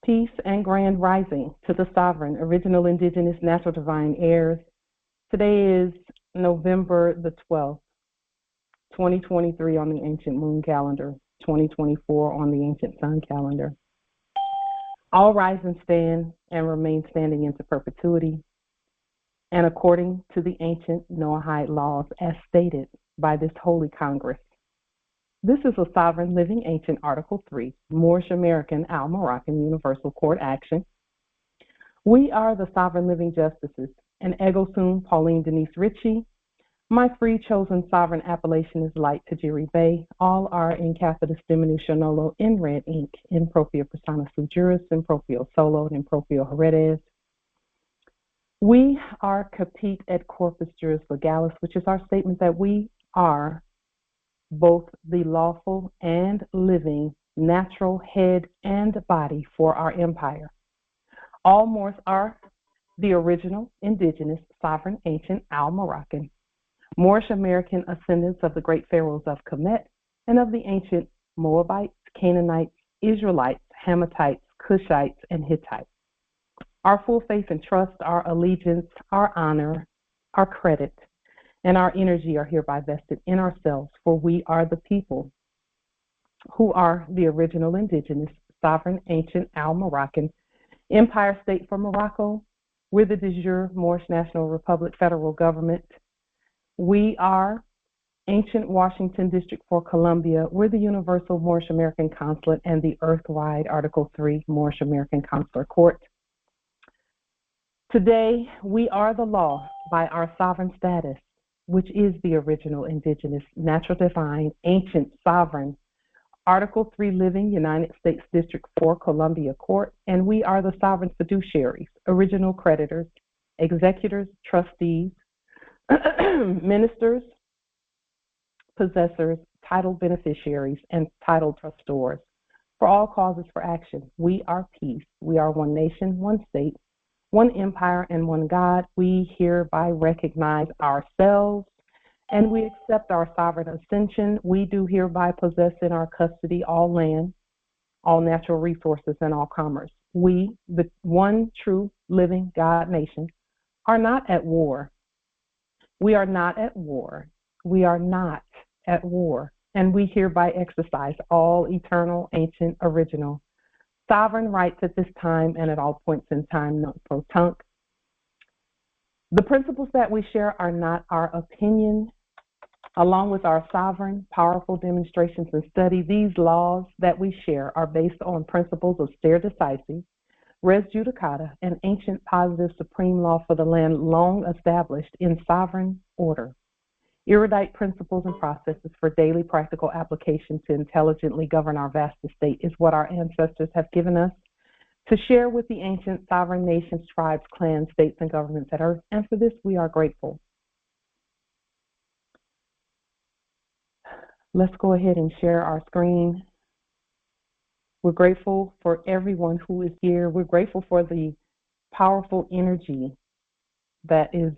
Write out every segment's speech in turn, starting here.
Peace and grand rising to the sovereign, original, indigenous, natural, divine heirs. Today is November the 12th, 2023 on the ancient moon calendar, 2024 on the ancient sun calendar. All rise and stand and remain standing into perpetuity, and according to the ancient Noahide laws as stated by this holy Congress. This is a sovereign living ancient Article 3, Moorish American Al-Moroccan Universal Court action. We are the sovereign living justices, and ego sum Pauline Denise Ritchie. My free chosen sovereign appellation is Light Tajiri Bay. All are in Capitis Diminution Nolo in red ink, in propria persona sui juris, in proprio solo, in proprio heredes. We are capite et corpus juris legalis, which is our statement that we are both the lawful and living natural head and body for our empire. All Moors are the original, indigenous, sovereign, ancient, Al-Moroccan, Moorish American ascendants of the great pharaohs of Kemet and of the ancient Moabites, Canaanites, Israelites, Hamathites, Cushites, and Hittites. Our full faith and trust, our allegiance, our honor, our credit, and our energy are hereby vested in ourselves, for we are the people who are the original indigenous, sovereign, ancient, Al-Moroccan, Empire State for Morocco. We're the de jure Moorish National Republic federal government. We are ancient Washington District for Columbia. We're the Universal Moorish American Consulate and the Earthwide Article 3 Moorish American Consular Court. Today, we are the law by our sovereign status, which is the original indigenous, natural divine, ancient, sovereign, Article 3 living United States District 4 Columbia Court, and we are the sovereign fiduciaries, original creditors, executors, trustees, ministers, possessors, title beneficiaries, and title trustors for all causes for action. We are peace. We are one nation, one state, one empire, and one God. We hereby recognize ourselves, and we accept our sovereign ascension. We do hereby possess in our custody all land, all natural resources, and all commerce. We, the one true living God nation, are not at war. We are not at war. We are not at war. And we hereby exercise all eternal, ancient, original, sovereign rights at this time and at all points in time, non pro tunc. The principles that we share are not our opinion. Along with our sovereign, powerful demonstrations and study, these laws that we share are based on principles of stare decisis, res judicata, and ancient positive supreme law for the land long established in sovereign order. Erudite principles and processes for daily practical application to intelligently govern our vast estate is what our ancestors have given us to share with the ancient sovereign nations, tribes, clans, states, and governments at earth, and for this we are grateful. Let's go ahead and share our screen. We're grateful for everyone who is here. We're grateful for the powerful energy that is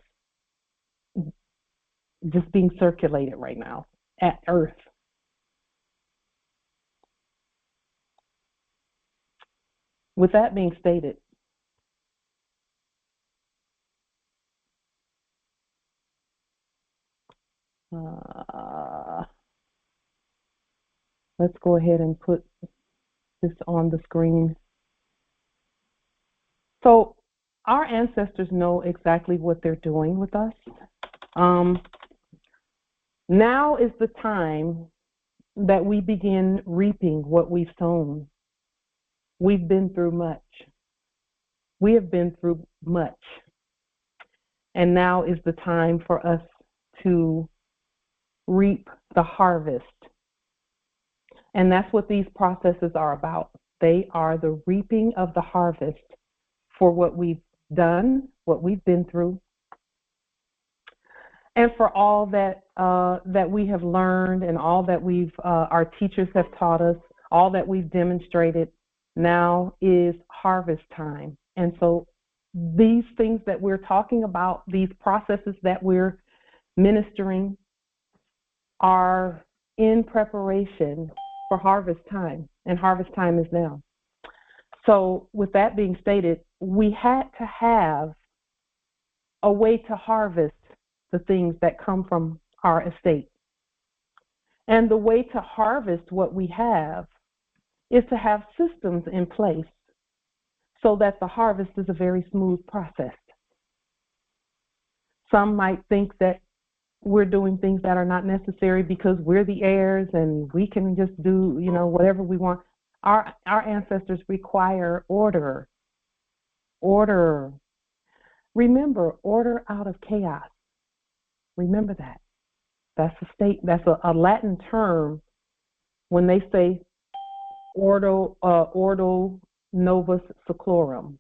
just being circulated right now at Earth. With that being stated, let's go ahead and put this on the screen. So our ancestors know exactly what they're doing with us. Now is the time that we begin reaping what we've sown. We've been through much. We have been through much. And now is the time for us to reap the harvest. And that's what these processes are about. They are the reaping of the harvest for what we've done, what we've been through, and for all that that we have learned and all that our teachers have taught us, all that we've demonstrated. Now is harvest time. And so these things that we're talking about, these processes that we're ministering, are in preparation for harvest time, and harvest time is now. So with that being stated, we had to have a way to harvest the things that come from our estate. And the way to harvest what we have is to have systems in place so that the harvest is a very smooth process. Some might think that we're doing things that are not necessary because we're the heirs and we can just do, whatever we want. Our ancestors require order. Order. Remember, order out of chaos. Remember that. That's a Latin term when they say ordo novus seclorum.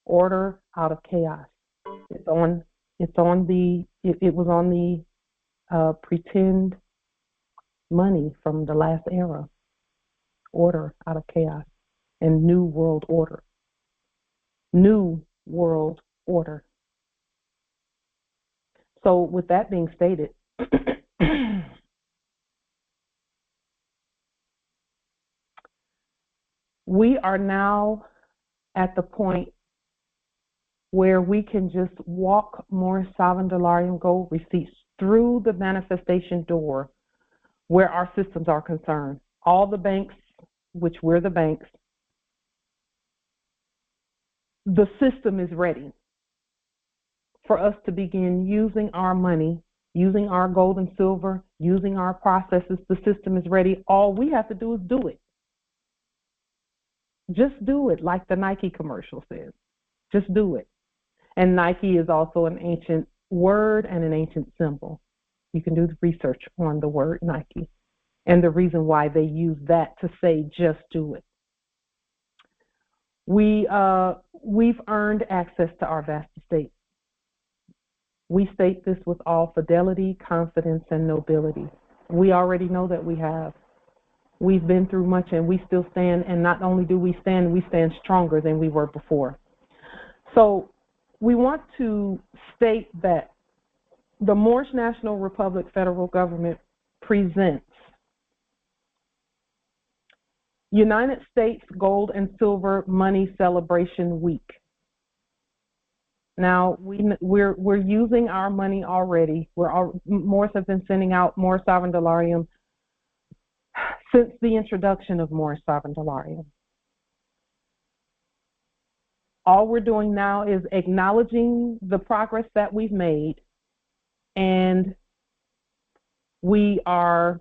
Order out of chaos. It was on the pretend money from the last era. Order out of chaos and new world order. New world order. So with that being stated, we are now at the point where we can just walk Moorish Sovereign Dollarium Gold Receipts through the manifestation door where our systems are concerned. All the banks, which we're the banks, the system is ready for us to begin using our money, using our gold and silver, using our processes. The system is ready. All we have to do is do it. Just do it, like the Nike commercial says. Just do it. And Nike is also an ancient word and an ancient symbol. You can do the research on the word Nike and the reason why they use that to say just do it. We've earned access to our vast estate. We state this with all fidelity, confidence, and nobility. We already know that we have. We've been through much and we still stand, and not only do we stand stronger than we were before. So we want to state that the Moorish National Republic federal government presents United States Gold and Silver Money Celebration Week. Now, we're using our money already. Moors have been sending out Moorish Sovereign Dollarium since the introduction of Moorish Sovereign Dollarium. All we're doing now is acknowledging the progress that we've made, and we are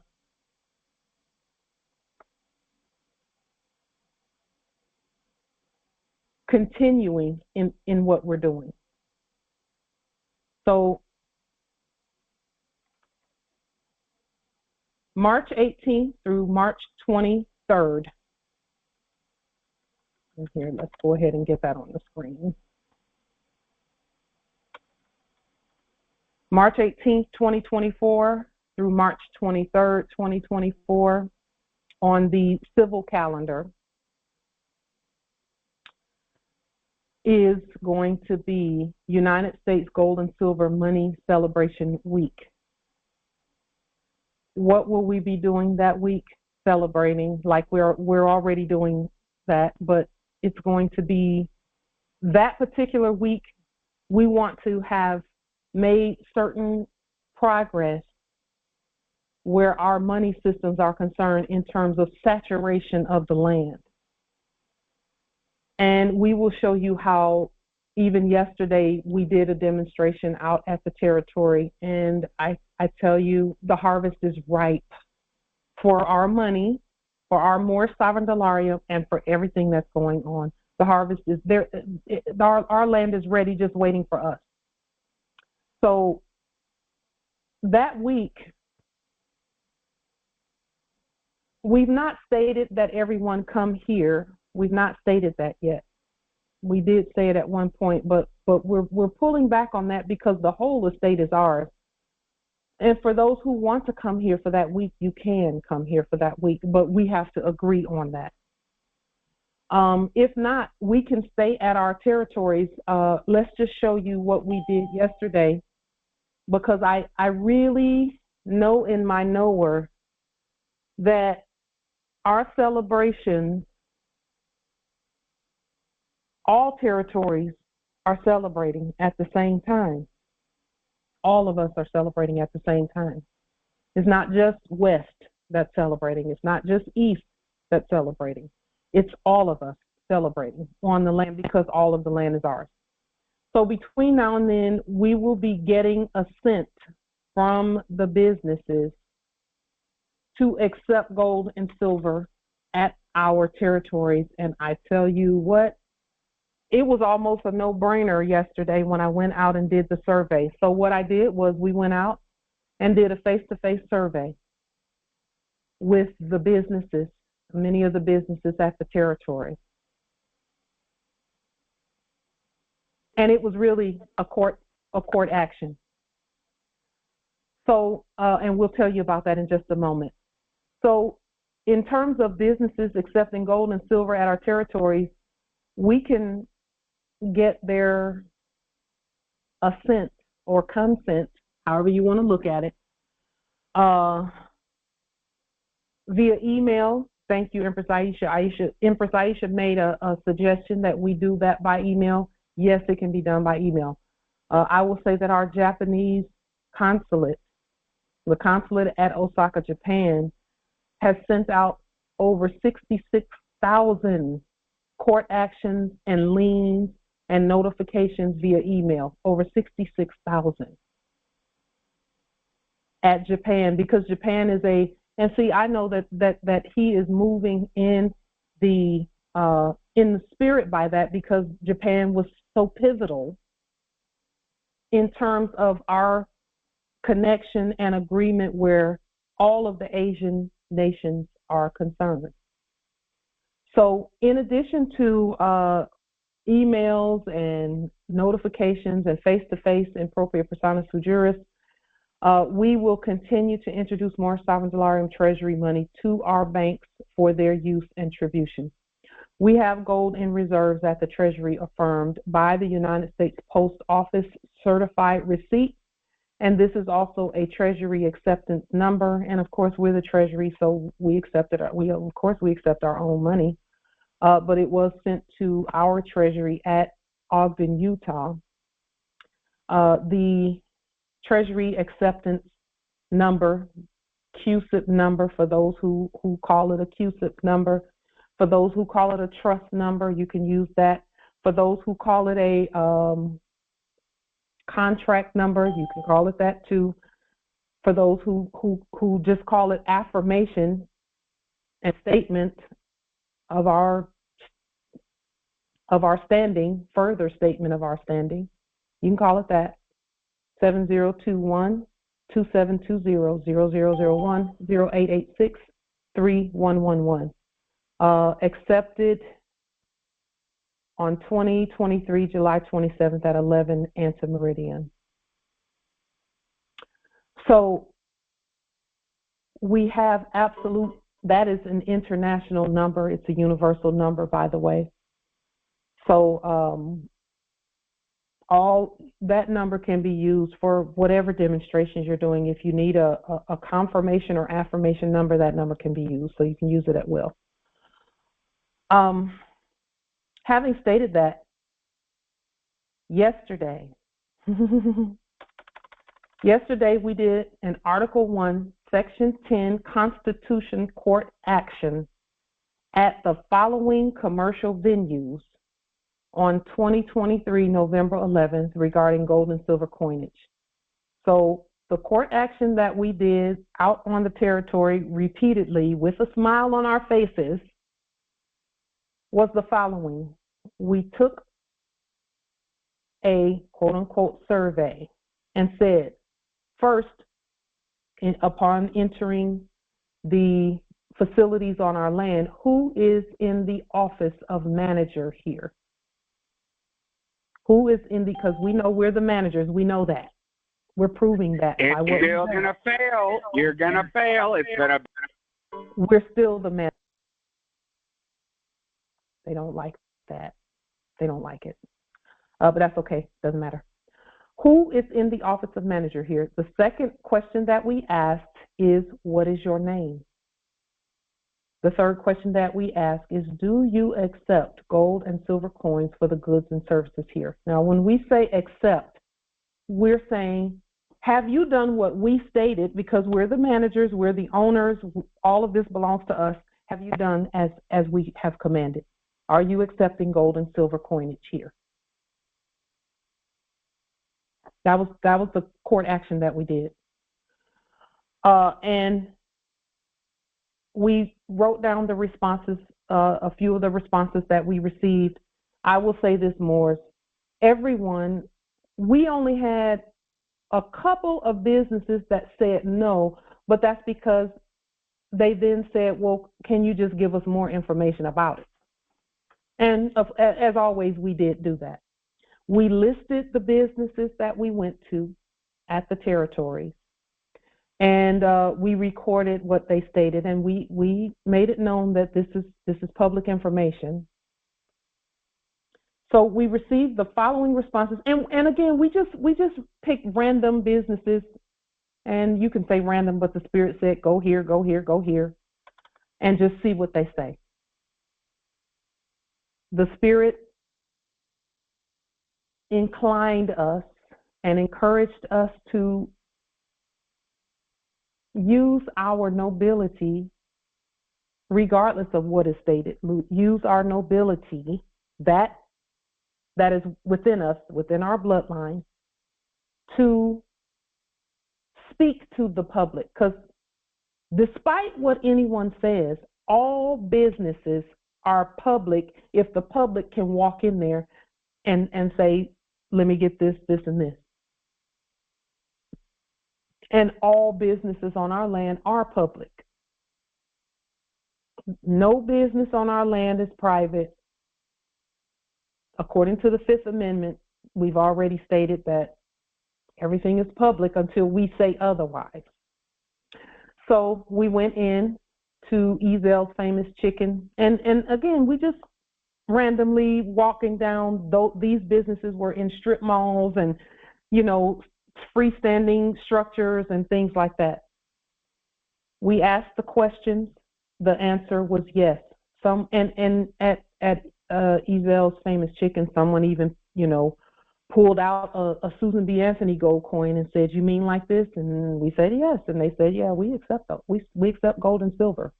continuing in what we're doing. So March 18th through March 23rd. Here, let's go ahead and get that on the screen. March 18th, 2024 through March 23rd, 2024 on the civil calendar is going to be United States Gold and Silver Money Celebration Week. What will we be doing that week? Celebrating, like we're already doing that, but it's going to be that particular week. We want to have made certain progress where our money systems are concerned in terms of saturation of the land. And we will show you how even yesterday we did a demonstration out at the territory, and I tell you, the harvest is ripe for our money, for our Moorish Sovereign Dollarium, and for everything that's going on. The harvest is there. Our land is ready, just waiting for us. So that week, we've not stated that everyone come here. We've not stated that yet. We did say it at one point, but we're pulling back on that because the whole estate is ours. And for those who want to come here for that week, you can come here for that week, but we have to agree on that. If not, we can stay at our territories. Let's just show you what we did yesterday, because I really know in my knower that our celebrations all territories are celebrating at the same time. All of us are celebrating at the same time. It's not just West that's celebrating. It's not just East that's celebrating. It's all of us celebrating on the land because all of the land is ours. So between now and then, we will be getting assent from the businesses to accept gold and silver at our territories. And I tell you what, it was almost a no-brainer yesterday when I went out and did the survey. So what I did was we went out and did a face-to-face survey with the businesses, many of the businesses at the territory. And it was really a court action. So, and we'll tell you about that in just a moment. So in terms of businesses accepting gold and silver at our territories, we can get their assent or consent, however you want to look at it, via email. Thank you, Empress Aisha. Empress Aisha made a suggestion that we do that by email. Yes, it can be done by email. I will say that our Japanese consulate, the consulate at Osaka, Japan, has sent out over 66,000 court actions and liens and notifications via email, over 66,000 at Japan, because Japan is and see, I know that he is moving in the spirit by that, because Japan was so pivotal in terms of our connection and agreement where all of the Asian nations are concerned. So in addition to emails and notifications and face-to-face in propria persona sui juris, we will continue to introduce more sovereign dollarium treasury money to our banks for their use and tribution. We have gold in reserves at the Treasury affirmed by the United States Post Office certified receipt, and this is also a Treasury acceptance number. And of course, we're the Treasury, so we accept our own money, but it was sent to our Treasury at Ogden, Utah. The Treasury acceptance number, QSIP number, for those who call it a QSIP number. For those who call it a trust number, you can use that. For those who call it a contract number, you can call it that too. For those who just call it affirmation and statement of our standing, further statement of our standing, you can call it that. 7021-2720-0001-0886-3111. Accepted on 2023, July 27th at 11 Antemeridian. So we have absolute, that is an international number. It's a universal number, by the way. So all that number can be used for whatever demonstrations you're doing. If you need a confirmation or affirmation number, that number can be used, so you can use it at will. Having stated that, yesterday we did an Article 1, Section 10 Constitution Court action at the following commercial venues on 2023, November 11th, regarding gold and silver coinage. So the court action that we did out on the territory repeatedly with a smile on our faces was the following. We took a quote-unquote survey and said, first, upon entering the facilities on our land, who is in the office of manager here? Who is in the, because we know we're the managers, we know that. We're proving that. It's still going to fail. You're going to fail. It's going to. We're still the managers. They don't like that. They don't like it. But that's okay. Doesn't matter. Who is in the office of manager here? The second question that we asked is, what is your name? The third question that we ask is, do you accept gold and silver coins for the goods and services here? Now, when we say accept, we're saying, have you done what we stated? Because we're the managers, we're the owners, all of this belongs to us. Have you done as we have commanded? Are you accepting gold and silver coinage here? That was the court action that we did. And we wrote down the responses, a few of the responses that we received. I will say this, Moors, everyone, we only had a couple of businesses that said no, but that's because they then said, well, can you just give us more information about it? And as always, we did do that. We listed the businesses that we went to at the territories, and we recorded what they stated, and we made it known that this is public information. So we received the following responses, and again, we just picked random businesses, and you can say random, but the Spirit said go here, go here, go here, and just see what they say. The Spirit inclined us and encouraged us to use our nobility, regardless of what is stated. Use our nobility that is within us, within our bloodline, to speak to the public. Because despite what anyone says, all businesses are public if the public can walk in there and say, let me get this, this, and this. And all businesses on our land are public. No business on our land is private. According to the Fifth Amendment, we've already stated that everything is public until we say otherwise. So we went in to Ezel's Famous Chicken, and again, we just randomly walking down, these businesses were in strip malls and, freestanding structures and things like that. We asked the questions. The answer was yes. And at Ezel's Famous Chicken, someone even, pulled out a Susan B. Anthony gold coin and said, you mean like this? And we said yes. And they said, yeah, we accept we accept gold and silver.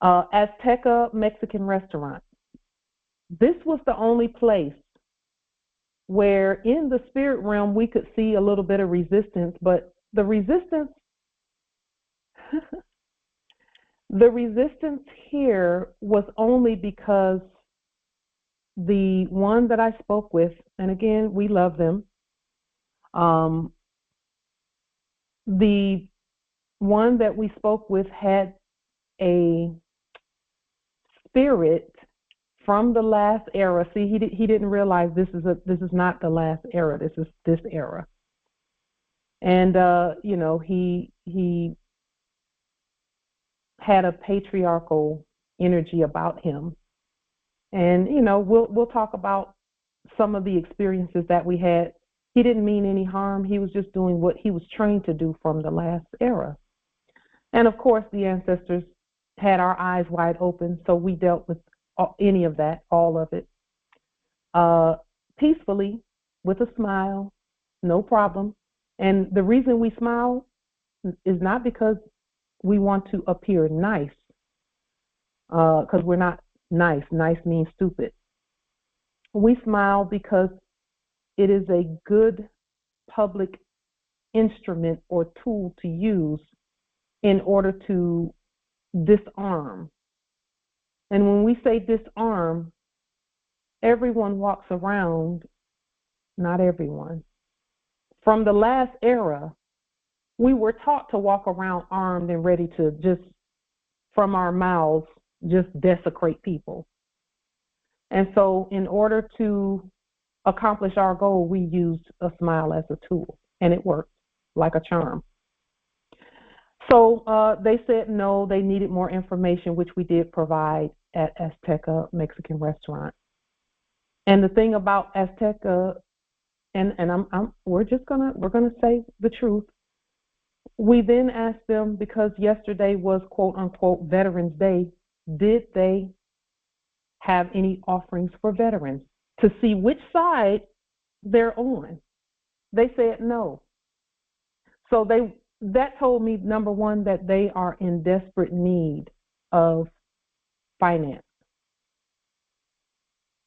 Azteca Mexican Restaurant. This was the only place where in the spirit realm we could see a little bit of resistance, but the resistance here was only because the one that I spoke with, and again, we love them, the one that we spoke with had a spirit from the last era. See, he didn't realize this is not the last era. This is this era. And he had a patriarchal energy about him. And we'll talk about some of the experiences that we had. He didn't mean any harm. He was just doing what he was trained to do from the last era. And of course, the ancestors had our eyes wide open, so we dealt with any of that, all of it, peacefully, with a smile, no problem. And the reason we smile is not because we want to appear nice, because we're not nice. Nice means stupid. We smile because it is a good public instrument or tool to use in order to disarm. And when we say disarm, everyone walks around, not everyone. From the last era, we were taught to walk around armed and ready to just, from our mouths, just desecrate people. And so in order to accomplish our goal, we used a smile as a tool, and it worked like a charm. So they said no, they needed more information, which we did provide at Azteca Mexican Restaurant. And the thing about Azteca, and we're gonna say the truth. We then asked them, because yesterday was quote unquote Veterans Day, did they have any offerings for veterans, to see which side they're on. They said no. So that told me, number one, that they are in desperate need of finance.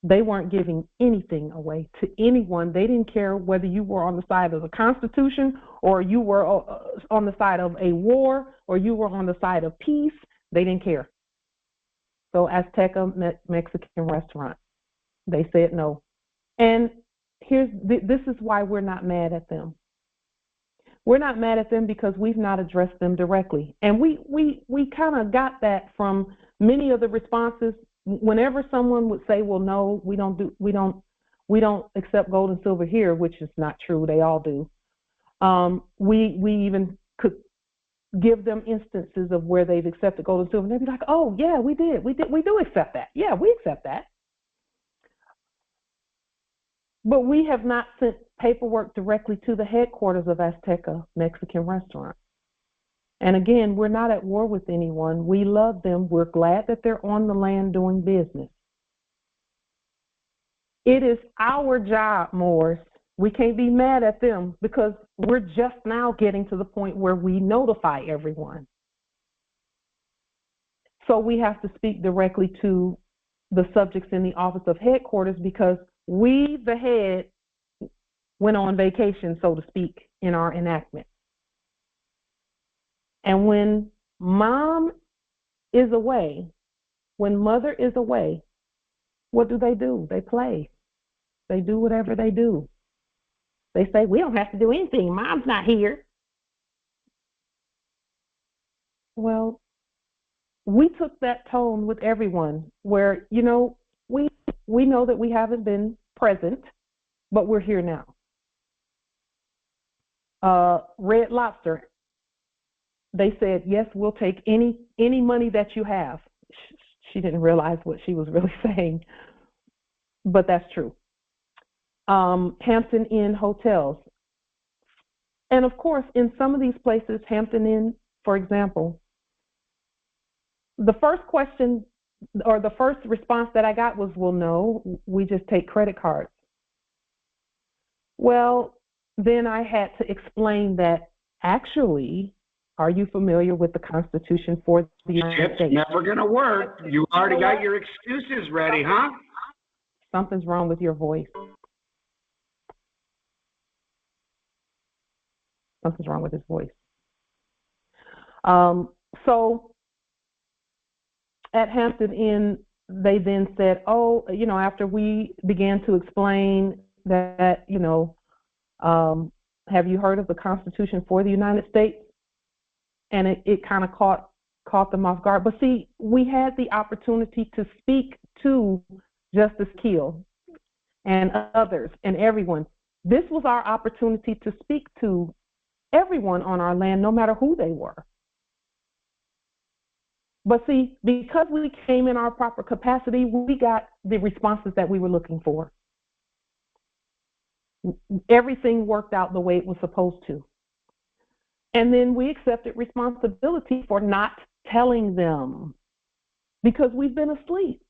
They weren't giving anything away to anyone. They didn't care whether you were on the side of the Constitution, or you were on the side of a war, or you were on the side of peace. They didn't care. So Azteca Mexican restaurant, they said no. And this is why we're not mad at them. We're not mad at them because we've not addressed them directly. And we kind of got that from many of the responses. Whenever someone would say, well, no, we don't accept gold and silver here, which is not true. They all do. We even could give them instances of where they've accepted gold and silver, and they'd be like, oh yeah, we do accept that. Yeah, we accept that. But we have not sent paperwork directly to the headquarters of Azteca Mexican Restaurant. And again, we're not at war with anyone. We love them. We're glad that they're on the land doing business. It is our job, Moors. We can't be mad at them because we're just now getting to the point where we notify everyone. So we have to speak directly to the subjects in the office of headquarters, because we, the head, went on vacation, so to speak, in our enactment. And when mom is away, when mother is away, what do? They play. They do whatever they do. They say, we don't have to do anything. Mom's not here. Well, we took that tone with everyone where, we know that we haven't been present, but we're here now. Red Lobster, they said, yes, we'll take any money that you have. She didn't realize what she was really saying, but that's true. Hampton Inn Hotels. And of course, in some of these places, Hampton Inn, for example, the first question or the first response that I got was, well, no, we just take credit cards. Well, then I had to explain that actually, are you familiar with the Constitution for the United States? It's never going to work. You already got your excuses ready, huh? Something's wrong with your voice. Something's wrong with his voice. So at Hampton Inn, they then said, oh, after we began to explain that, have you heard of the Constitution for the United States? And it kind of caught them off guard. But see, we had the opportunity to speak to Justice Keel and others and everyone. This was our opportunity to speak to everyone on our land, no matter who they were. But see, because we came in our proper capacity, we got the responses that we were looking for. Everything worked out the way it was supposed to. And then we accepted responsibility for not telling them because we've been asleep.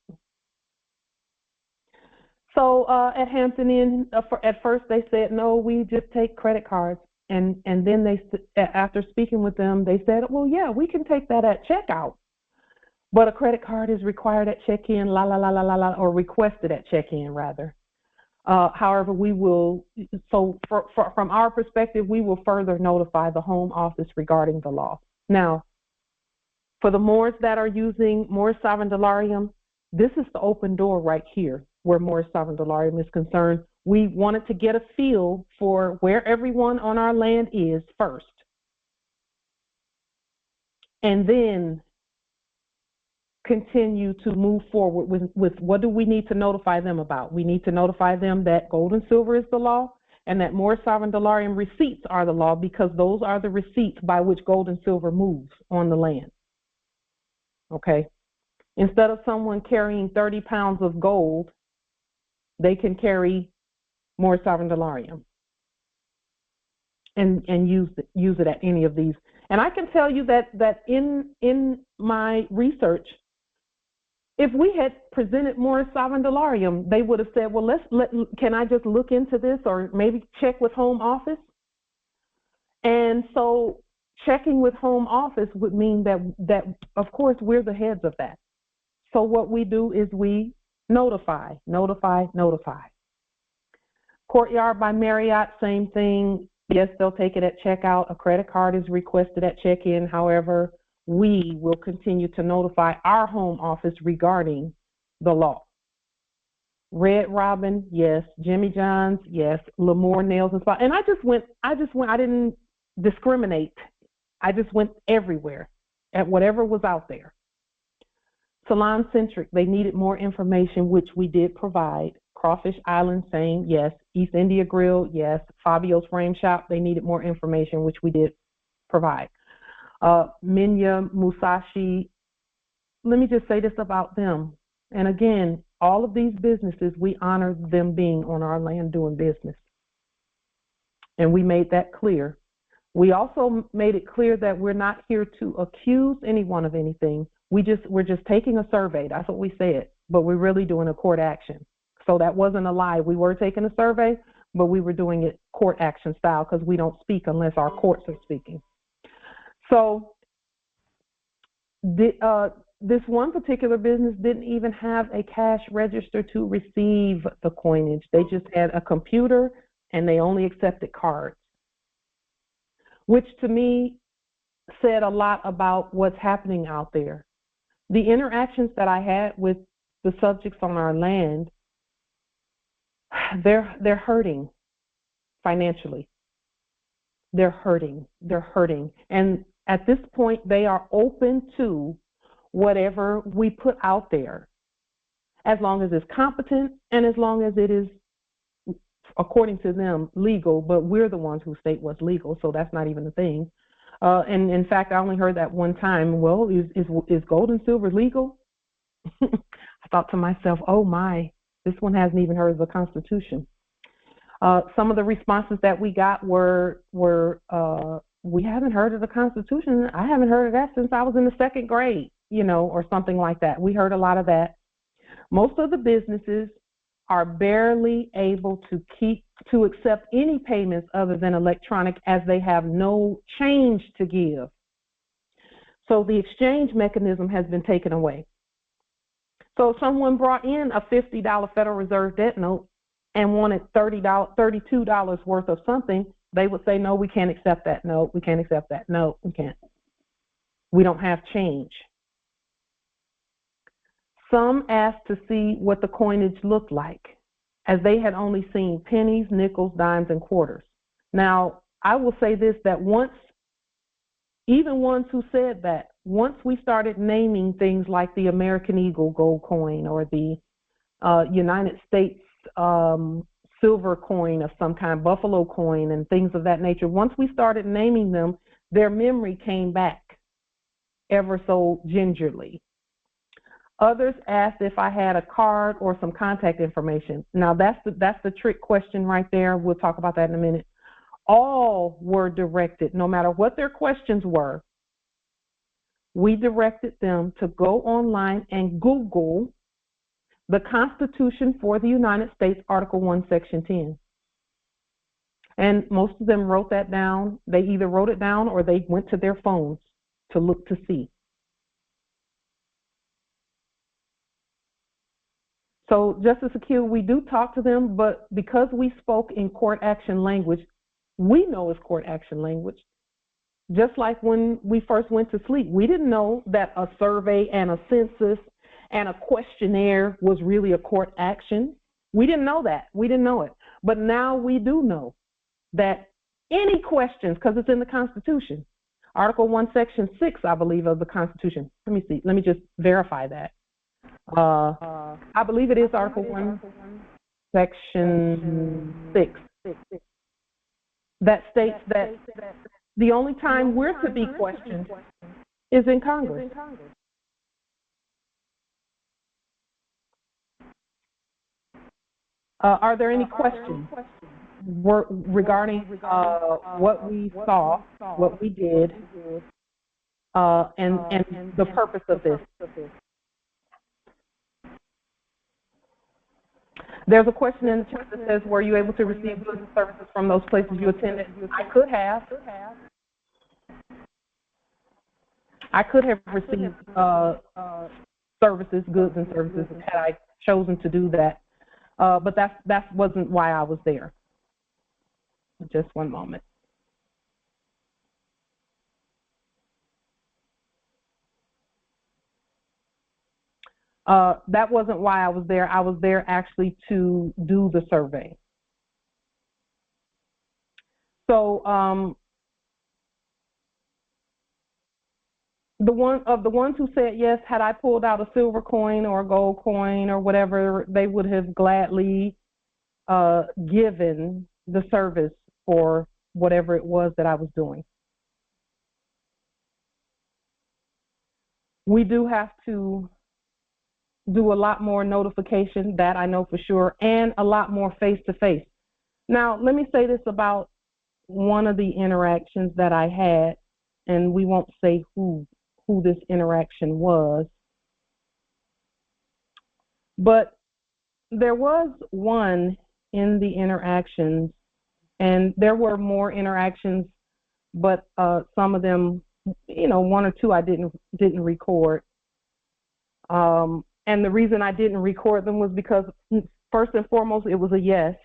So at Hampton Inn, at first they said, no, we just take credit cards. And then after speaking with them, they said, well, yeah, we can take that at checkout. But a credit card is required at check-in, or requested at check-in, rather. However, we will, from our perspective, we will further notify the Home Office regarding the law. Now, for the Moors that are using Moorish Sovereign Dollarium, this is the open door right here where Moorish Sovereign Dollarium is concerned. We wanted to get a feel for where everyone on our land is first. And then continue to move forward with what do we need to notify them about. We need to notify them that gold and silver is the law and that Moorish Sovereign Dollarium receipts are the law, because those are the receipts by which gold and silver moves on the land. Okay? Instead of someone carrying 30 pounds of gold, they can carry Moorish Sovereign Dollarium. and use it at any of these. And I can tell you that in my research, if we had presented Moorish Sovereign Dollarium, they would have said, well, can I just look into this or maybe check with Home Office? And so checking with Home Office would mean that of course we're the heads of that. So what we do is we notify. Courtyard by Marriott, same thing. Yes, they'll take it at checkout. A credit card is requested at check-in. However, we will continue to notify our Home Office regarding the law. Red Robin, yes. Jimmy John's, yes. L'Amour Nails and Spa. And I didn't discriminate. I just went everywhere at whatever was out there. Salon Centric, they needed more information, which we did provide. Crawfish Island, same, yes. East India Grill, yes. Fabio's Frame Shop, they needed more information, which we did provide. Minya Musashi, let me just say this about them. And again, all of these businesses, we honor them being on our land doing business. And we made that clear. We also made it clear that we're not here to accuse anyone of anything. We're just taking a survey. That's what we said, but we're really doing a court action. So that wasn't a lie. We were taking a survey, but we were doing it court action style because we don't speak unless our courts are speaking. So this one particular business didn't even have a cash register to receive the coinage. They just had a computer and they only accepted cards, which to me said a lot about what's happening out there. The interactions that I had with the subjects on our land, they're hurting financially. They're hurting. And at this point, they are open to whatever we put out there, as long as it's competent and as long as it is, according to them, legal, but we're the ones who state what's legal, so that's not even a thing. And in fact, I only heard that one time. Well, is gold and silver legal? I thought to myself, oh my, this one hasn't even heard of the Constitution. Some of the responses that we got were we haven't heard of the Constitution. I haven't heard of that since I was in the second grade, or something like that. We heard a lot of that. Most of the businesses are barely able to accept any payments other than electronic, as they have no change to give. So the exchange mechanism has been taken away. So if someone brought in a $50 Federal Reserve debt note and wanted $32 worth of something, they would say, no, we can't accept that note. We can't accept that note. We can't. We don't have change. Some asked to see what the coinage looked like, as they had only seen pennies, nickels, dimes, and quarters. Now, I will say this, that even ones who said that, once we started naming things like the American Eagle gold coin or the United States silver coin of some kind, buffalo coin, and things of that nature, once we started naming them, their memory came back ever so gingerly. Others asked if I had a card or some contact information. Now, that's the trick question right there. We'll talk about that in a minute. All were directed, no matter what their questions were, we directed them to go online and Google the Constitution for the United States, Article 1, Section 10. And most of them wrote that down. They either wrote it down or they went to their phones to look to see. So, Justice Akil, we do talk to them, but because we spoke in court action language, we know it's court action language. Just like when we first went to sleep, we didn't know that a survey and a census and a questionnaire was really a court action. We didn't know that. We didn't know it. But now we do know that any questions, because it's in the Constitution, Article 1, Section 6, I believe, of the Constitution. Let me see. Let me just verify that. I believe it is Article 1, Section 6, that states that the only time we're to be questioned is in Congress. Are there any questions? regarding what we saw, what we did, and the purpose of this. There's a question in the chat that says, were you able to receive goods and services from those places you attended? I could have. I could have received services, goods and services, had I chosen to do that. But that wasn't why I was there. Just one moment. That wasn't why I was there. I was there actually to do the survey. So the ones who said yes, had I pulled out a silver coin or a gold coin or whatever, they would have gladly given the service for whatever it was that I was doing. We do have to do a lot more notification, that I know for sure, and a lot more face-to-face. Now, let me say this about one of the interactions that I had, and we won't say who this interaction was, but there was one in the interactions, and there were more interactions, but some of them, one or two I didn't record. And the reason I didn't record them was because, first and foremost, it was a yes.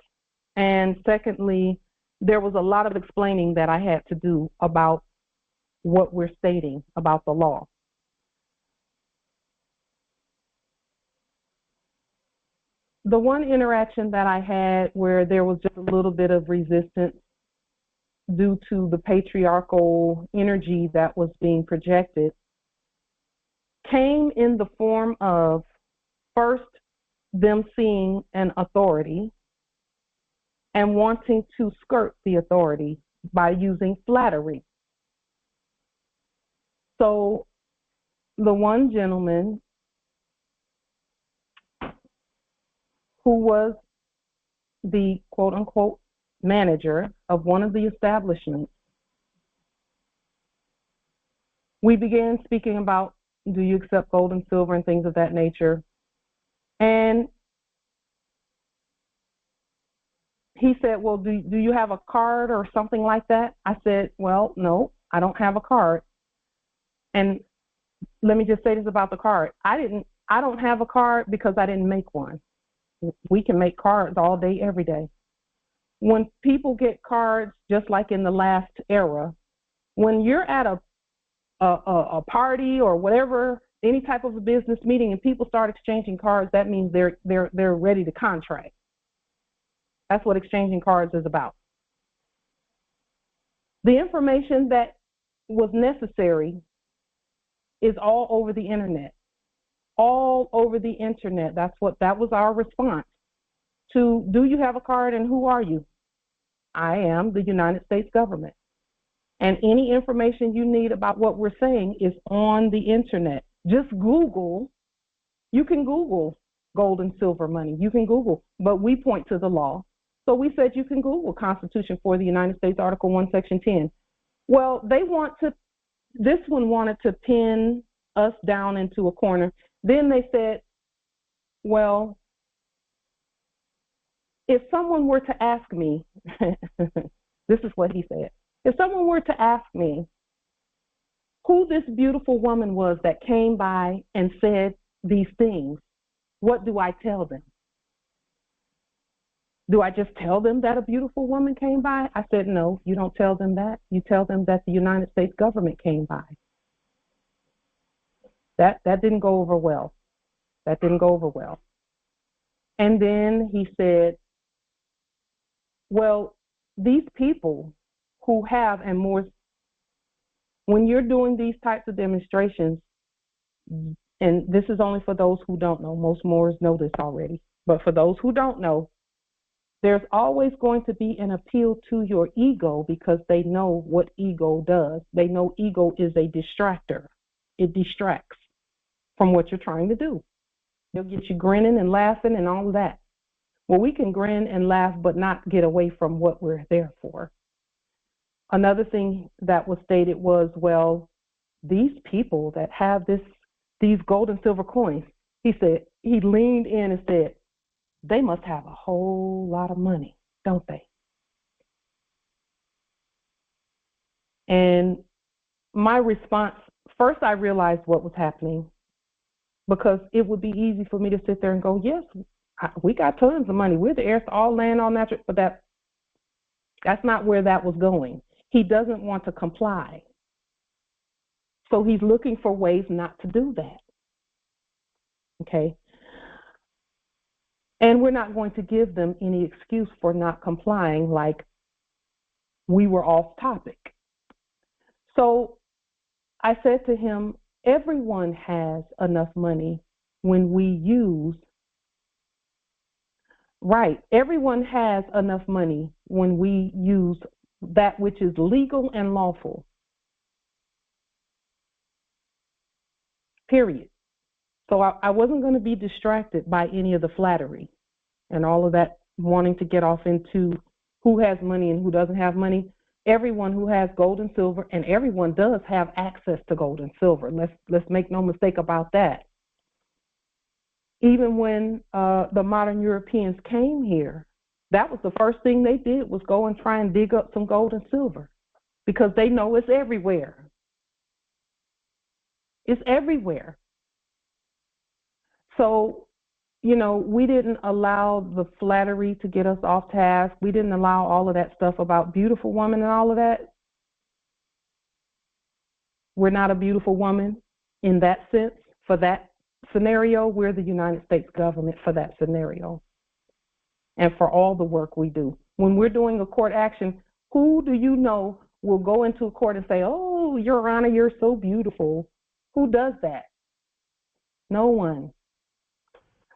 And secondly, there was a lot of explaining that I had to do about what we're stating about the law. The one interaction that I had where there was just a little bit of resistance due to the patriarchal energy that was being projected came in the form of, first, them seeing an authority and wanting to skirt the authority by using flattery. So the one gentleman who was the quote-unquote manager of one of the establishments, we began speaking about, do you accept gold and silver and things of that nature? And he said, well, do you have a card or something like that? I said, well, no, I don't have a card. And let me just say this about the card. I don't have a card because I didn't make one. We can make cards all day, every day. When people get cards, just like in the last era, when you're at a party or whatever, any type of a business meeting, and people start exchanging cards, that means they're ready to contract. That's what exchanging cards is about. The information that was necessary is all over the internet. All over the internet. That was our response to, do you have a card and who are you? I am the United States government. And any information you need about what we're saying is on the internet. Just Google. You can Google gold and silver money. You can Google, but we point to the law. So we said you can Google Constitution for the United States, Article 1, Section 10. Well, this one wanted to pin us down into a corner. Then they said, well, if someone were to ask me, this is what he said, if someone were to ask me who this beautiful woman was that came by and said these things, what do I tell them? Do I just tell them that a beautiful woman came by? I said, no, you don't tell them that. You tell them that the United States government came by. That didn't go over well. That didn't go over well. And then he said, well, these people who have, and more, when you're doing these types of demonstrations, and this is only for those who don't know, most Moors know this already, but for those who don't know, there's always going to be an appeal to your ego because they know what ego does. They know ego is a distractor. It distracts from what you're trying to do. They'll get you grinning and laughing and all of that. Well, we can grin and laugh, but not get away from what we're there for. Another thing that was stated was, well, these people that have these gold and silver coins, he said, he leaned in and said, they must have a whole lot of money, don't they? And my response, first I realized what was happening, because it would be easy for me to sit there and go, yes, we got tons of money. We're the heirs to all land, all natural, but that's not where that was going. He doesn't want to comply. So he's looking for ways not to do that. Okay? And we're not going to give them any excuse for not complying, like we were off topic. So I said to him, everyone has enough money when we use, right, everyone has enough money when we use that which is legal and lawful. Period. So I wasn't going to be distracted by any of the flattery and all of that wanting to get off into who has money and who doesn't have money. Everyone who has gold and silver, and everyone does have access to gold and silver. Let's make no mistake about that. Even when the modern Europeans came here, that was the first thing they did, was go and try and dig up some gold and silver, because they know it's everywhere. It's everywhere. So, you know, we didn't allow the flattery to get us off task. We didn't allow all of that stuff about beautiful woman and all of that. We're not a beautiful woman in that sense. For that scenario, we're the United States government for that scenario, and for all the work we do. When we're doing a court action, who do you know will go into a court and say, oh, Your Honor, you're so beautiful? Who does that? No one.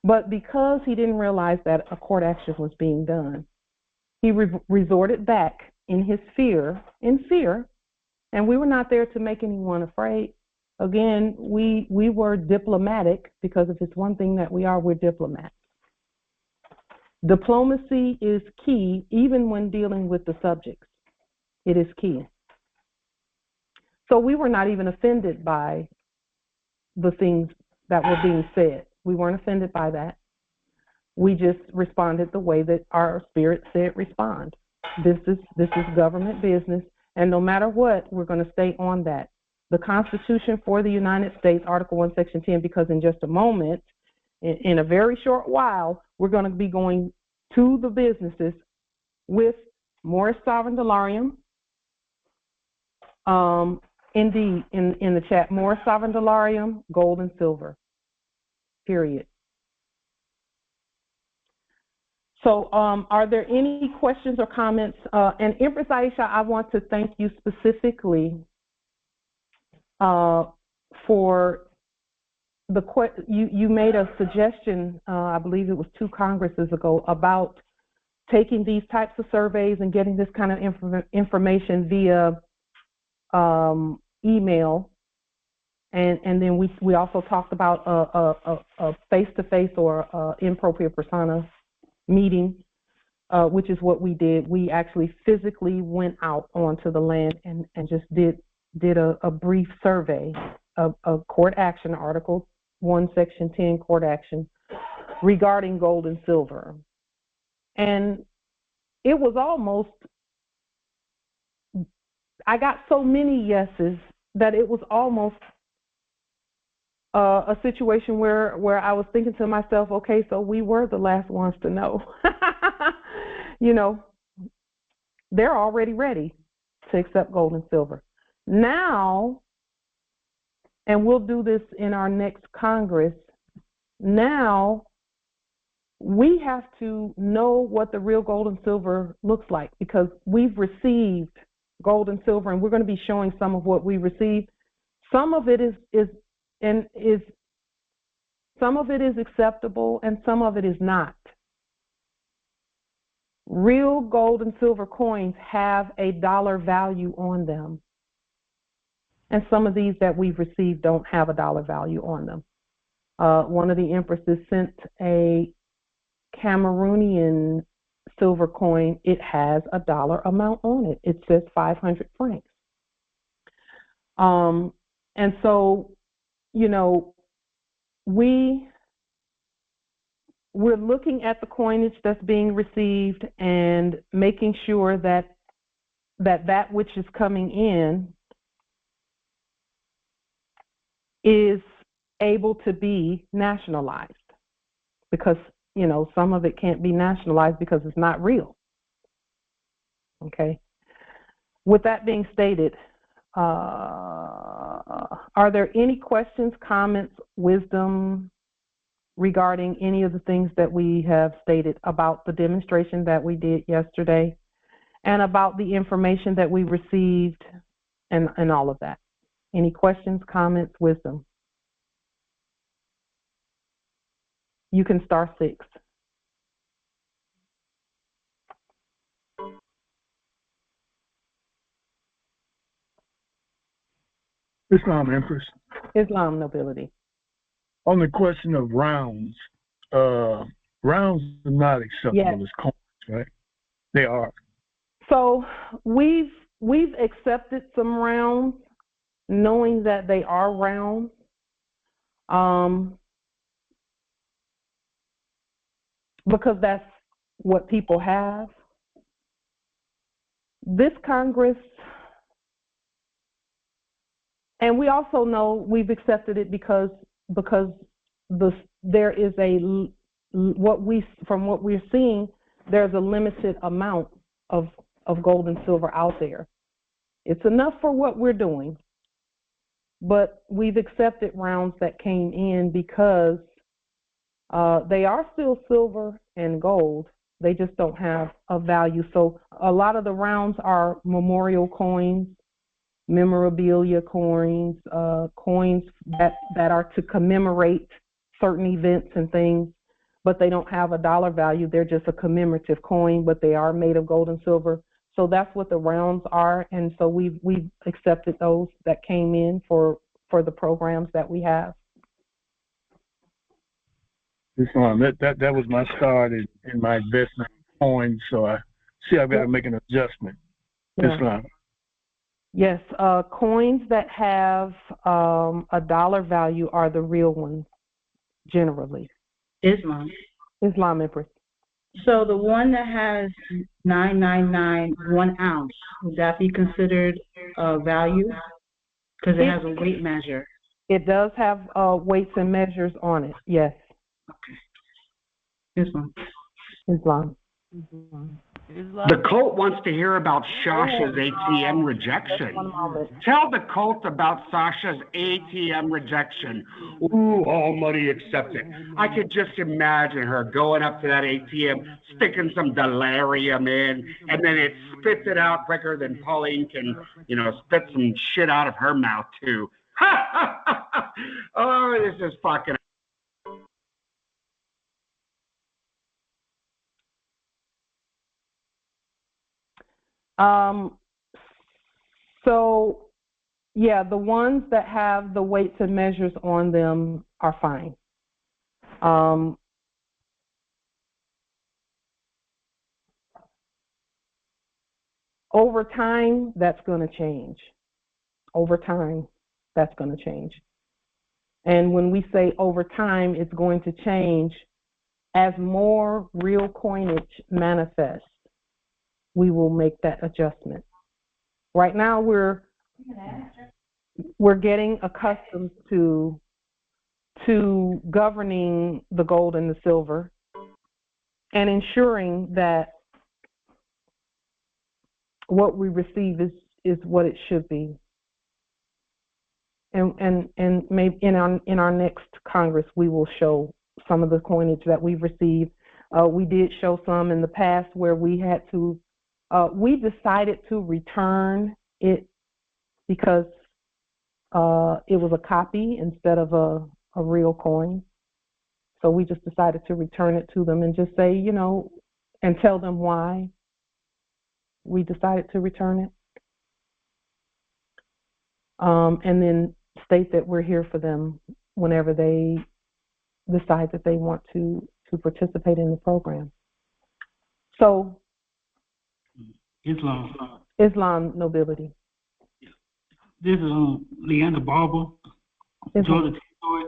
But because he didn't realize that a court action was being done, he resorted back in fear, and we were not there to make anyone afraid. Again, we were diplomatic, because if it's one thing that we are, we're diplomats. Diplomacy is key, even when dealing with the subjects. It is key. So we were not even offended by the things that were being said. We weren't offended by that. We just responded the way that our spirit said respond. This is government business, and no matter what, we're going to stay on that. The Constitution for the United States, Article 1, Section 10, because in just a moment, in a very short while, we're going to be going to the businesses with Moorish Sovereign Dollarium. Indeed, in the chat, Moorish Sovereign Dollarium, gold and silver, period. So are there any questions or comments? And Empress Aisha, I want to thank you specifically for you made a suggestion, I believe it was 2 Congresses ago, about taking these types of surveys and getting this kind of information via email. And then we also talked about a face-to-face or impropria persona meeting, which is what we did. We actually physically went out onto the land and just did a brief survey of court action, Article 1, Section 10 court action regarding gold and silver. And it was almost, I got so many yeses that it was almost a situation where I was thinking to myself, okay, so we were the last ones to know. You know, they're already ready to accept gold and silver. Now, and we'll do this in our next Congress, now we have to know what the real gold and silver looks like, because we've received gold and silver, and we're going to be showing some of what we received. Some of it is some of it is acceptable and some of it is not. Real gold and silver coins have a dollar value on them, and some of these that we've received don't have a dollar value on them. One of the empresses sent a Cameroonian silver coin, it has a dollar amount on it. It says 500 francs. And so, you know, we're looking at the coinage that's being received and making sure that which is coming in is able to be nationalized, because, you know, some of it can't be nationalized because it's not real. Okay. With that being stated, are there any questions, comments, wisdom regarding any of the things that we have stated about the demonstration that we did yesterday and about the information that we received and all of that? Any questions, comments, wisdom? You can star 6. Islam Empress. Islam nobility. On the question of rounds, rounds are not acceptable as coins, right? They are. So we've accepted some rounds, knowing that they are rounds. Because that's what people have. This Congress, and we also know we've accepted it because there is from what we're seeing, there's a limited amount of gold and silver out there. It's enough for what we're doing, but we've accepted rounds that came in because they are still silver and gold. They just don't have a value. So a lot of the rounds are memorial coins, memorabilia coins, coins that are to commemorate certain events and things, but they don't have a dollar value. They're just a commemorative coin, but they are made of gold and silver. So that's what the rounds are, and so we've accepted those that came in for the programs that we have. Islam, that was my start in my investment coins, so I see I've got to make an adjustment. Yeah. Islam. Yes, coins that have a dollar value are the real ones, generally. Islam. Islam Empress. So the one that has 999 1 ounce, would that be considered value? Because it has a weight measure. It does have weights and measures on it. Yes. Okay. Islam. Islam. The cult wants to hear about Sasha's ATM rejection. Tell the cult about Sasha's ATM rejection. Ooh, all money accepted. I could just imagine her going up to that ATM, sticking some Dollarium in, and then it spits it out quicker than Pauline can, spit some shit out of her mouth too. Oh, this is fucking. So, yeah, the ones that have the weights and measures on them are fine. Over time, that's going to change. Over time, that's going to change. And when we say over time, it's going to change as more real coinage manifests. We will make that adjustment. Right now, we're getting accustomed to governing the gold and the silver and ensuring that what we receive is what it should be. And maybe in our next Congress, we will show some of the coinage that we've received. We did show some in the past where we had to. We decided to return it because it was a copy instead of a real coin. So we just decided to return it to them and just say, and tell them why we decided to return it. And then state that we're here for them whenever they decide that they want to to participate in the program. So, Islam nobility. This is Leander Barber, Georgia Territory.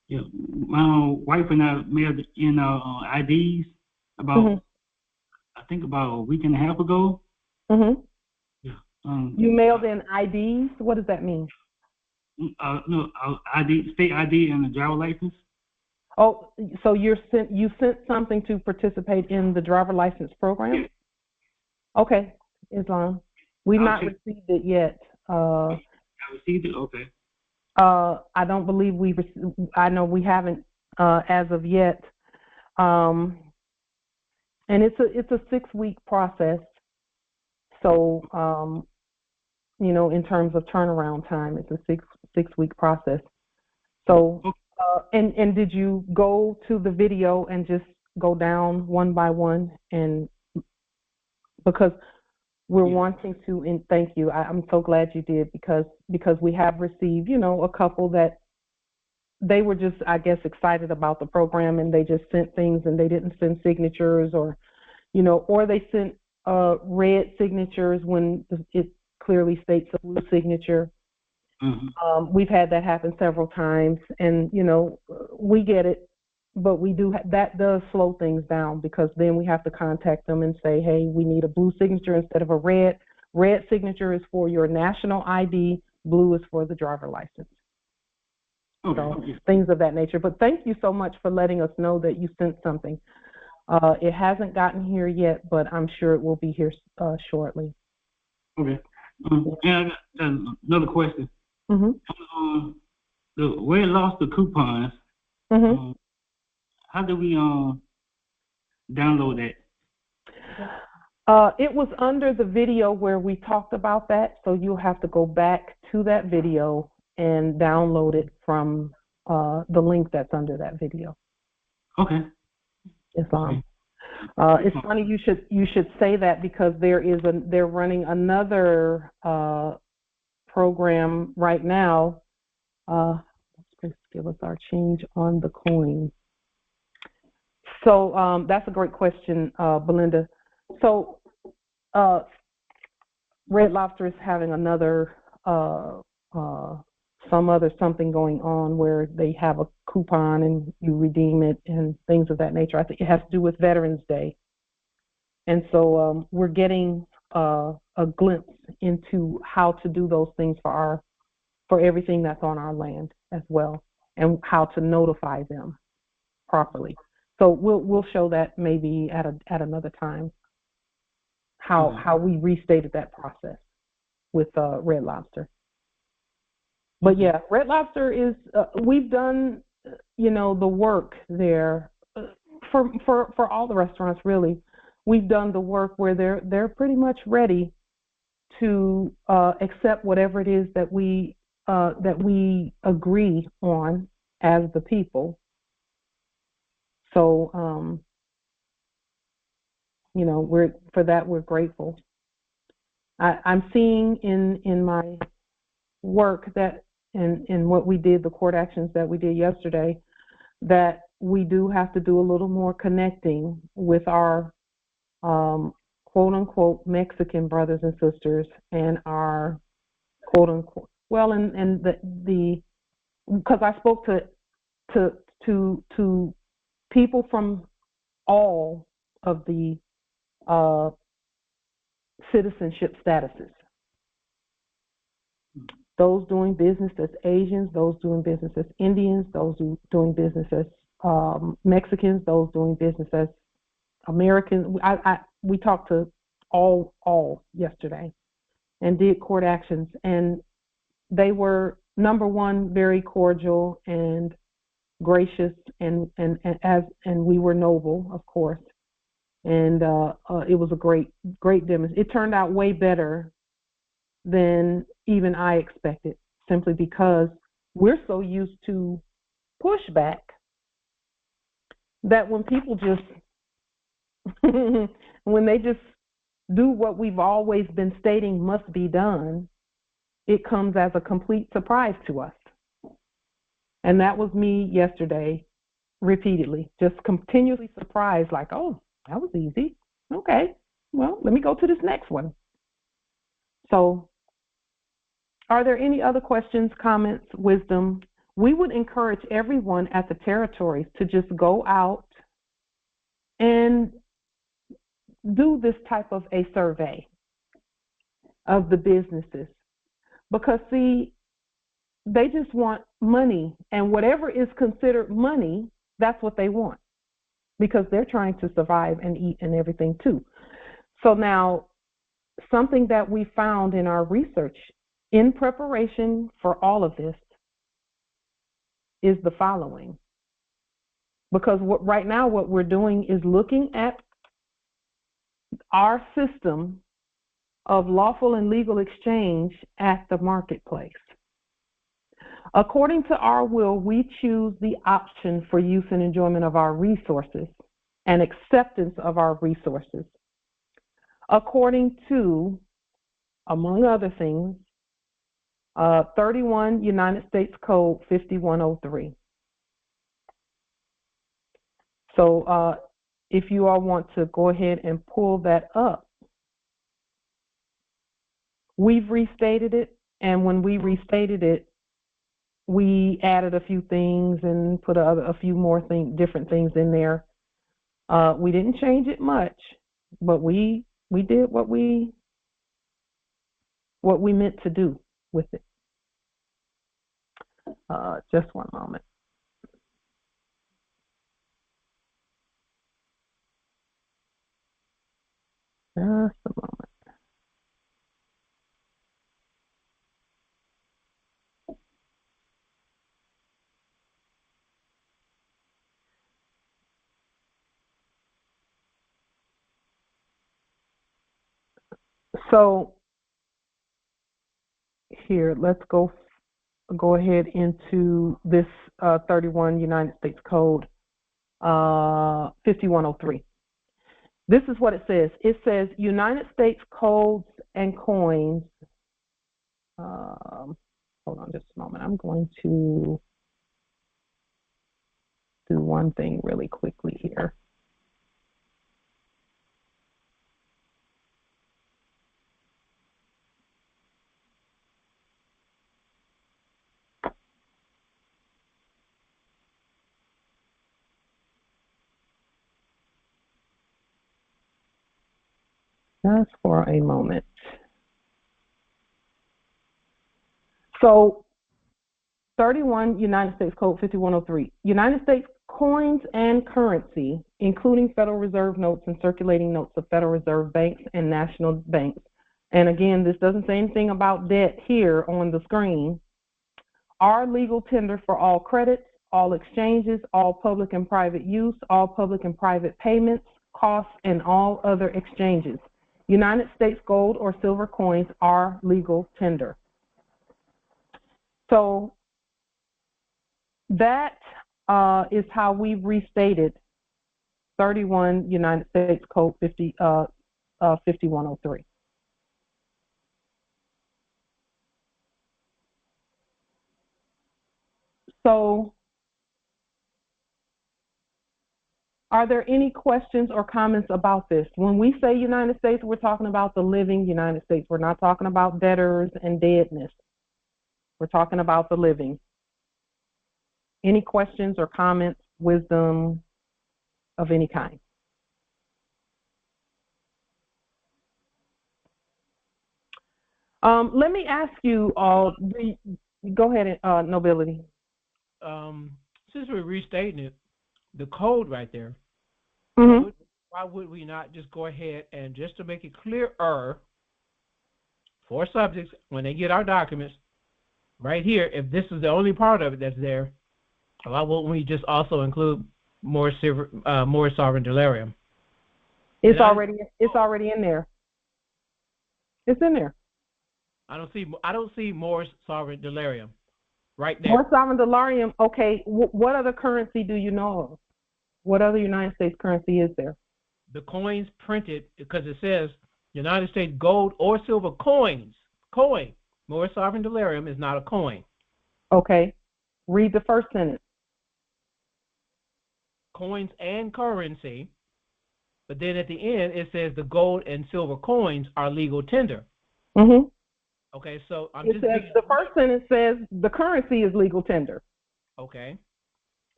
Yeah, my wife and I mailed in IDs about, I think about a week and a half ago. Yeah. You mailed in IDs? What does that mean? No, ID, state ID, and the driver license. Oh, so you sent something to participate in the driver license program? Yeah. Okay, Islam. We've not received it yet. I received it. Okay. I don't believe I know we haven't as of yet. And it's a 6-week process. So you know, in terms of turnaround time, it's a six-week process. So and did you go to the video and just go down one by one? And because we're wanting to, and thank you, I'm so glad you did, because we have received, you know, a couple that they were just, I guess, excited about the program, and they just sent things and they didn't send signatures, or, you know, or they sent red signatures when it clearly states a blue signature. We've had that happen several times, and, you know, we get it, but we do that does slow things down, because then we have to contact them and say, hey, we need a blue signature instead of a red. Red signature is for your national ID, blue is for the driver license. So things of that nature. But thank you so much for letting us know that you sent something. It hasn't gotten here yet, but I'm sure it will be here shortly. Okay. And I got another question. Where it lost the coupons, how do we download that? It was under the video where we talked about that, so you'll have to go back to that video and download it from the link that's under that video. Okay. Islam. It's funny you should say that, because they're running another program right now. Let's give us our change on the coin. So that's a great question, Belinda. So Red Lobster is having another something going on where they have a coupon and you redeem it and things of that nature. I think it has to do with Veterans Day. And so we're getting a glimpse into how to do those things for everything that's on our land as well, and how to notify them properly. So we'll show that maybe at another time, how we restated that process with Red Lobster. But yeah, Red Lobster is we've done, you know, the work there for all the restaurants really. We've done the work where they're pretty much ready to accept whatever it is that we agree on as the people. So you know, we're grateful. I'm seeing in my work that in what we did, the court actions that we did yesterday, that we do have to do a little more connecting with our quote unquote Mexican brothers and sisters, and our quote unquote, well, and the because I spoke to people from all of the citizenship statuses. Those doing business as Asians, those doing business as Indians, those doing business as Mexicans, those doing business as Americans. We talked to all yesterday and did court actions, and they were, number one, very cordial and gracious, and we were noble, of course, and it was a great demonstration. It turned out way better than even I expected, simply because we're so used to pushback that when people just when they just do what we've always been stating must be done, it comes as a complete surprise to us. And that was me yesterday, repeatedly, just continuously surprised, like, oh, that was easy. Okay, well, let me go to this next one. So are there any other questions, comments, wisdom? We would encourage everyone at the territories to just go out and do this type of a survey of the businesses, because see, they just want money, and whatever is considered money, that's what they want, because they're trying to survive and eat and everything too. So now, something that we found in our research in preparation for all of this is the following. Because right now what we're doing is looking at our system of lawful and legal exchange at the marketplace. According to our will, we choose the option for use and enjoyment of our resources and acceptance of our resources, according to, among other things, 31 United States Code 5103. So if you all want to go ahead and pull that up, we've restated it, and when we restated it, we added a few things and put a few more different things in there. We didn't change it much, but we did what we meant to do with it. Just one moment. Just a moment. So here, let's go ahead into this 31 United States Code 5103. This is what it says. It says United States codes and coins. Hold on just a moment. I'm going to do one thing really quickly here. Just for a moment. So 31 United States Code 5103. United States coins and currency, including Federal Reserve notes and circulating notes of Federal Reserve banks and national banks. And again, this doesn't say anything about debt here on the screen. Are legal tender for all credits, all exchanges, all public and private use, all public and private payments, costs, and all other exchanges. United States gold or silver coins are legal tender. So that is how we've restated 31 United States Code 5103. So are there any questions or comments about this? When we say United States, we're talking about the living United States. We're not talking about debtors and deadness. We're talking about the living. Any questions or comments, wisdom of any kind? Let me ask you all, go ahead, Nobility. Since we're restating it, the code right there, why would we not just go ahead and, just to make it clearer for subjects when they get our documents right here, if this is the only part of it that's there, why wouldn't we just also include Moorish sovereign Dollarium? It's already in there. It's in there. I don't see Moorish sovereign Dollarium right there. Moorish sovereign Dollarium. Okay, what other currency do you know of? What other United States currency is there? The coins printed, because it says United States gold or silver coins. Coin. Moorish sovereign Dollarium is not a coin. Okay. Read the first sentence. coins and currency, but then at the end it says the gold and silver coins are legal tender. Mm-hmm. Okay, so the first sentence says the currency is legal tender. Okay.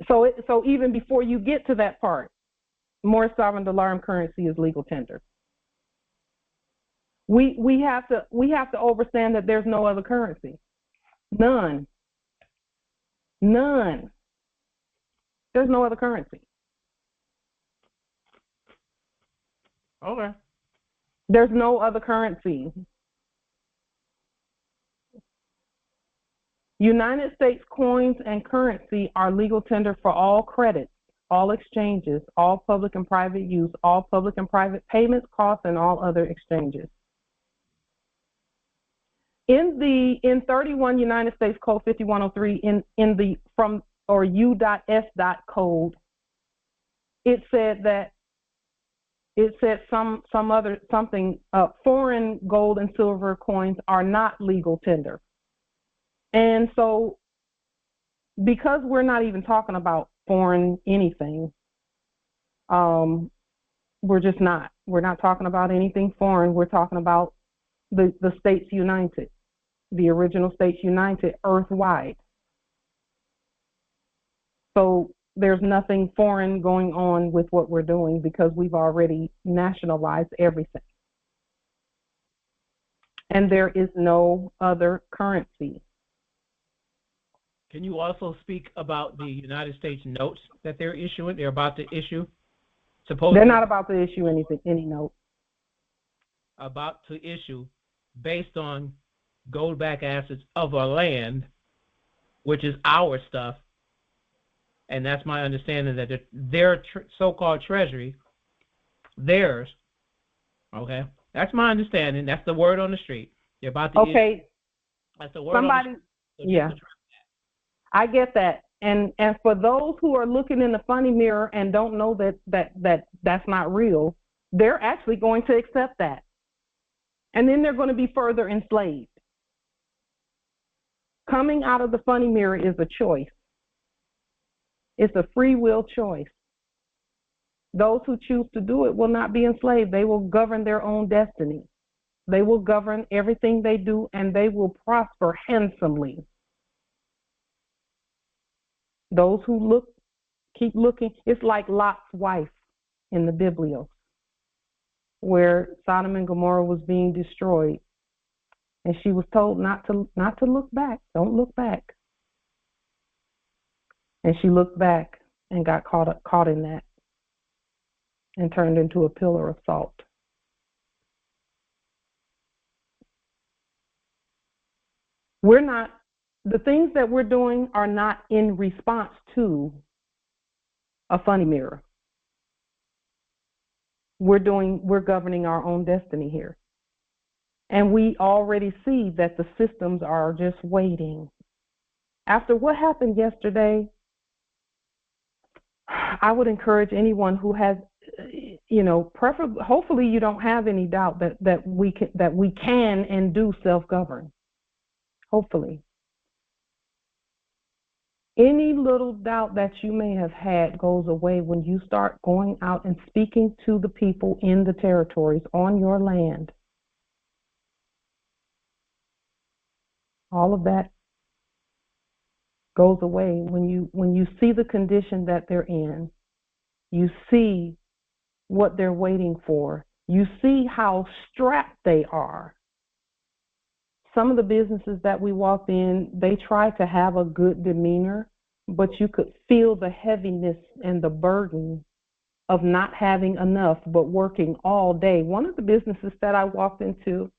So even before you get to that part, Moorish sovereign Dollarium currency is legal tender. We have to understand that there's no other currency. None. There's no other currency. Okay. There's no other currency. United States coins and currency are legal tender for all credits, all exchanges, all public and private use, all public and private payments, costs, and all other exchanges. In 31 United States Code 5103 in the from or U.S. code, it said something foreign gold and silver coins are not legal tender. And so because we're not even talking about foreign anything, we're not talking about anything foreign. We're talking about the States United, the original States United, earthwide. So there's nothing foreign going on with what we're doing because we've already nationalized everything. And there is no other currency. Can you also speak about the United States notes that they're issuing? They're about to issue? They're not about to issue any notes. About to issue based on gold-backed assets of our land, which is our stuff. And that's my understanding that their so-called treasury, theirs, okay? That's my understanding. That's the word on the street. They're about to issue. That's the word on the street. So yeah. I get that. And for those who are looking in the funny mirror and don't know that's not real, they're actually going to accept that. And then they're going to be further enslaved. Coming out of the funny mirror is a choice. It's a free will choice. Those who choose to do it will not be enslaved. They will govern their own destiny. They will govern everything they do, and they will prosper handsomely. Those who keep looking. It's like Lot's wife in the Biblios, where Sodom and Gomorrah was being destroyed, and she was told not to look back. Don't look back. And she looked back and got caught in that, and turned into a pillar of salt. The things that we're doing are not in response to a funny mirror. We're governing our own destiny here. And we already see that the systems are just waiting. After what happened yesterday, I would encourage anyone who has, preferably, hopefully you don't have any doubt that we can and do self-govern. Hopefully. Any little doubt that you may have had goes away when you start going out and speaking to the people in the territories on your land. All of that goes away when you see the condition that they're in. You see what they're waiting for. You see how strapped they are. Some of the businesses that we walked in, they try to have a good demeanor, but you could feel the heaviness and the burden of not having enough, but working all day. One of the businesses that I walked into,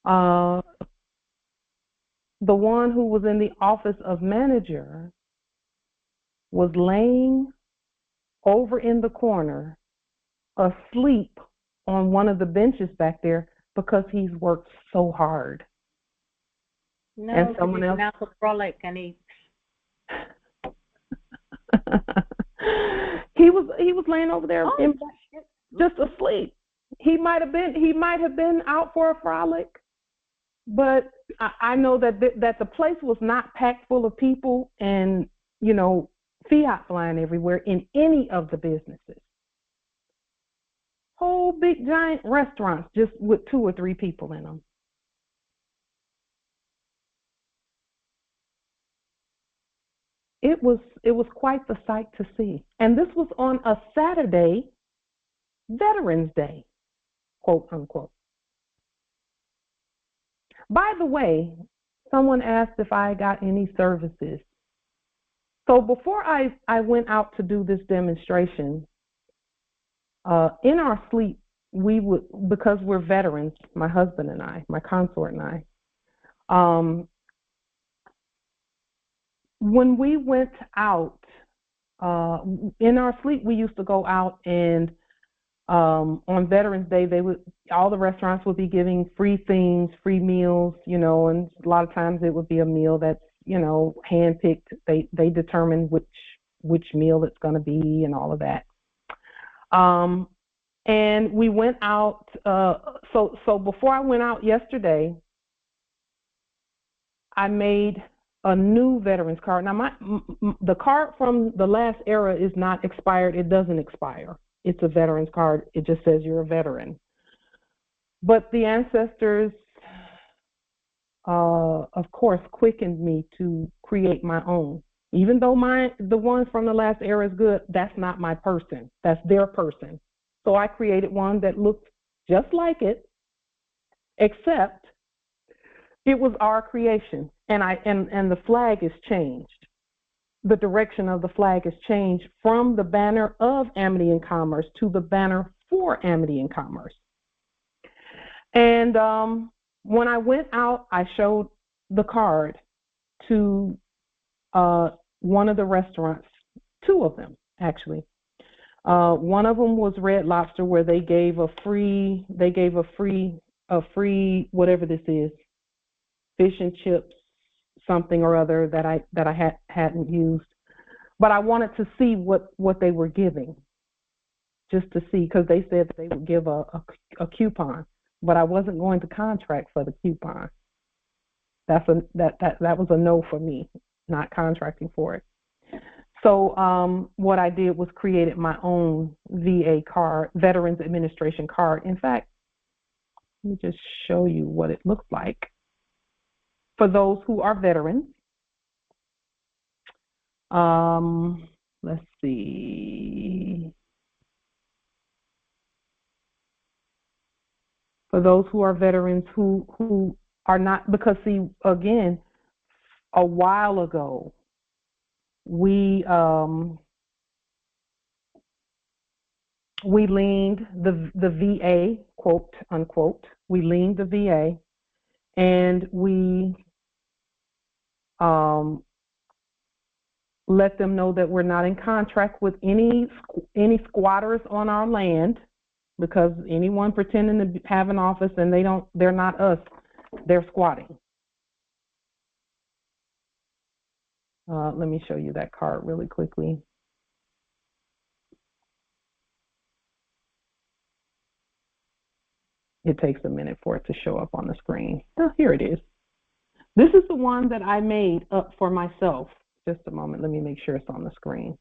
the one who was in the office of manager was laying over in the corner, asleep on one of the benches back there because he's worked so hard. No, and someone else. Alcoholic and he he was laying over there just asleep. He might have been out for a frolic, but I know that the place was not packed full of people, and fiat flying everywhere in any of the businesses. Whole big giant restaurants just with 2 or 3 people in them. It was quite the sight to see. And this was on a Saturday, Veterans Day, quote unquote. By the way, someone asked if I got any services. So before I went out to do this demonstration, in our sleep, we would, because we're veterans, my husband and I, my consort and I, when we went out, in our sleep, we used to go out and on Veterans Day, all the restaurants would be giving free things, free meals, you know, and a lot of times it would be a meal that's, you know, handpicked. They determine which meal it's going to be and all of that. And we went out. So before I went out yesterday, I made a new veterans card. Now, the card from the last era is not expired. It doesn't expire. It's a veterans card. It just says you're a veteran. But the ancestors, of course, quickened me to create my own. Even though the one from the last era is good, that's not my person. That's their person. So I created one that looked just like it, except it was our creation. And the flag is changed. The direction of the flag has changed from the banner of Amity and Commerce to the banner for Amity and Commerce. And when I went out, I showed the card to one of the restaurants, 2 of them actually. One of them was Red Lobster, where they gave a free whatever this is, fish and chips, something or other that I hadn't used, but I wanted to see what they were giving, just to see, because they said that they would give a coupon, but I wasn't going to contract for the coupon. That was a no for me, not contracting for it. So what I did was created my own VA card, Veterans Administration card. In fact, let me just show you what it looks like. For those who are veterans, let's see. For those who are veterans who are not, because see, again, a while ago, we liened the VA, quote unquote. We liened the VA, and we let them know that we're not in contract with any squatters on our land, because anyone pretending to have an office and they're not us, they're squatting. Let me show you that card really quickly. It takes a minute for it to show up on the screen. Oh, here it is. This is the one that I made up for myself. Just a moment, let me make sure it's on the screen.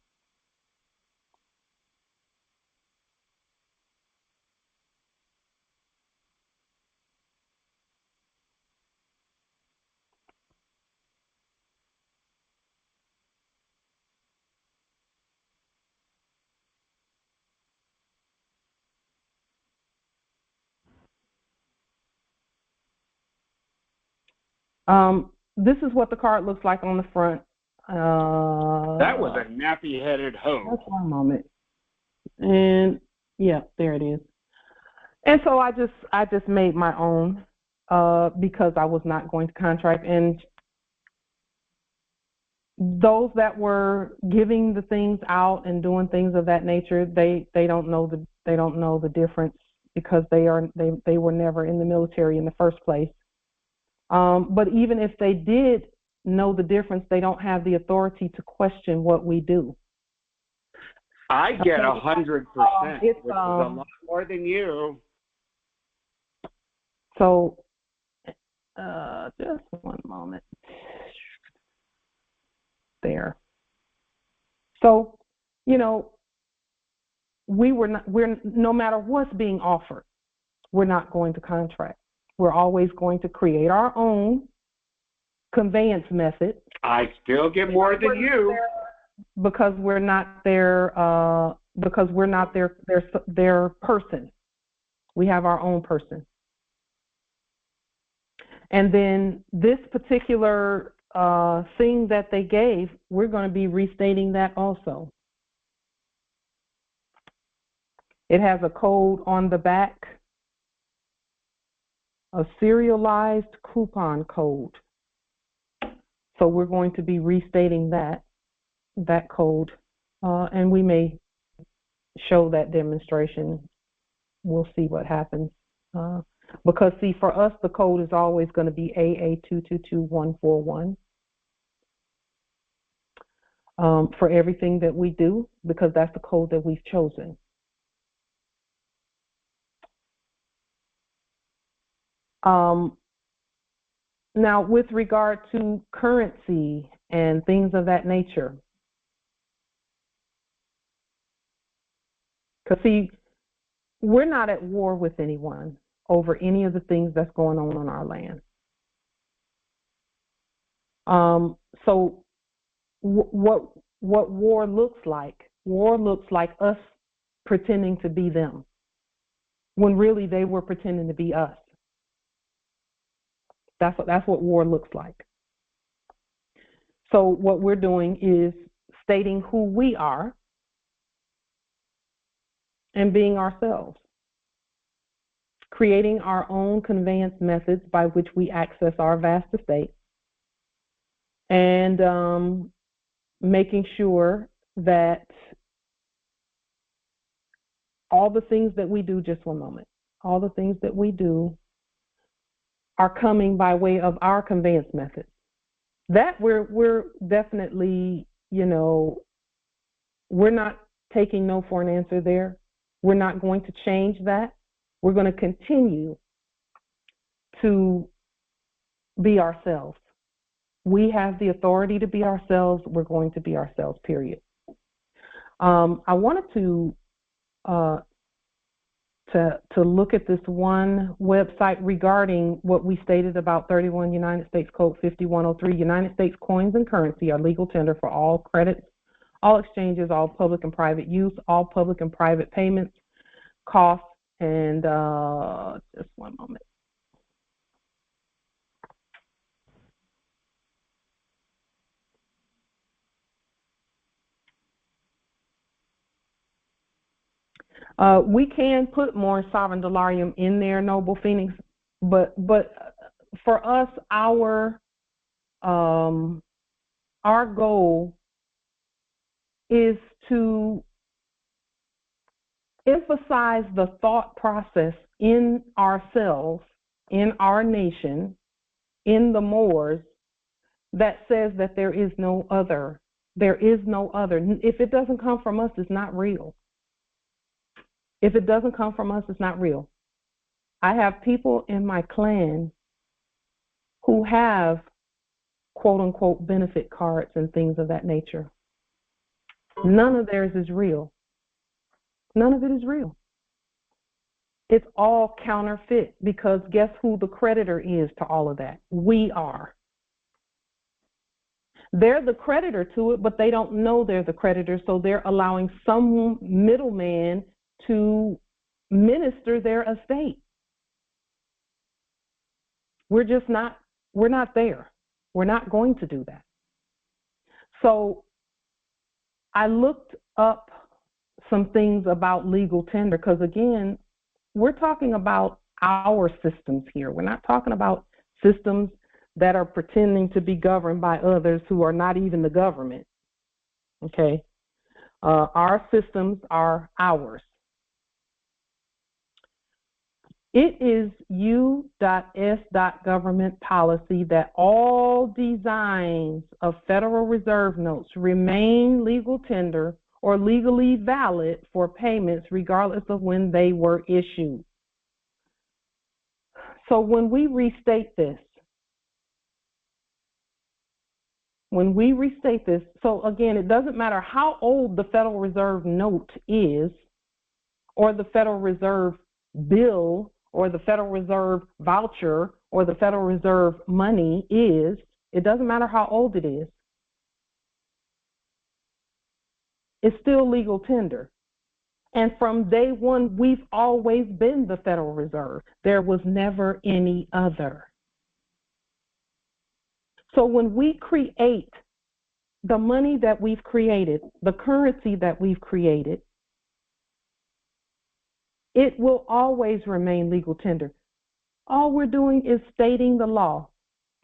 This is what the card looks like on the front. That was a nappy-headed hoe. Just one moment. And yeah, there it is. And so I just made my own because I was not going to contract. And those that were giving the things out and doing things of that nature, they don't know the difference, because they were never in the military in the first place. But even if they did know the difference, they don't have the authority to question what we do. I get 100%, which is a lot more than you. So, just one moment. There. So, you know, we're no matter what's being offered, we're not going to contract. We're always going to create our own conveyance method. I still get more than you because we're not their their person. We have our own person. And then this particular thing that they gave, we're going to be restating that also. It has a code on the back, a serialized coupon code. So we're going to be restating that code, and we may show that demonstration. We'll see what happens. Because, see, for us, the code is always going to be AA222141 for everything that we do, because that's the code that we've chosen. Now, with regard to currency and things of that nature, because, see, we're not at war with anyone over any of the things that's going on our land. So what war looks like us pretending to be them, when really they were pretending to be us. That's what war looks like. So what we're doing is stating who we are and being ourselves, creating our own conveyance methods by which we access our vast estate, and making sure that all the things that we do, just one moment, all the things that we do are coming by way of our conveyance methods. That we're definitely, you know, we're not taking no for an answer there. We're not going to change that. We're going to continue to be ourselves. We have the authority to be ourselves. We're going to be ourselves, period. I wanted to look at this one website regarding what we stated about 31 United States Code 5103. United States coins and currency are legal tender for all credits, all exchanges, all public and private use, all public and private payments, costs, and just one moment. We can put more sovereign dollarium in there, Noble Phoenix, but for us, our goal is to emphasize the thought process in ourselves, in our nation, in the Moors, that says that there is no other. There is no other. If it doesn't come from us, it's not real. If it doesn't come from us, it's not real. I have people in my clan who have quote unquote benefit cards and things of that nature. None of theirs is real. None of it is real. It's all counterfeit, because guess who the creditor is to all of that? We are. They're the creditor to it, but they don't know they're the creditor, so they're allowing some middleman to minister their estate. We're not there. We're not going to do that. So I looked up some things about legal tender, because again, we're talking about our systems here. We're not talking about systems that are pretending to be governed by others who are not even the government. Okay? Our systems are ours. It is U.S. government policy that all designs of Federal Reserve notes remain legal tender or legally valid for payments regardless of when they were issued. So when we restate this, when we restate this, so again, it doesn't matter how old the Federal Reserve note is, or the Federal Reserve bill, or the Federal Reserve voucher, or the Federal Reserve money is, it doesn't matter how old it is. It's still legal tender. And from day one, we've always been the Federal Reserve. There was never any other. So when we create the money that we've created, the currency that we've created, it will always remain legal tender. All we're doing is stating the law.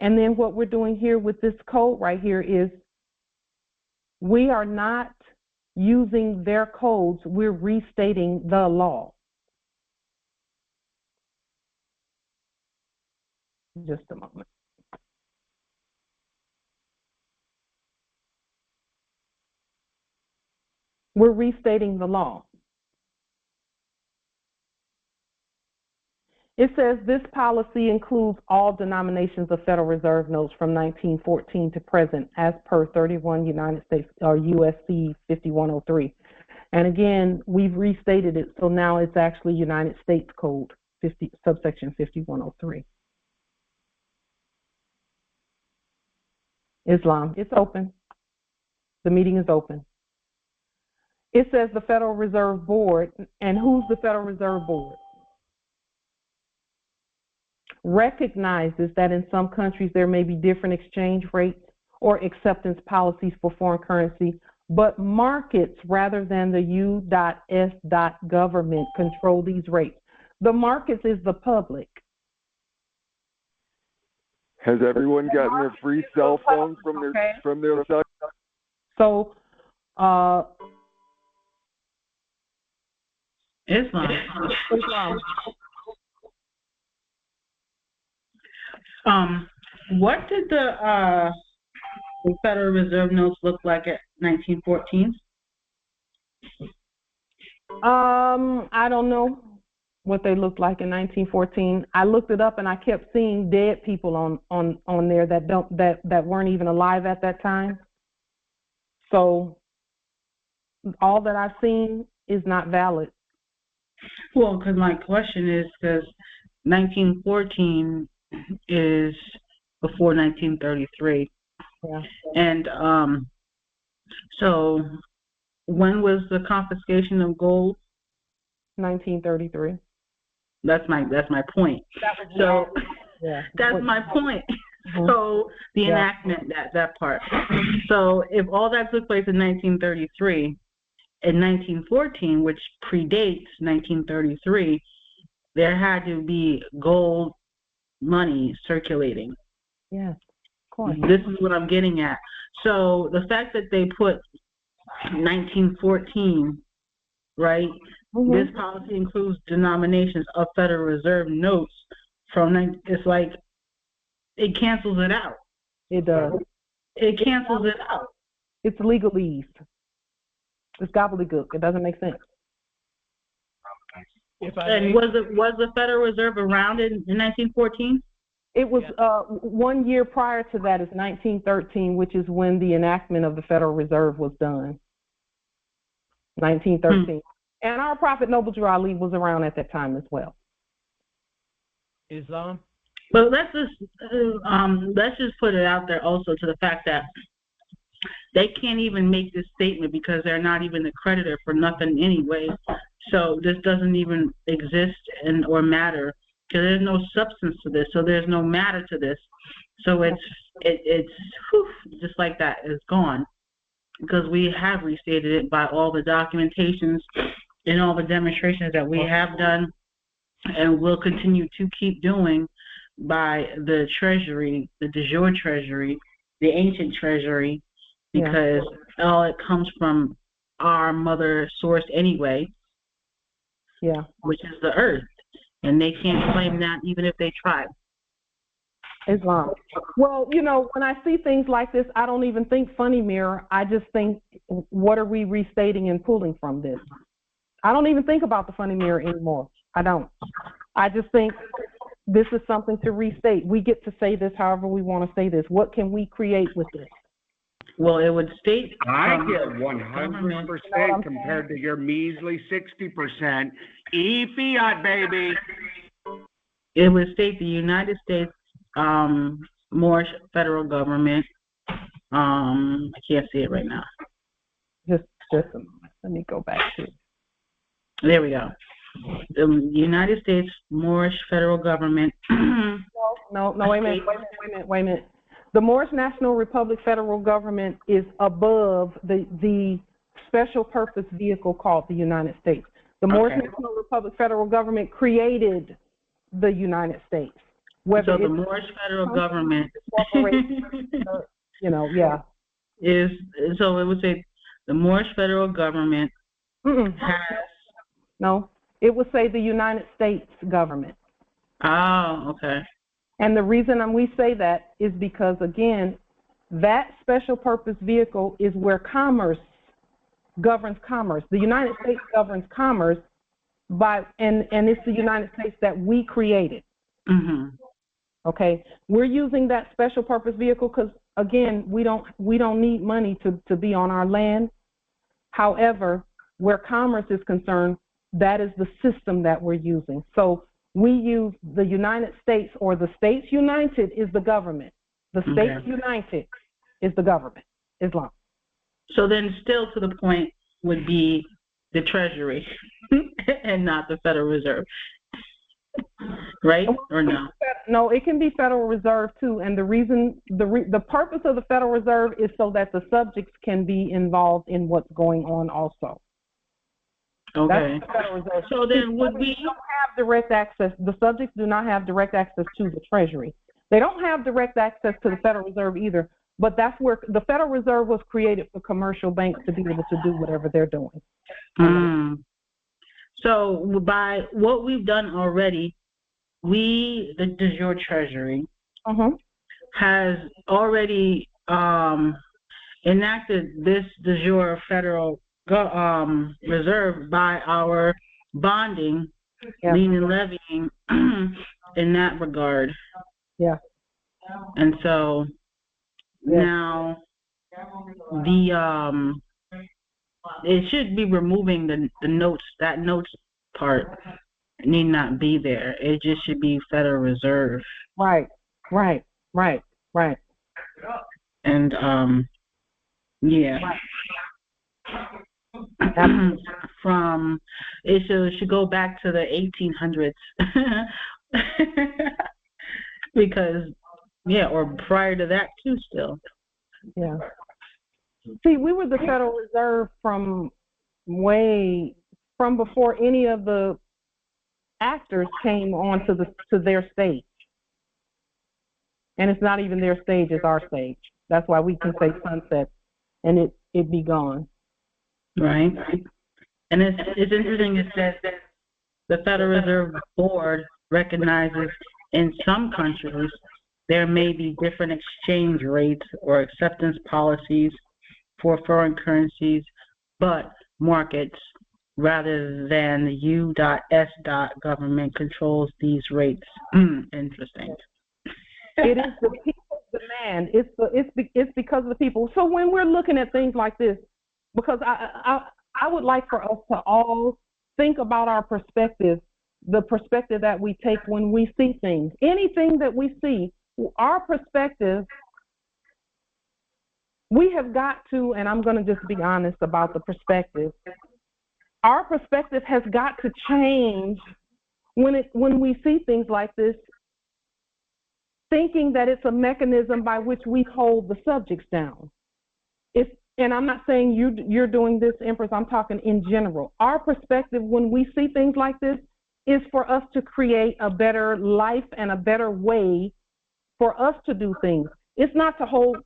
And then what we're doing here with this code right here is we are not using their codes, we're restating the law. Just a moment. We're restating the law. It says this policy includes all denominations of Federal Reserve notes from 1914 to present as per 31 United States or USC 5103. And again, we've restated it, so now it's actually United States Code 50, subsection 5103. Islam, it's open. The meeting is open. It says the Federal Reserve Board, and who's the Federal Reserve Board? Recognizes that in some countries there may be different exchange rates or acceptance policies for foreign currency, but markets rather than the U.S. government control these rates. The markets is the public. Has everyone gotten their free cell phone from their site? So, Islam. What did the Federal Reserve notes look like at 1914? I don't know what they looked like in 1914. I looked it up and I kept seeing dead people on there that weren't even alive at that time. So all that I've seen is not valid. Well, because my question is, because 1914 is before 1933. Yeah. And so when was the confiscation of gold? 1933. That's my point. So yeah. That's my point. Mm-hmm. So the enactment, that part. So if all that took place in 1933, in 1914, which predates 1933, there had to be gold money circulating. Yes, of course. This is what I'm getting at. So the fact that they put 1914, right? Mm-hmm. This policy includes denominations of Federal Reserve notes from, it's like, it cancels it out. It does. It cancels it out. It's legalese. It's gobbledygook. It doesn't make sense. And was the Federal Reserve around in 1914? It was 1 year prior to that is 1913, which is when the enactment of the Federal Reserve was done. 1913. And our Prophet Noble Drew Ali was around at that time as well. Islam? But let's just put it out there also to the fact that they can't even make this statement because they're not even the creditor for nothing anyway. So this doesn't even exist or matter because there's no substance to this. So there's no matter to this. So it's just like that. It's gone because we have restated it by all the documentations and all the demonstrations that we have done and will continue to keep doing by the Treasury, the de jure Treasury, the ancient Treasury, because all it comes from our mother source anyway, which is the earth, and they can't claim that even if they try. Islam. Well, you know, when I see things like this, I don't even think funny mirror. I just think, what are we restating and pulling from this? I don't even think about the funny mirror anymore. I don't. I just think this is something to restate. We get to say this however we want to say this. What can we create with this? Well, it would state. I get 100% compared to your measly 60%. E-fiat, baby. It would state the United States Moorish federal government. I can't see it right now. Just a moment. Let me go back to it. There we go. The United States Moorish federal government. No, wait a minute. The Moorish National Republic federal government is above the special purpose vehicle called the United States. The Moorish National Republic federal government created the United States. So the Moorish federal government, is, so it would say the Moorish federal government has. No, it would say the United States government. Oh, okay. And the reason we say that is because, again, that special purpose vehicle is where commerce governs commerce. The United States governs commerce and it's the United States that we created. Mm-hmm. Okay, we're using that special purpose vehicle because, again, we don't need money to be on our land. However, where commerce is concerned, that is the system that we're using. So we use the United States, or the States United is the government. The States United is the government, Islam. So then still to the point would be the Treasury and not the Federal Reserve, right? Or no? No, it can be Federal Reserve too. And the reason, the purpose of the Federal Reserve is so that the subjects can be involved in what's going on also. Okay. That's the Federal Reserve. So then would we don't have direct access? The subjects do not have direct access to the Treasury. They don't have direct access to the Federal Reserve either. But that's where the Federal Reserve was created for commercial banks to be able to do whatever they're doing. So by what we've done already, the de jure Treasury has already enacted this de jure Federal Reserve by our bonding, lien and levying in that regard. Yeah. And so now it should be removing the notes. That notes part need not be there. It just should be Federal Reserve. Right. And from it should go back to the 1800s because or prior to that too still. Yeah. See, we were the Federal Reserve from before any of the actors came on to their stage. And it's not even their stage, it's our stage. That's why we can say sunset and it be gone. Right. And it's interesting, it says that the Federal Reserve Board recognizes in some countries there may be different exchange rates or acceptance policies for foreign currencies, but markets rather than the U.S. government controls these rates. Interesting. It is the people's demand. It's because of the people. So when we're looking at things like this, because I would like for us to all think about our perspective, the perspective that we take when we see things. Anything that we see, our perspective, we have got to, and I'm going to just be honest about the perspective, our perspective has got to change when we see things like this, thinking that it's a mechanism by which we hold the subjects down. And I'm not saying you're doing this, Empress, I'm talking in general. Our perspective when we see things like this is for us to create a better life and a better way for us to do things. It's not to hold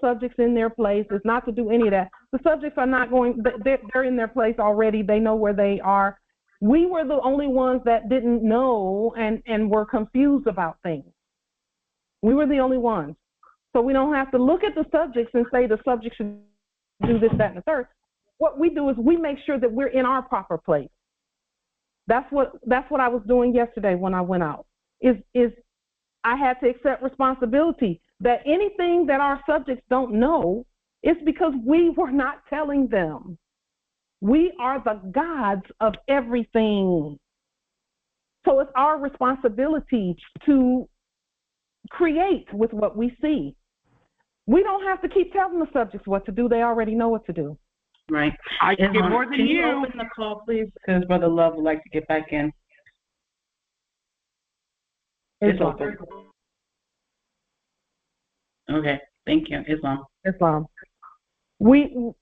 subjects in their place. It's not to do any of that. The subjects are not going, they're in their place already. They know where they are. We were the only ones that didn't know and were confused about things. We were the only ones. So we don't have to look at the subjects and say the subject should do this, that, and the third. What we do is we make sure that we're in our proper place. That's what I was doing yesterday when I went out. Is I had to accept responsibility that anything that our subjects don't know, it's because we were not telling them. We are the gods of everything. So it's our responsibility to create with what we see. We don't have to keep telling the subjects what to do. They already know what to do. Right. I get more than Can you. Open the call, please, because Brother Love would like to get back in. It's open. Okay, thank you. Islam.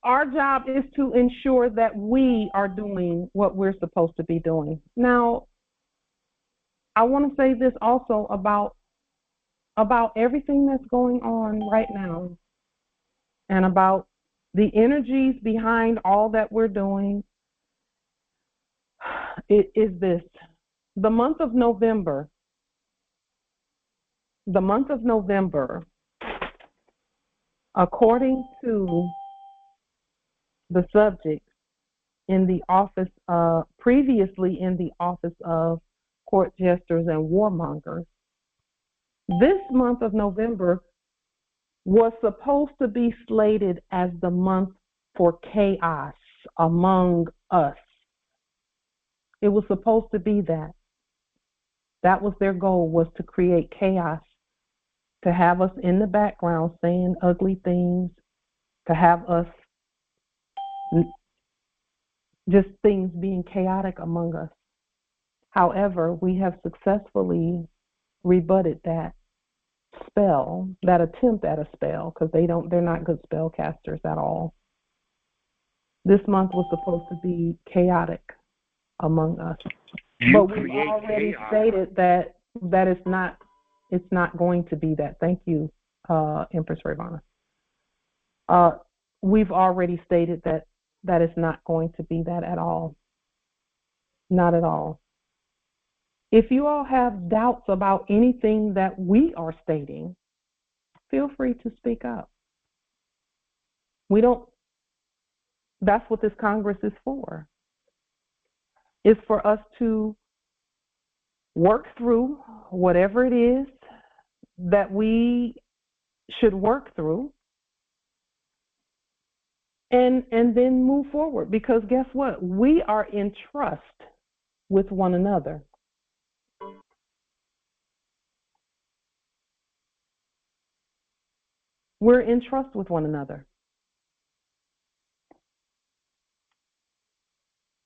Our job is to ensure that we are doing what we're supposed to be doing. Now, I want to say this also about everything that's going on right now, and about the energies behind all that we're doing. It is this: the month of November, according to the subject in the office, previously in the office of court jesters and warmongers, this month of November was supposed to be slated as the month for chaos among us. It was supposed to be that. That was their goal, was to create chaos, to have us in the background saying ugly things, to have us just things being chaotic among us. However, we have successfully rebutted that spell, that attempt at a spell, because they're not good spellcasters at all. This month was supposed to be chaotic among us. But we've already stated that it's not going to be that. Thank you, Empress Ravana. We've already stated that it's not going to be that at all. Not at all. If you all have doubts about anything that we are stating, feel free to speak up. That's what this Congress is for. It's for us to work through whatever it is that we should work through, and then move forward. Because guess what? We are in trust with one another. We're in trust with one another.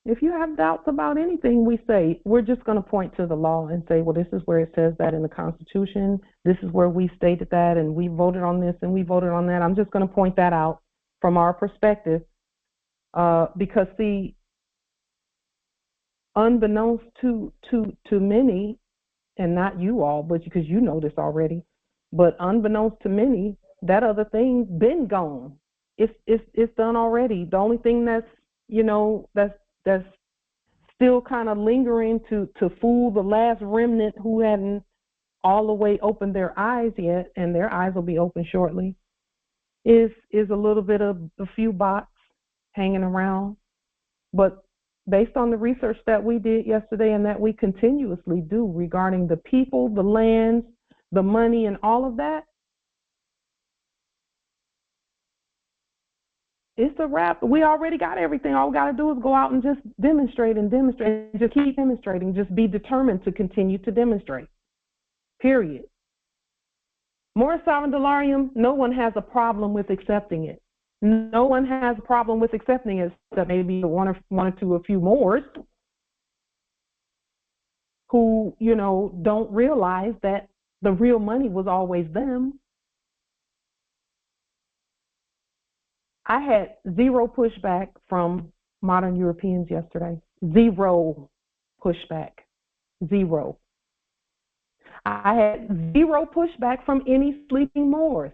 If you have doubts about anything we say, we're just going to point to the law and say, well, this is where it says that in the Constitution. This is where we stated that, and we voted on this and we voted on that. I'm just going to point that out from our perspective, because, see, unbeknownst to many, and not you all, but because you know this already, but unbeknownst to many, that other thing been gone. It's done already. The only thing that's still kind of lingering to fool the last remnant who hadn't all the way opened their eyes yet, and their eyes will be open shortly, is a little bit of a few bots hanging around. But based on the research that we did yesterday and that we continuously do regarding the people, the lands, the money, and all of that, it's a wrap. We already got everything. All we got to do is go out and just demonstrate and just keep demonstrating. Just be determined to continue to demonstrate. Period. Moorish Sovereign Dollarium, no one has a problem with accepting it. No one has a problem with accepting it, except maybe one or two, a few Moors who, don't realize that the real money was always them. I had zero pushback from modern Europeans yesterday. Zero pushback. Zero. I had zero pushback from any sleeping Moors.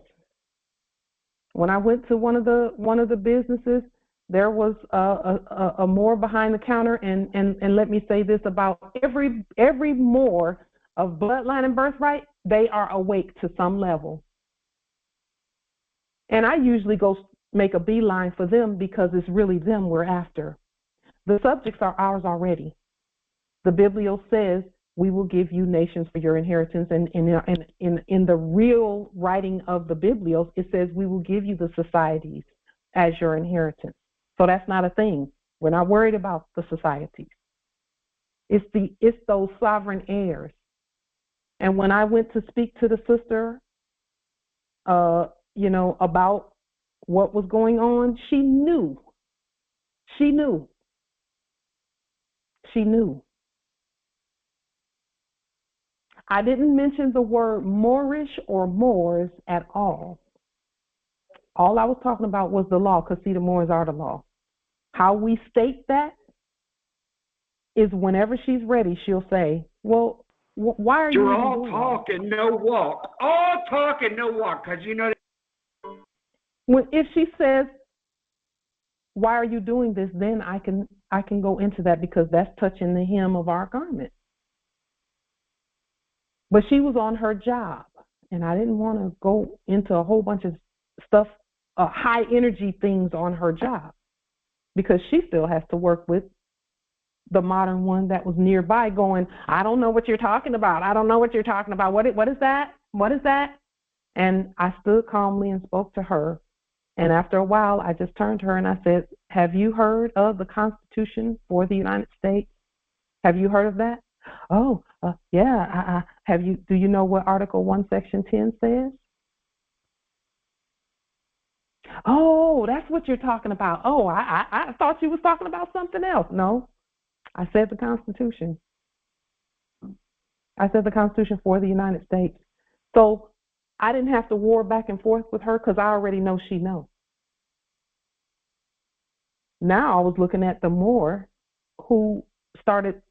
When I went to one of the businesses, there was a Moor behind the counter, and let me say this about every Moor of bloodline and birthright, they are awake to some level. And I usually go make a beeline for them, because it's really them we're after. The subjects are ours already. The Biblio says we will give you nations for your inheritance. And in the real writing of the Biblios, it says we will give you the societies as your inheritance. So that's not a thing. We're not worried about the societies. It's those sovereign heirs. And when I went to speak to the sister, about what was going on, she knew. She knew. She knew. I didn't mention the word Moorish or Moors at all. All I was talking about was the law, because see, the Moors are the law. How we state that is whenever she's ready, she'll say, well, why are you You're all talking, no walk. All talking, no walk, because you know. If she says, why are you doing this, then I can go into that, because that's touching the hem of our garment. But she was on her job, and I didn't want to go into a whole bunch of stuff, high energy things on her job, because she still has to work with the modern one that was nearby going, I don't know what you're talking about. I don't know what you're talking about. What is that? What is that? And I stood calmly and spoke to her. And after a while, I just turned to her and I said, have you heard of the Constitution for the United States? Have you heard of that? Oh, yeah. Do you know what Article 1, Section 10 says? Oh, that's what you're talking about. Oh, I thought you was talking about something else. No, I said the Constitution. I said the Constitution for the United States. So I didn't have to war back and forth with her, because I already know she knows. Now I was looking at the Moor who started,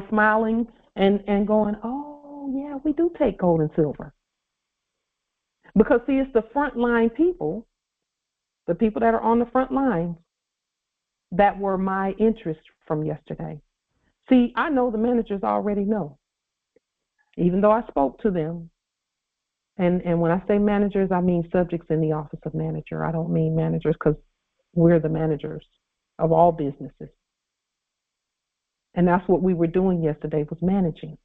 smiling and going, oh, yeah, we do take gold and silver. Because, see, it's the frontline people, the people that are on the front line, that were my interest from yesterday. See, I know the managers already know, even though I spoke to them. And when I say managers, I mean subjects in the office of manager. I don't mean managers, because we're the managers of all businesses. And that's what we were doing yesterday, was managing.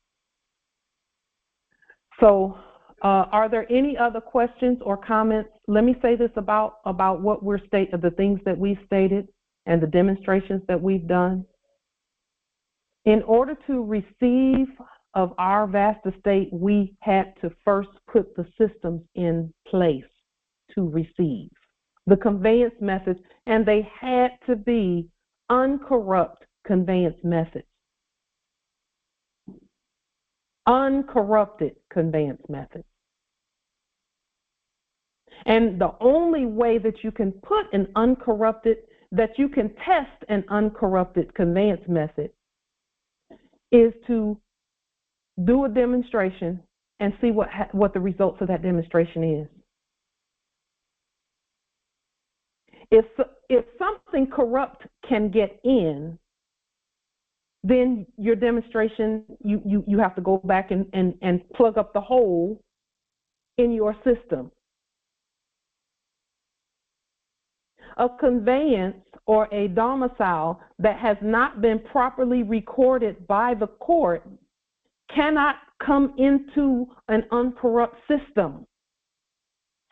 So are there any other questions or comments? Let me say this about what we're stating, the things that we've stated and the demonstrations that we've done. In order to receive of our vast estate, we had to first put the systems in place to receive the conveyance methods, and they had to be uncorrupt conveyance methods. Uncorrupted conveyance methods. And the only way that you can put an uncorrupted, that you can test an uncorrupted conveyance method, is to do a demonstration and see what the results of that demonstration is. If something corrupt can get in, then your demonstration, you have to go back and plug up the hole in your system. A conveyance or a domicile that has not been properly recorded by the court cannot come into an uncorrupt system.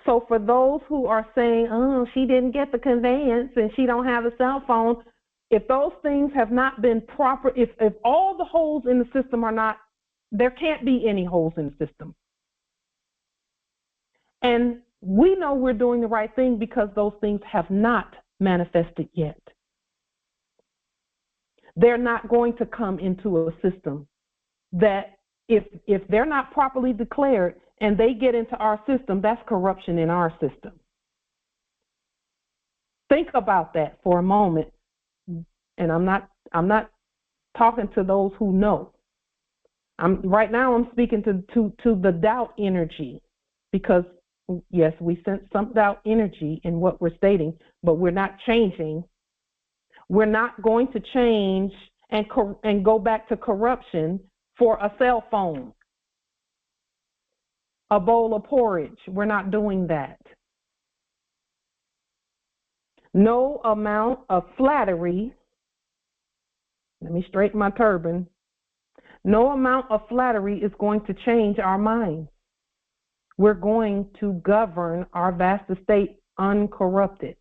So for those who are saying, oh, she didn't get the conveyance and she don't have a cell phone, if those things have not been proper, if all the holes in the system are not, there can't be any holes in the system. And we know we're doing the right thing because those things have not manifested yet. They're not going to come into a system that if they're not properly declared and they get into our system, that's corruption in our system. Think about that for a moment. And I'm not talking to those who know. Right now I'm speaking to the doubt energy, because yes, we sense some doubt energy in what we're stating, but we're not changing. We're not going to change and go back to corruption for a cell phone, a bowl of porridge. We're not doing that. No amount of flattery, let me straighten my turban, No amount of flattery is going to change our minds. We're going to govern our vast estate uncorrupted.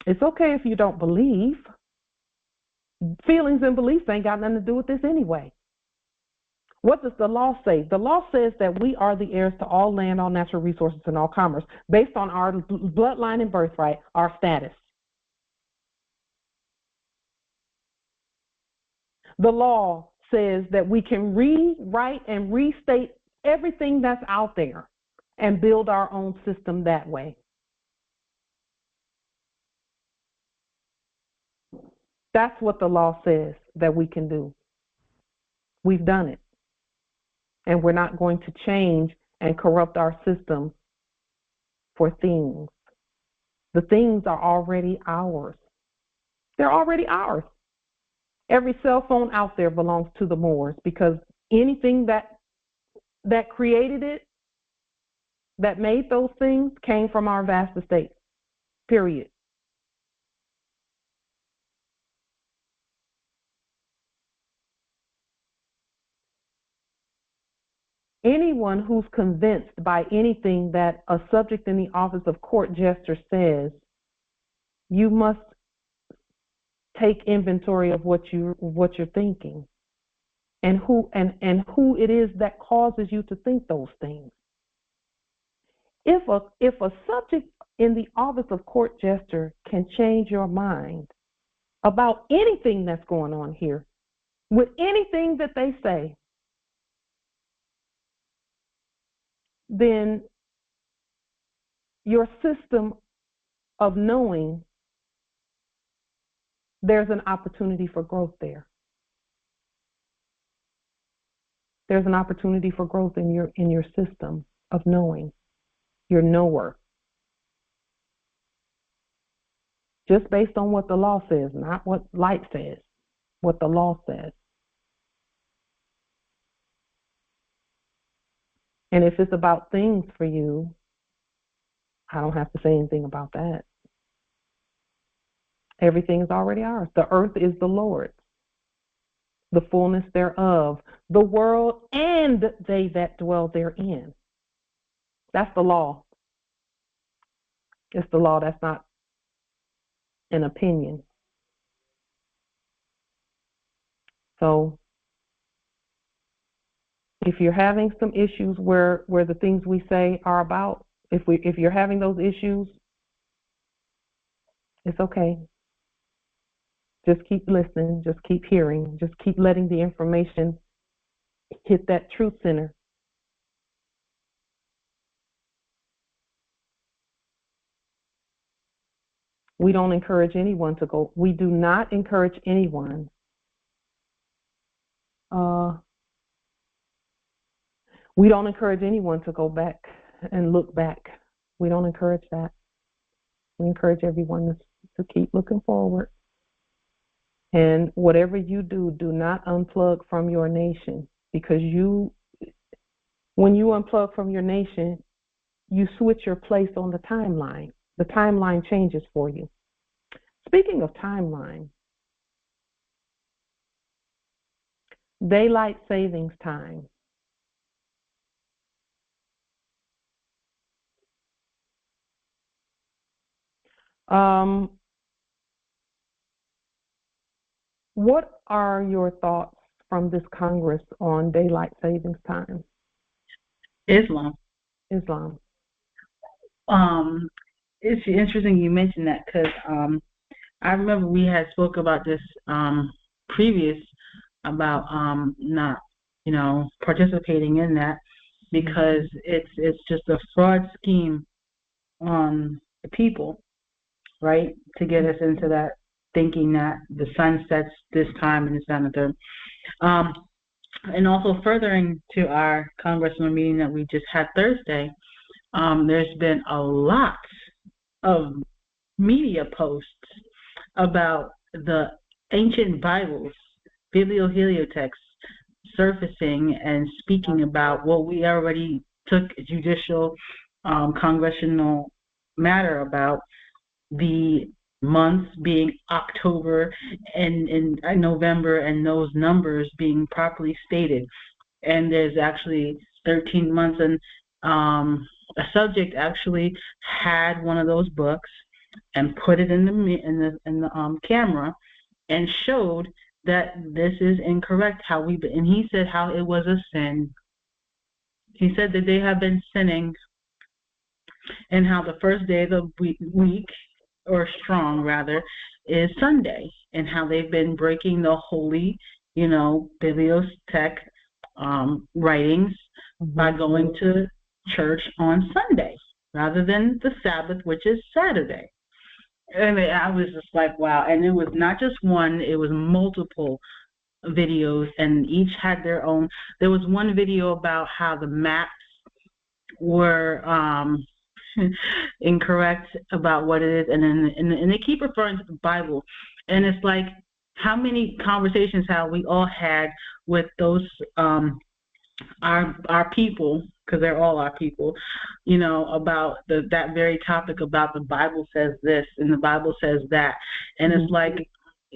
It's okay if you don't believe. Feelings and beliefs ain't got nothing to do with this anyway. What does the law say? The law says that we are the heirs to all land, all natural resources, and all commerce based on our bloodline and birthright, our status. The law says that we can rewrite and restate everything that's out there and build our own system that way. That's what the law says that we can do. We've done it. And we're not going to change and corrupt our system for things. The things are already ours. They're already ours. Every cell phone out there belongs to the Moors, because anything that created it, that made those things, came from our vast estate. Period. Anyone who's convinced by anything that a subject in the office of court jester says, you must take inventory of what you're thinking and who it is that causes you to think those things. If a subject in the office of court jester can change your mind about anything that's going on here, with anything that they say, then your system of knowing, there's an opportunity for growth there. There's an opportunity for growth in your system of knowing, your knower. Just based on what the law says, not what light says, what the law says. And if it's about things for you, I don't have to say anything about that. Everything is already ours. The earth is the Lord's, the fullness thereof, the world and they that dwell therein. That's the law. It's the law. That's not an opinion. So if you're having some issues where the things we say are about, if you're having those issues, it's okay. Just keep listening, just keep hearing, just keep letting the information hit that truth center. We don't encourage anyone to go. We do not encourage anyone we don't encourage anyone to go back and look back. We don't encourage that. We encourage everyone to keep looking forward. And whatever you do, do not unplug from your nation, because when you unplug from your nation, you switch your place on the timeline. The timeline changes for you. Speaking of timeline, daylight savings time. What are your thoughts from this Congress on daylight savings time? Islam. It's interesting you mentioned that, because I remember we had spoke about this previous about not participating in that, because it's just a fraud scheme on the people, right, to get us into that thinking that the sun sets this time and this, that, and the third. And also furthering to our congressional meeting that we just had Thursday, there's been a lot of media posts about the ancient Bibles, biblioheliotexts, surfacing and speaking about what we already took judicial, congressional matter about, the months being October and November, and those numbers being properly stated. And there's actually 13 months, and a subject actually had one of those books and put it in the camera and showed that this is incorrect. And he said how it was a sin. He said that they have been sinning, and how the first day of the week, or strong rather, is Sunday, and how they've been breaking the holy, bibliotech writings by going to church on Sunday rather than the Sabbath, which is Saturday. And I was just like, wow. And it was not just one, it was multiple videos, and each had their own. There was one video about how the maps were incorrect about what it is, and they keep referring to the Bible. And it's like, how many conversations have we all had with those our people, because they're all our people, about that very topic, about the Bible says this and the Bible says that. And it's like,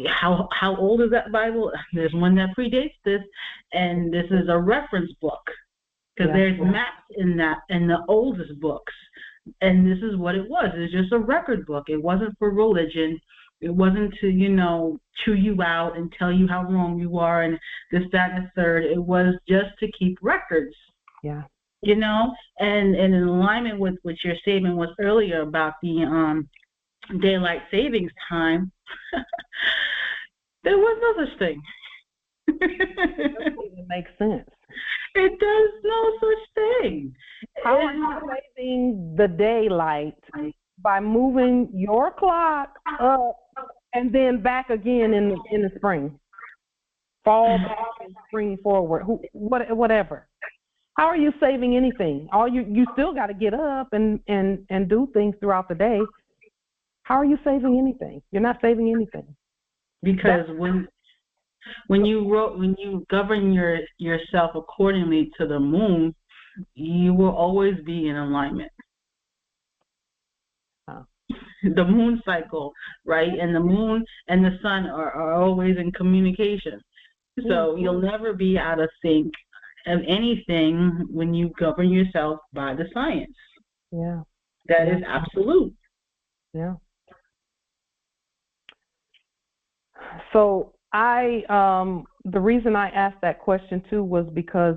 how old is that Bible? There's one that predates this, and this is a reference book, because there's maps in the oldest books, and this is what it was. It's just a record book. It wasn't for religion. It wasn't to, chew you out and tell you how wrong you are and this, that, and the third. It was just to keep records. Yeah. And in alignment with what your statement was earlier about the daylight savings time, there was no such thing. It doesn't even make sense. It does no such thing. How are you saving the daylight by moving your clock up and then back again in the spring? Fall back and spring forward. Whatever. How are you saving anything? You still got to get up and do things throughout the day. How are you saving anything? You're not saving anything. Because when you govern yourself accordingly to the moon, you will always be in alignment. The moon cycle, right? And the moon and the sun are always in communication. So you'll never be out of sync of anything when you govern yourself by the science. Yeah. That is absolute. Yeah. So the reason I asked that question too was because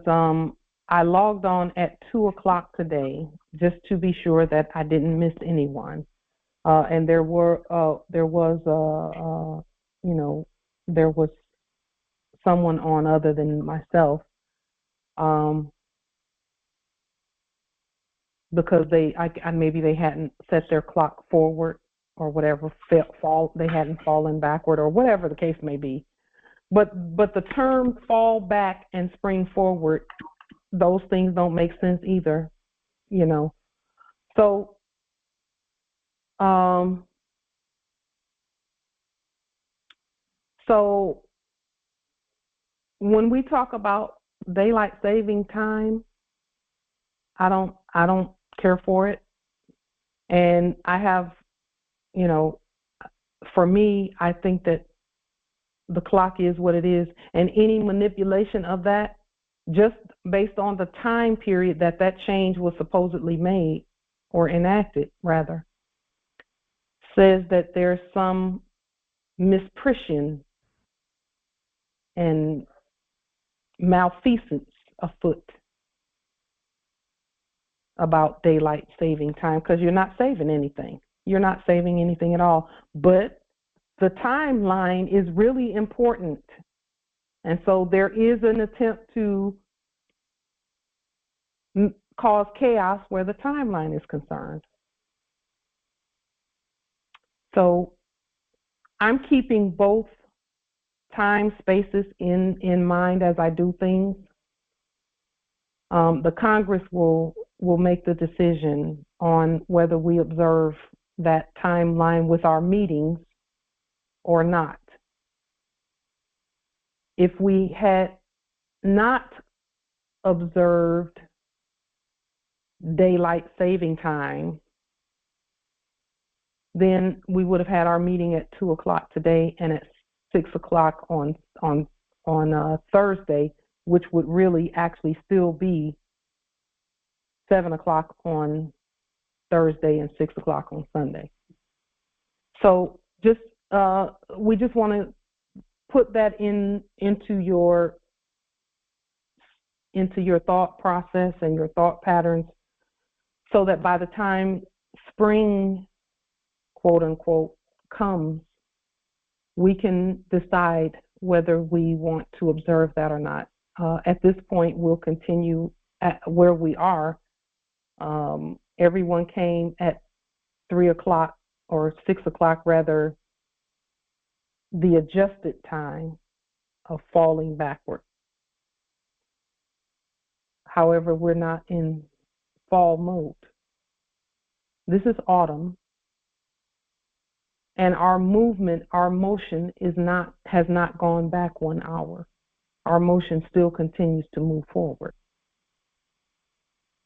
I logged on at 2:00 today just to be sure that I didn't miss anyone. And there was someone on other than myself, because maybe they hadn't set their clock forward or whatever, they hadn't fallen backward or whatever the case may be. But the term fall back and spring forward, those things don't make sense either, So So when we talk about daylight saving time, I don't care for it. And I have, for me, I think that the clock is what it is, and any manipulation of that, just based on the time period that change was supposedly made or enacted, rather, says that there's some misprision and malfeasance afoot about daylight saving time, because you're not saving anything. You're not saving anything at all. But the timeline is really important. And so there is an attempt to cause chaos where the timeline is concerned. So I'm keeping both time spaces in mind as I do things. The Congress will make the decision on whether we observe that timeline with our meetings or not. If we had not observed daylight saving time, then we would have had our meeting at 2 o'clock today and at 6 o'clock on Thursday, which would really actually still be 7 o'clock on Thursday and 6 o'clock on Sunday. So we just want to put that into your thought process and your thought patterns, so that by the time spring, quote unquote, comes, we can decide whether we want to observe that or not. At this point, we'll continue at where we are. Everyone came at 3 o'clock or 6 o'clock, rather, the adjusted time of falling backward. However, we're not in fall mode. This is autumn, and our movement, our motion has not gone back 1 hour. Our motion still continues to move forward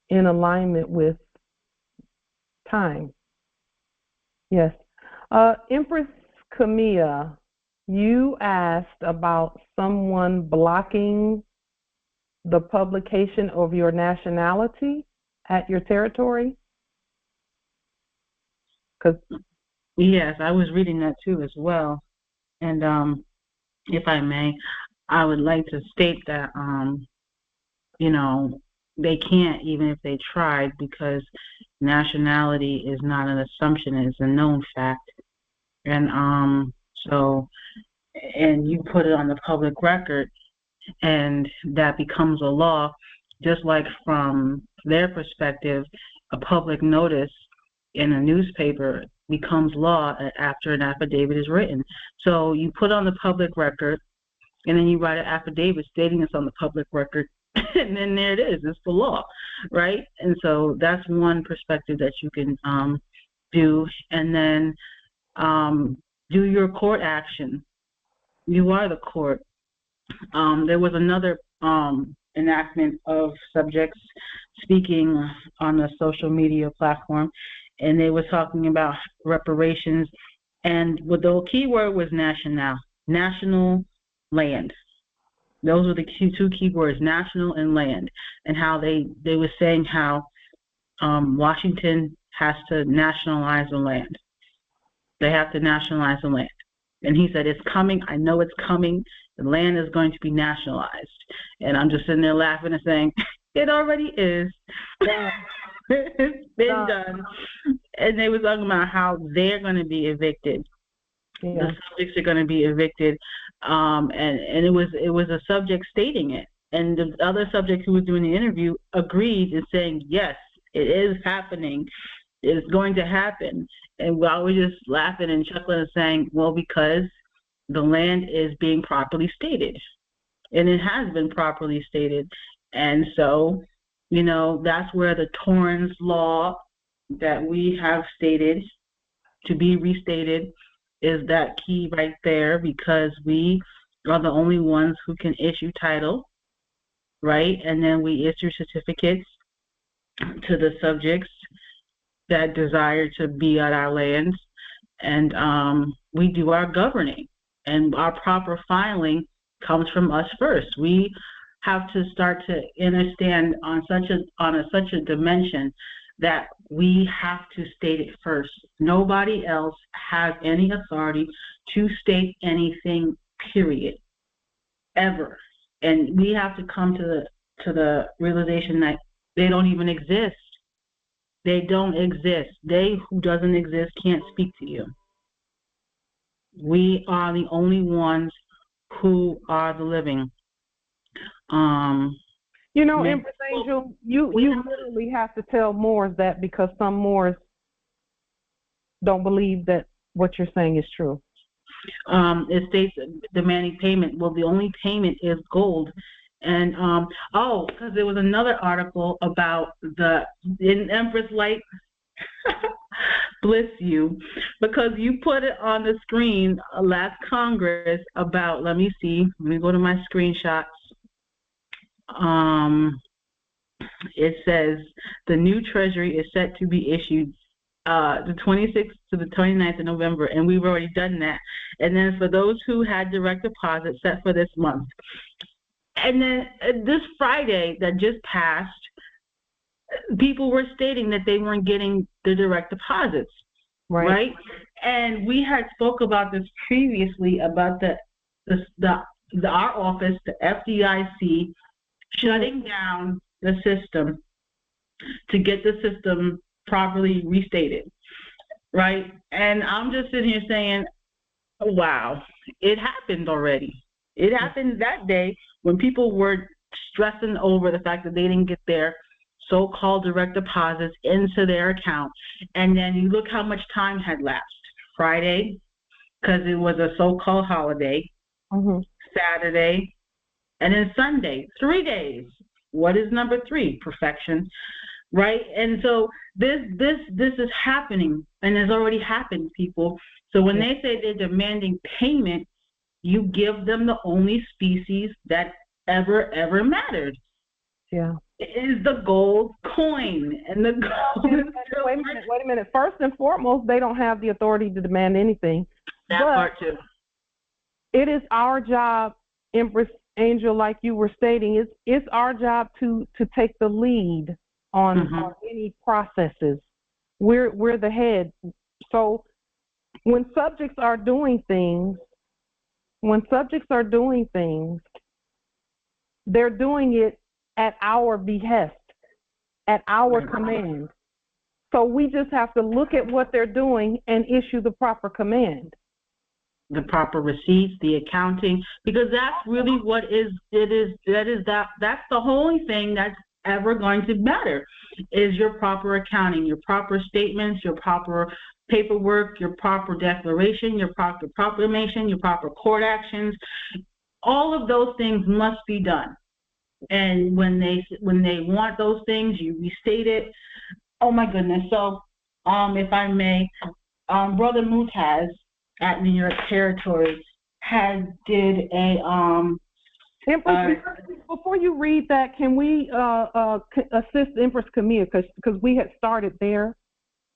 in alignment with time. Yes. Empress Camilla, you asked about someone blocking the publication of your nationality at your territory? Yes, I was reading that too as well. And if I may, I would like to state that, they can't, even if they tried, because nationality is not an assumption, it's a known fact. And and you put it on the public record, and that becomes a law, just like from their perspective, a public notice in a newspaper becomes law after an affidavit is written. So you put on the public record, and then you write an affidavit stating it's on the public record, and then there it is, it's the law, right? And so that's one perspective that you can do. And then do your court action. You are the court. There was another enactment of subjects speaking on a social media platform, and they were talking about reparations, and the key word was national land. Those were the two key words, national and land, and how they were saying how Washington has to nationalize the land. They have to nationalize the land. And he said, it's coming. I know it's coming. The land is going to be nationalized. And I'm just sitting there laughing and saying, it already is. It's been done. And they were talking about how they're going to be evicted. Yeah. The subjects are going to be evicted. And it was a subject stating it. And the other subject who was doing the interview agreed and saying, yes, it is happening. It's going to happen. And I was just laughing and chuckling and saying, well, because the land is being properly stated. And it has been properly stated. And so, that's where the Torrens law that we have stated to be restated is that key right there, because we are the only ones who can issue title, right? And then we issue certificates to the subjects that desire to be at our lands, and we do our governing, and our proper filing comes from us first. We have to start to understand on such a dimension that we have to state it first. Nobody else has any authority to state anything, period, ever. And we have to come to the realization that they don't even exist. They don't exist. They who doesn't exist can't speak to you. We are the only ones who are the living. Empress Angel, you literally have to tell Moors that, because some Moors don't believe that what you're saying is true. It states demanding payment. Well, the only payment is gold. And because there was another article about in Empress Light, bless you, because you put it on the screen last Congress about, let me go to my screenshots. It says the new treasury is set to be issued the 26th to the 29th of November, and we've already done that. And then for those who had direct deposit set for this month. And then this Friday that just passed, people were stating that they weren't getting the direct deposits, right? And we had spoke about this previously about our office, the FDIC, shutting down the system to get the system properly restated, right? And I'm just sitting here saying, oh, wow, it happened already. It happened that day when people were stressing over the fact that they didn't get their so-called direct deposits into their account. And then you look how much time had lapsed. Friday, because it was a so-called holiday, Saturday, and then Sunday, 3 days. What is number 3? Perfection, right? And so this is happening, and has already happened, people. So when they say they're demanding payment, you give them the only species that ever mattered. Yeah. It is the gold coin, and the gold. Wait a minute. First and foremost, they don't have the authority to demand anything. That part too. It is our job, Empress Angel, like you were stating, it's our job to take the lead on any processes. We're the head. So when subjects are doing things, they're doing it at our behest, at our command. So we just have to look at what they're doing and issue the proper command. The proper receipts, the accounting, because that's really what that's the only thing that's ever going to matter is your proper accounting, your proper statements, your proper paperwork, your proper declaration, your proper proclamation, your proper court actions. All of those things must be done. And when they want those things, you restate it. Oh my goodness. So if I may, Brother Mutaz at New York Territory did a Empress, before you read that, can we assist Empress Camille, because we had started there?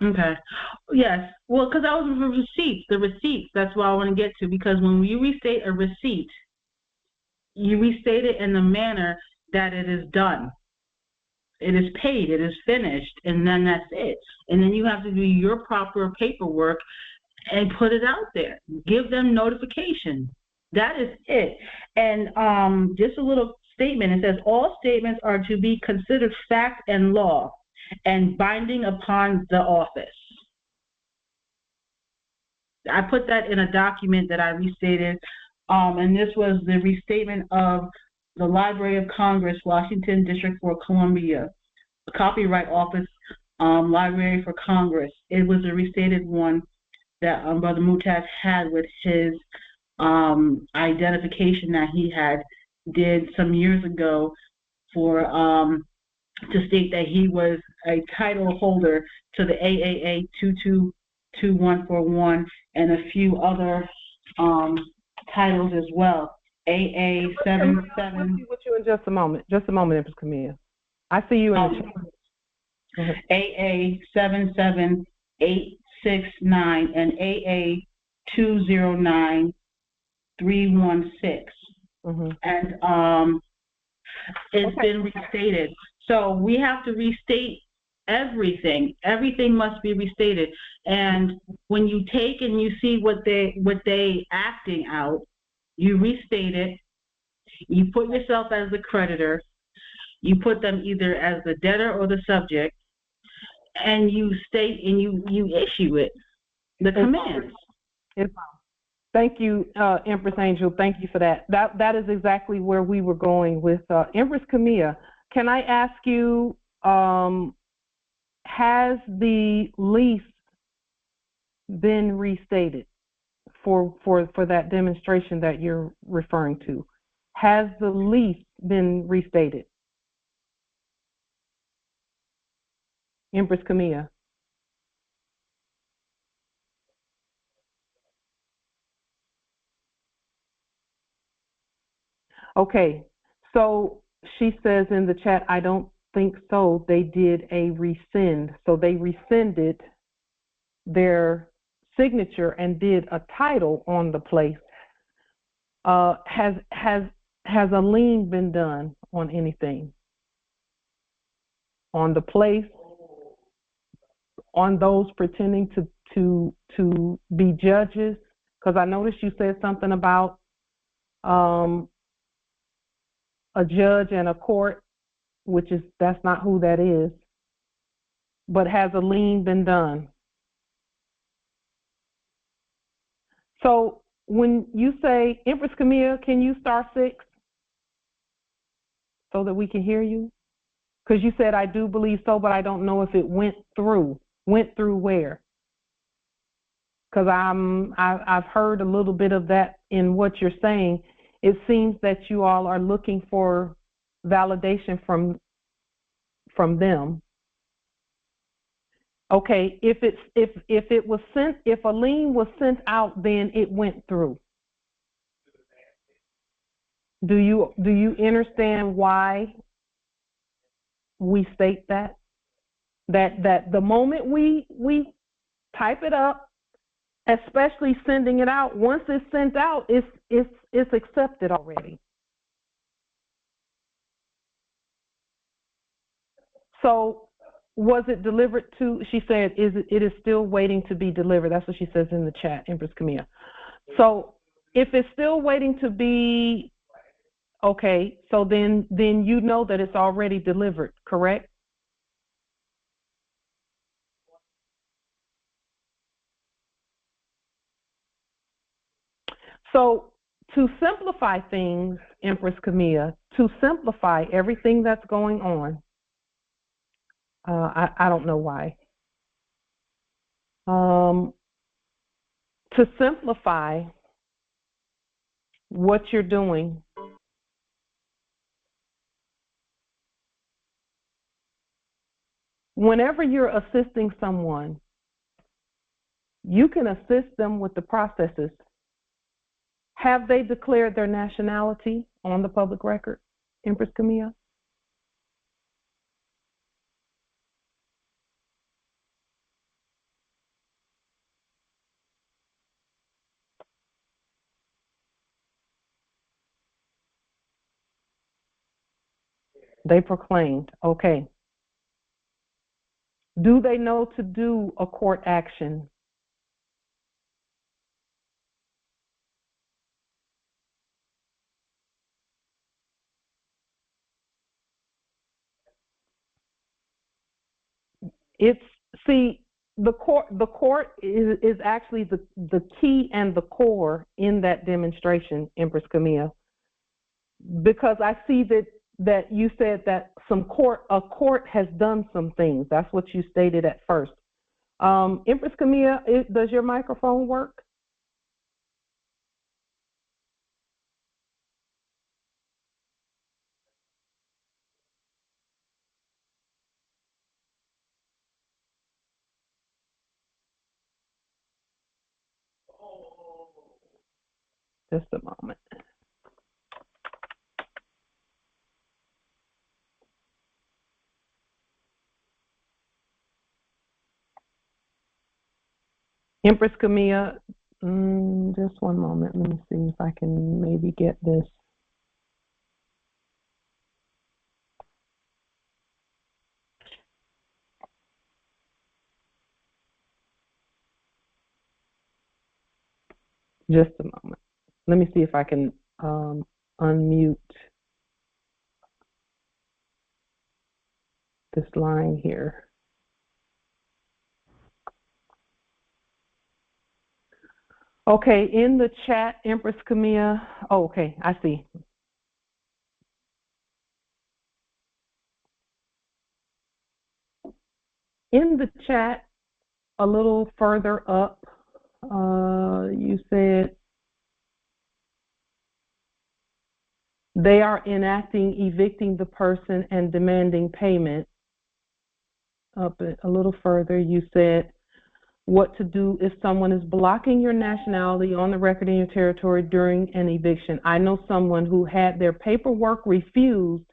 Okay. Yes. Well, because that was the receipts. That's what I want to get to, because when you restate a receipt, you restate it in the manner that it is done. It is paid, it is finished, and then that's it. And then you have to do your proper paperwork and put it out there. Give them notification. That is it. And just a little statement. It says, all statements are to be considered fact and law and binding upon the office. I put that in a document that I restated, and this was the restatement of the Library of Congress, Washington District for Columbia, the Copyright Office, Library for Congress. It was a restated one that Brother Mutaz had with his identification that he did some years ago for to state that he was a title holder to the AAA 222141 and a few other titles as well. AA 77. I'll be with you in just a moment. Empress Camille. I see you in the chat. AA 77869 and AA 209316. And it's been restated. So we have to restate everything. Everything must be restated. And when you take and you see what they acting out, you restate it. You put yourself as the creditor. You put them either as the debtor or the subject, and you state and you issue it, the commands. Thank you, Empress Angel. Thank you for that. That is exactly where we were going with Empress Camille. Can I ask you, has the lease been restated for that demonstration that you're referring to? Has the lease been restated? Empress Camille. Okay, so she says in the chat, I don't think so. They did a rescind. So they rescinded their signature and did a title on the place, has a lien been done on anything? On the place, on those pretending to be judges? Because I noticed you said something about a judge and a court, that's not who that is. But has a lien been done? So when you say, Empress Camille, can you star 6 so that we can hear you? Because you said, I do believe so, but I don't know if it went through. Went through where? Because I've heard a little bit of that in what you're saying. It seems that you all are looking for validation from them. Okay, if a lien was sent out, then it went through. Do you understand why we state that the moment we type it up, especially sending it out, once it's sent out, it's accepted already. So was it delivered to? She said, it is still waiting to be delivered. That's what she says in the chat, Empress Camille. So if it's still waiting to be, okay, so then you know that it's already delivered, correct? So to simplify things, Empress Camille, to simplify everything that's going on, I don't know why. To simplify what you're doing, whenever you're assisting someone, you can assist them with the processes. Have they declared their nationality on the public record, Empress Camille? They proclaimed, okay. Do they know to do a court action? The court is actually the key and the core in that demonstration, Empress Camille, because I see that you said that a court has done some things. That's what you stated at first. Empress Camille, does your microphone work? Just a moment. Empress Camille, just one moment. Let me see if I can maybe get this. Just a moment. Let me see if I can unmute this line here. Okay, in the chat, Empress Camille. Oh, okay, I see. In the chat, a little further up, you said they are enacting, evicting the person and demanding payment. Up a little further, you said what to do if someone is blocking your nationality on the record in your territory during an eviction. I know someone who had their paperwork refused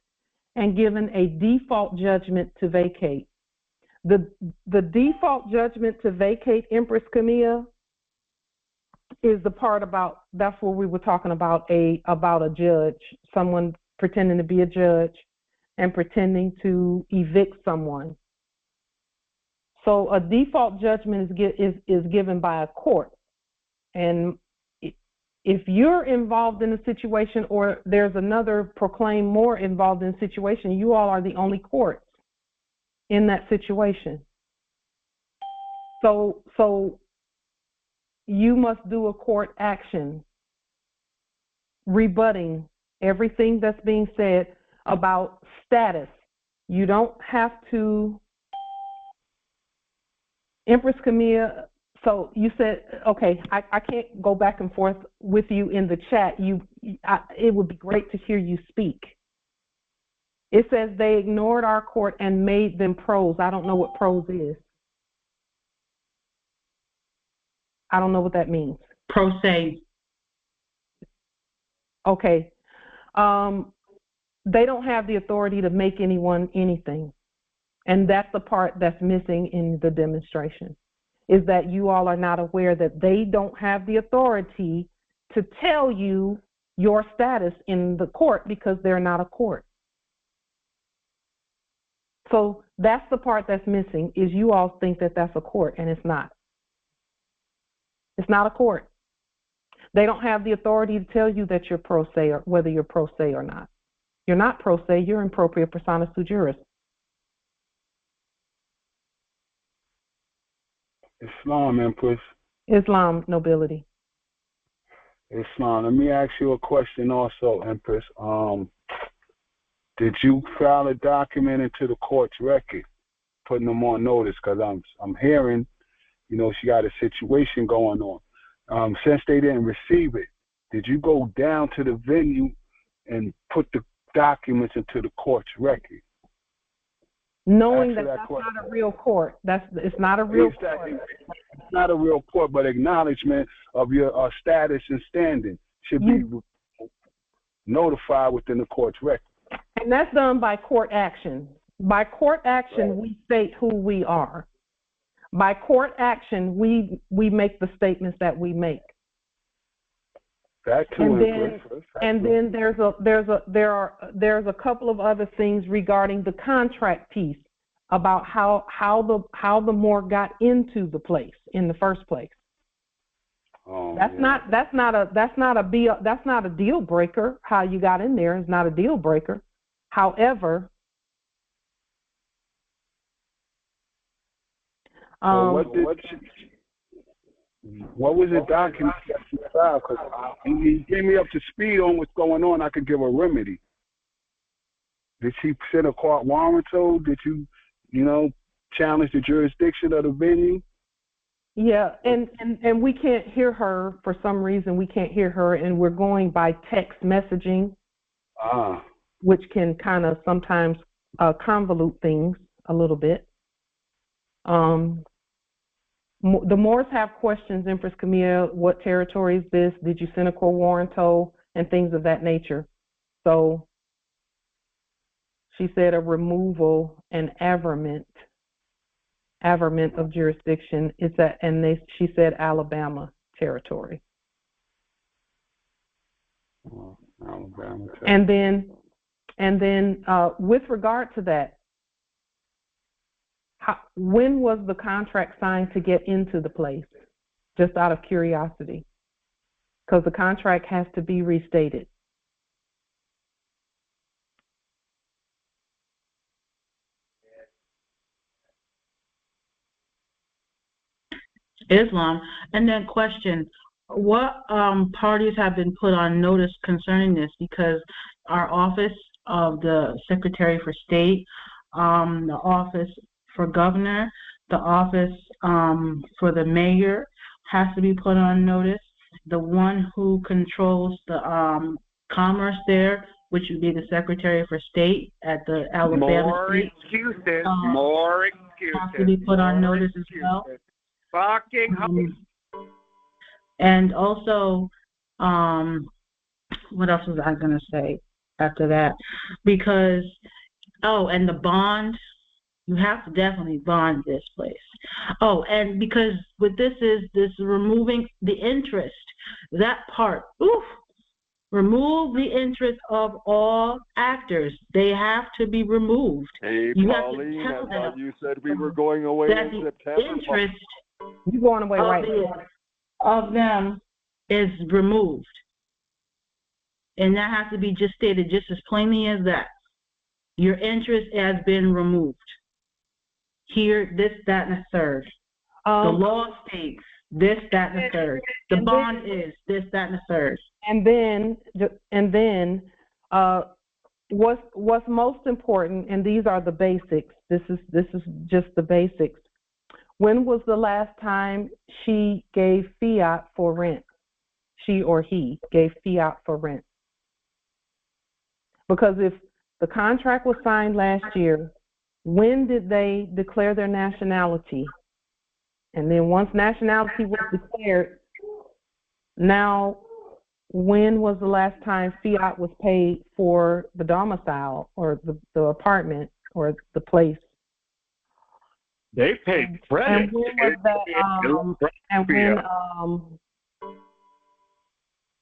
and given a default judgment to vacate. The default judgment to vacate Empress Camilla is the part about, that's what we were talking about, a judge, someone pretending to be a judge and pretending to evict someone. So a default judgment is given by a court. And if you're involved in a situation or there's another proclaimed more involved in a situation, you all are the only courts in that situation. So you must do a court action rebutting everything that's being said about status. You don't have to, Empress Camilla, so you said, okay, I can't go back and forth with you in the chat. It would be great to hear you speak. It says they ignored our court and made them pros. I don't know what pros is. I don't know what that means. Pro se. Okay. They don't have the authority to make anyone anything. And that's the part that's missing in the demonstration, is that you all are not aware that they don't have the authority to tell you your status in the court because they're not a court. So that's the part that's missing, is you all think that that's a court, and it's not. It's not a court. They don't have the authority to tell you that you're pro se or whether you're pro se or not. You're not pro se, you're in propria persona sui juris. Islam, Empress. Islam, nobility. Islam. Let me ask you a question also, Empress. Did you file a document into the court's record, putting them on notice? Because I'm hearing, she got a situation going on. Since they didn't receive it, did you go down to the venue and put the documents into the court's record? Knowing that that's not a real court. It's not a real court. It's not a real court, but acknowledgement of your status and standing should be notified within the court's record. And that's done by court action. By court action, we state who we are. By court action, we make the statements that we make. That too, and then there's a couple of other things regarding the contract piece about how the morgue got into the place in the first place. That's not a deal breaker. How you got in there is not a deal breaker. However, what was the document that you filed? Because he gave me up to speed on what's going on. I could give a remedy. Did she send a court warrant? So did you, challenge the jurisdiction of the venue? Yeah, and we can't hear her for some reason. We can't hear her, and we're going by text messaging, which can kind of sometimes convolute things a little bit. The Moors have questions, Empress Camille. What territory is this? Did you send a court warranto? And things of that nature. So she said a removal and averment of jurisdiction is that, and she said Alabama territory. Alabama territory. And then with regard to that, when was the contract signed to get into the place? Just out of curiosity, because the contract has to be restated. Islam. And then question, what parties have been put on notice concerning this? Because our office of the Secretary for State, the office for Governor, the office for the Mayor has to be put on notice. The one who controls the commerce there, which would be the Secretary for State at the Alabama State. More excuses. Has to be put on notice as well. And also, what else was I going to say after that? Because, and the bond You have to definitely bond this place. Oh, and because what this is removing the interest, that part, remove the interest of all actors. They have to be removed. Hey, you Pauline, I thought you said we were going away that in the September. interest You're going away of them is removed. And that has to be just stated just as plainly as that. Your interest has been removed. Here, this, that, and a third. The law states this, that, and a third. The bond is this, that, and a third. And then, what's most important, and these are the basics. This is just the basics. When was the last time she gave fiat for rent? She or he gave fiat for rent. Because if the contract was signed last year, when did they declare their nationality? And then once nationality was declared, now when was the last time fiat was paid for the domicile or the apartment or the place? They paid credit. And when was that?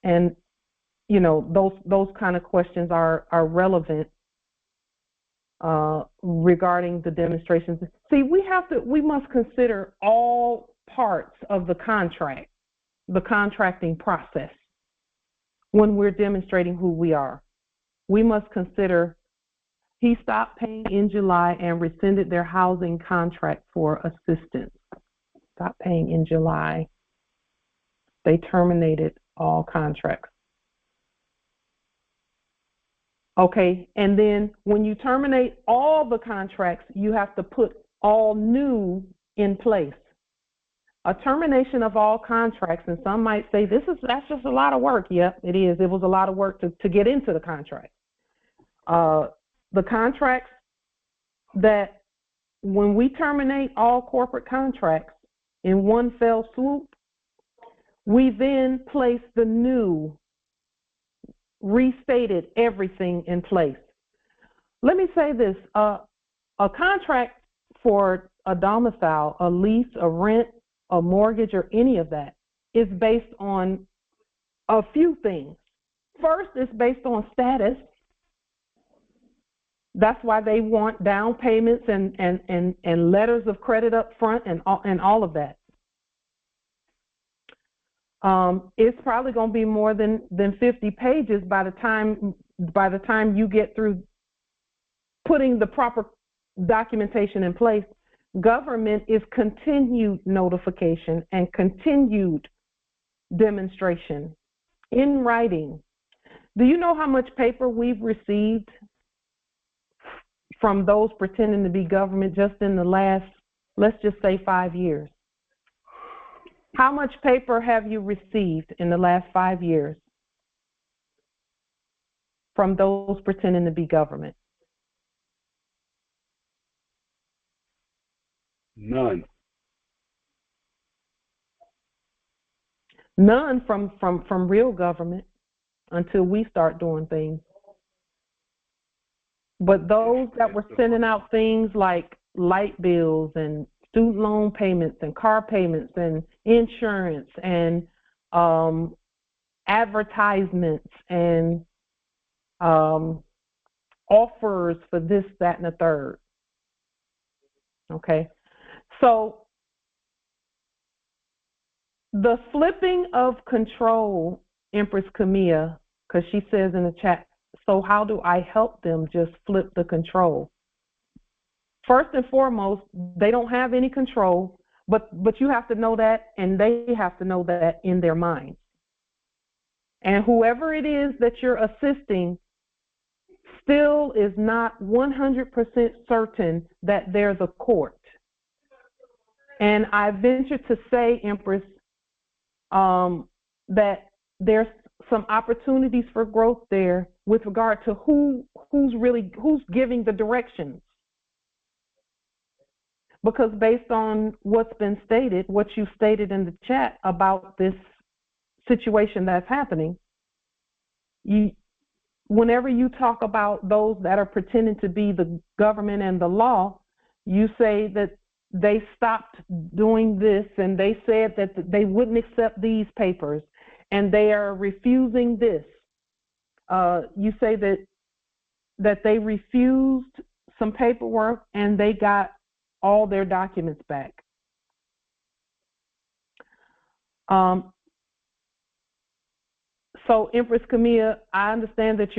And you know, those kind of questions are relevant regarding the demonstrations. See, we must consider all parts of the contract, the contracting process, when we're demonstrating who we are. We must consider he stopped paying in July and rescinded their housing contract for assistance. Stopped paying in July. They terminated all contracts. Okay, and then when you terminate all the contracts, you have to put all new in place. A termination of all contracts, and some might say that's just a lot of work. Yep, it is. It was a lot of work to get into the contract. The contracts that when we terminate all corporate contracts in one fell swoop, we then place the new, restated everything in place. Let me say this, a contract for a domicile, a lease, a rent, a mortgage, or any of that is based on a few things. First, it's based on status. That's why they want down payments and letters of credit up front and all of that. It's probably going to be more than 50 pages by the time you get through putting the proper documentation in place. Government is continued notification and continued demonstration in writing. Do you know how much paper we've received from those pretending to be government just in the last, let's just say, 5 years? How much paper have you received in the last 5 years from those pretending to be government? None. None from real government until we start doing things. But those that were sending out things like light bills and student loan payments and car payments and insurance and advertisements and offers for this, that, and the third. Okay, so the flipping of control, Empress Camilla, because she says in the chat, so how do I help them just flip the control? First and foremost, they don't have any control, but you have to know that, and they have to know that in their minds. And whoever it is that you're assisting still is not 100% certain that they're the court. And I venture to say, Empress, that there's some opportunities for growth there with regard to who's giving the directions. Because based on what's been stated, what you stated in the chat about this situation that's happening, whenever you talk about those that are pretending to be the government and the law, You say that they stopped doing this and they said that they wouldn't accept these papers and they are refusing this. You say that they refused some paperwork and they got all their documents back. So Empress Camilla, I understand that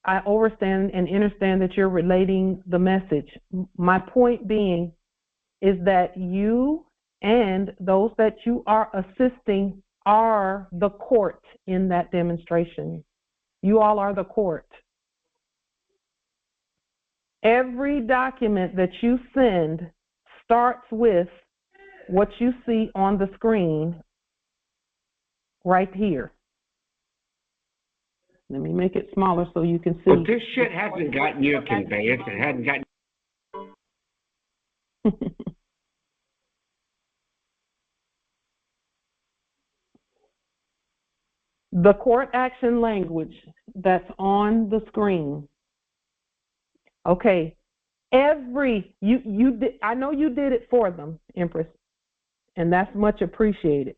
I understand and understand that you're relating the message. My point being is that you and those that you are assisting are the court in that demonstration. You all are the court. Every document that you send starts with what you see on the screen right here. Let me make it smaller so you can see. But this shit hasn't gotten you a conveyance. It hadn't gotten. The court action language that's on the screen. Okay. You did, I know you did it for them, Empress, and that's much appreciated.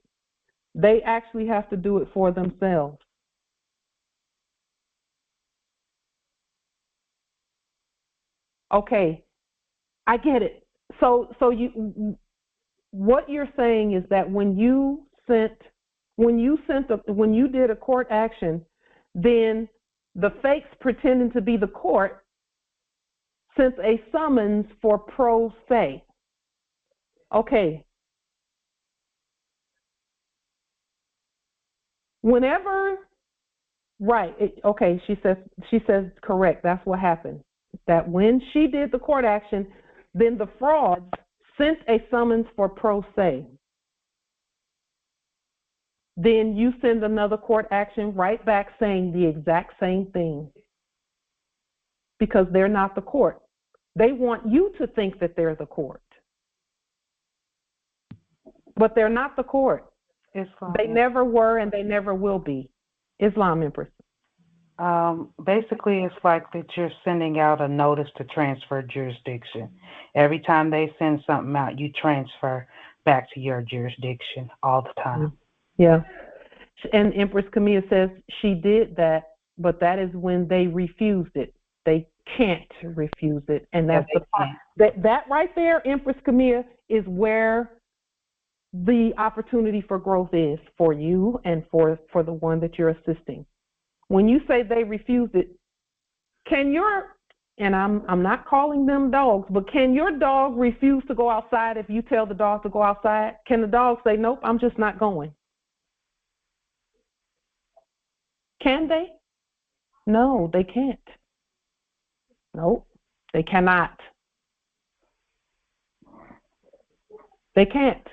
They actually have to do it for themselves. Okay, I get it. So what you're saying is that when you did a court action, then the fakes pretending to be the court sent a summons for pro se. Okay. Whenever, right? Okay, she says correct. That's what happened. That when she did the court action, then the frauds sent a summons for pro se. Then you send another court action right back saying the exact same thing. Because they're not the court. They want you to think that they're the court. But they're not the court. Islam. They never were and they never will be. Islam, Empress. Basically, it's like that you're sending out a notice to transfer jurisdiction. Every time they send something out, you transfer back to your jurisdiction all the time. Yeah. And Empress Camilla says she did that, but that is when they refused it. They can't refuse it. And that's the part. That right there, Empress Camilla, is where the opportunity for growth is for you and for the one that you're assisting. When you say they refused it, and I'm not calling them dogs, but can your dog refuse to go outside if you tell the dog to go outside? Can the dog say, nope, I'm just not going? Can they? No, they can't. Nope, they cannot. They can't.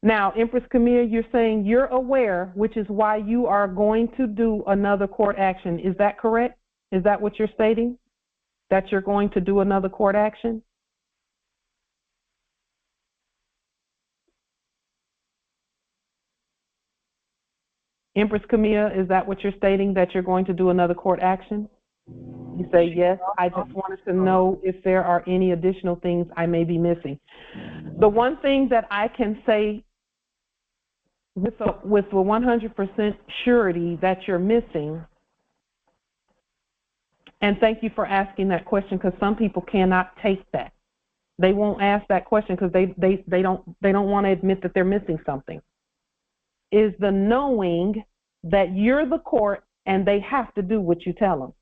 Now, Empress Camille, you're saying you're aware, which is why you are going to do another court action. Is that correct? Is that what you're stating? That you're going to do another court action? Empress Camille, is that what you're stating, that you're going to do another court action? You say yes. I just wanted to know if there are any additional things I may be missing. The one thing that I can say with 100% surety that you're missing, and thank you for asking that question, because some people cannot take that. They won't ask that question because they don't want to admit that they're missing something. Is the knowing that you're the court and they have to do what you tell them.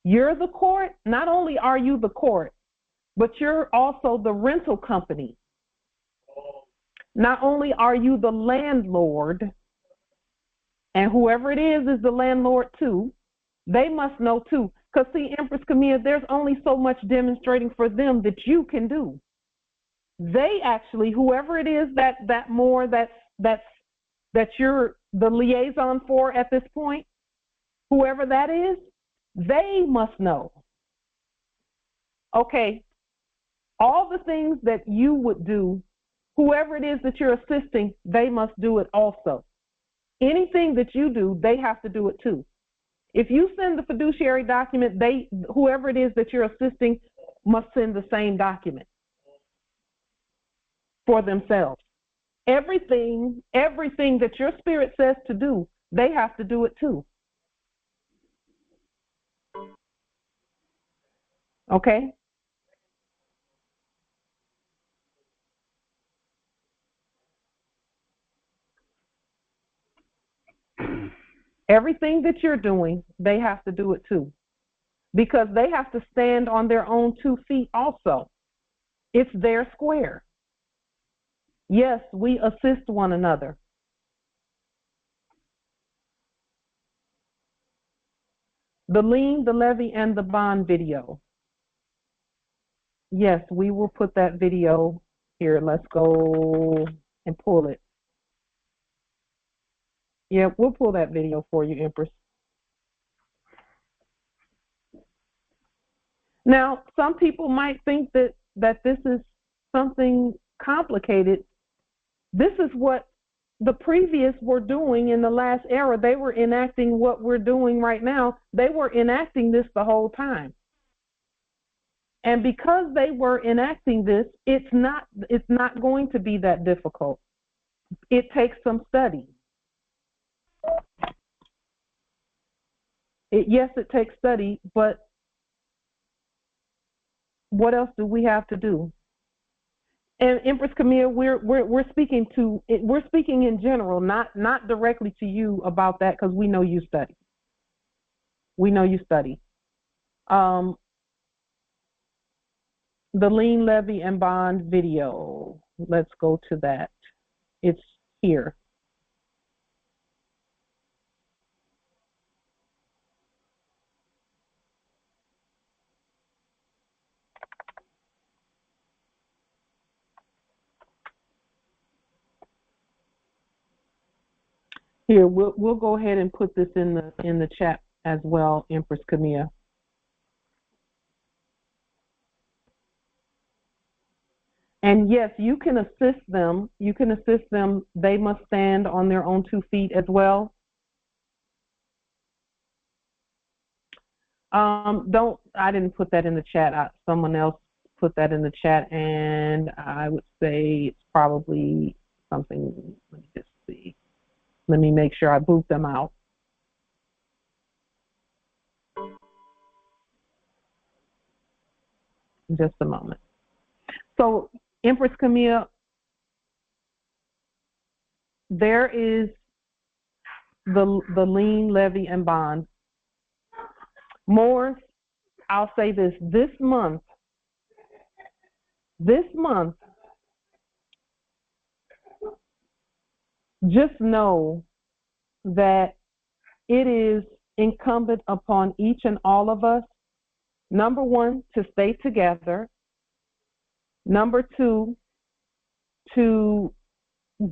You're the court. Not only are you the court, but you're also the rental company. Not only are you the landlord, and whoever it is the landlord too, they must know too. Because see, Empress Camille, there's only so much demonstrating for them that you can do. They actually, whoever it is that you're the liaison for at this point, whoever that is, they must know. Okay, all the things that you would do, whoever it is that you're assisting, they must do it also. Anything that you do, they have to do it too. If you send the fiduciary document, whoever it is that you're assisting must send the same document for themselves. Everything that your spirit says to do, they have to do it too. Okay? Everything that you're doing, they have to do it too. Because they have to stand on their own 2 feet also. It's their square. Yes, we assist one another. The lien, the levy, and the bond video. Yes, we will put that video here. Let's go and pull it. Yeah, we'll pull that video for you, Empress. Now, some people might think that this is something complicated. This is what the previous were doing in the last era. They were enacting what we're doing right now. They were enacting this the whole time. And because they were enacting this, it's not going to be that difficult. It takes some study. Yes, it takes study, but what else do we have to do? And Empress Camille, we're speaking in general, not directly to you about that, because we know you study. We know you study. The lien, levy, and bond video. Let's go to that. It's here. Here, we'll go ahead and put this in the chat as well, Empress Camille. And yes, you can assist them. You can assist them. They must stand on their own 2 feet as well. I didn't put that in the chat. Someone else put that in the chat, and I would say it's probably something. Let me just see. Let me make sure I boot them out. Just a moment. So, Empress Camille, there is the lien, levy, and bond. More, I'll say this month, just know that it is incumbent upon each and all of us, number one, to stay together. Number two, to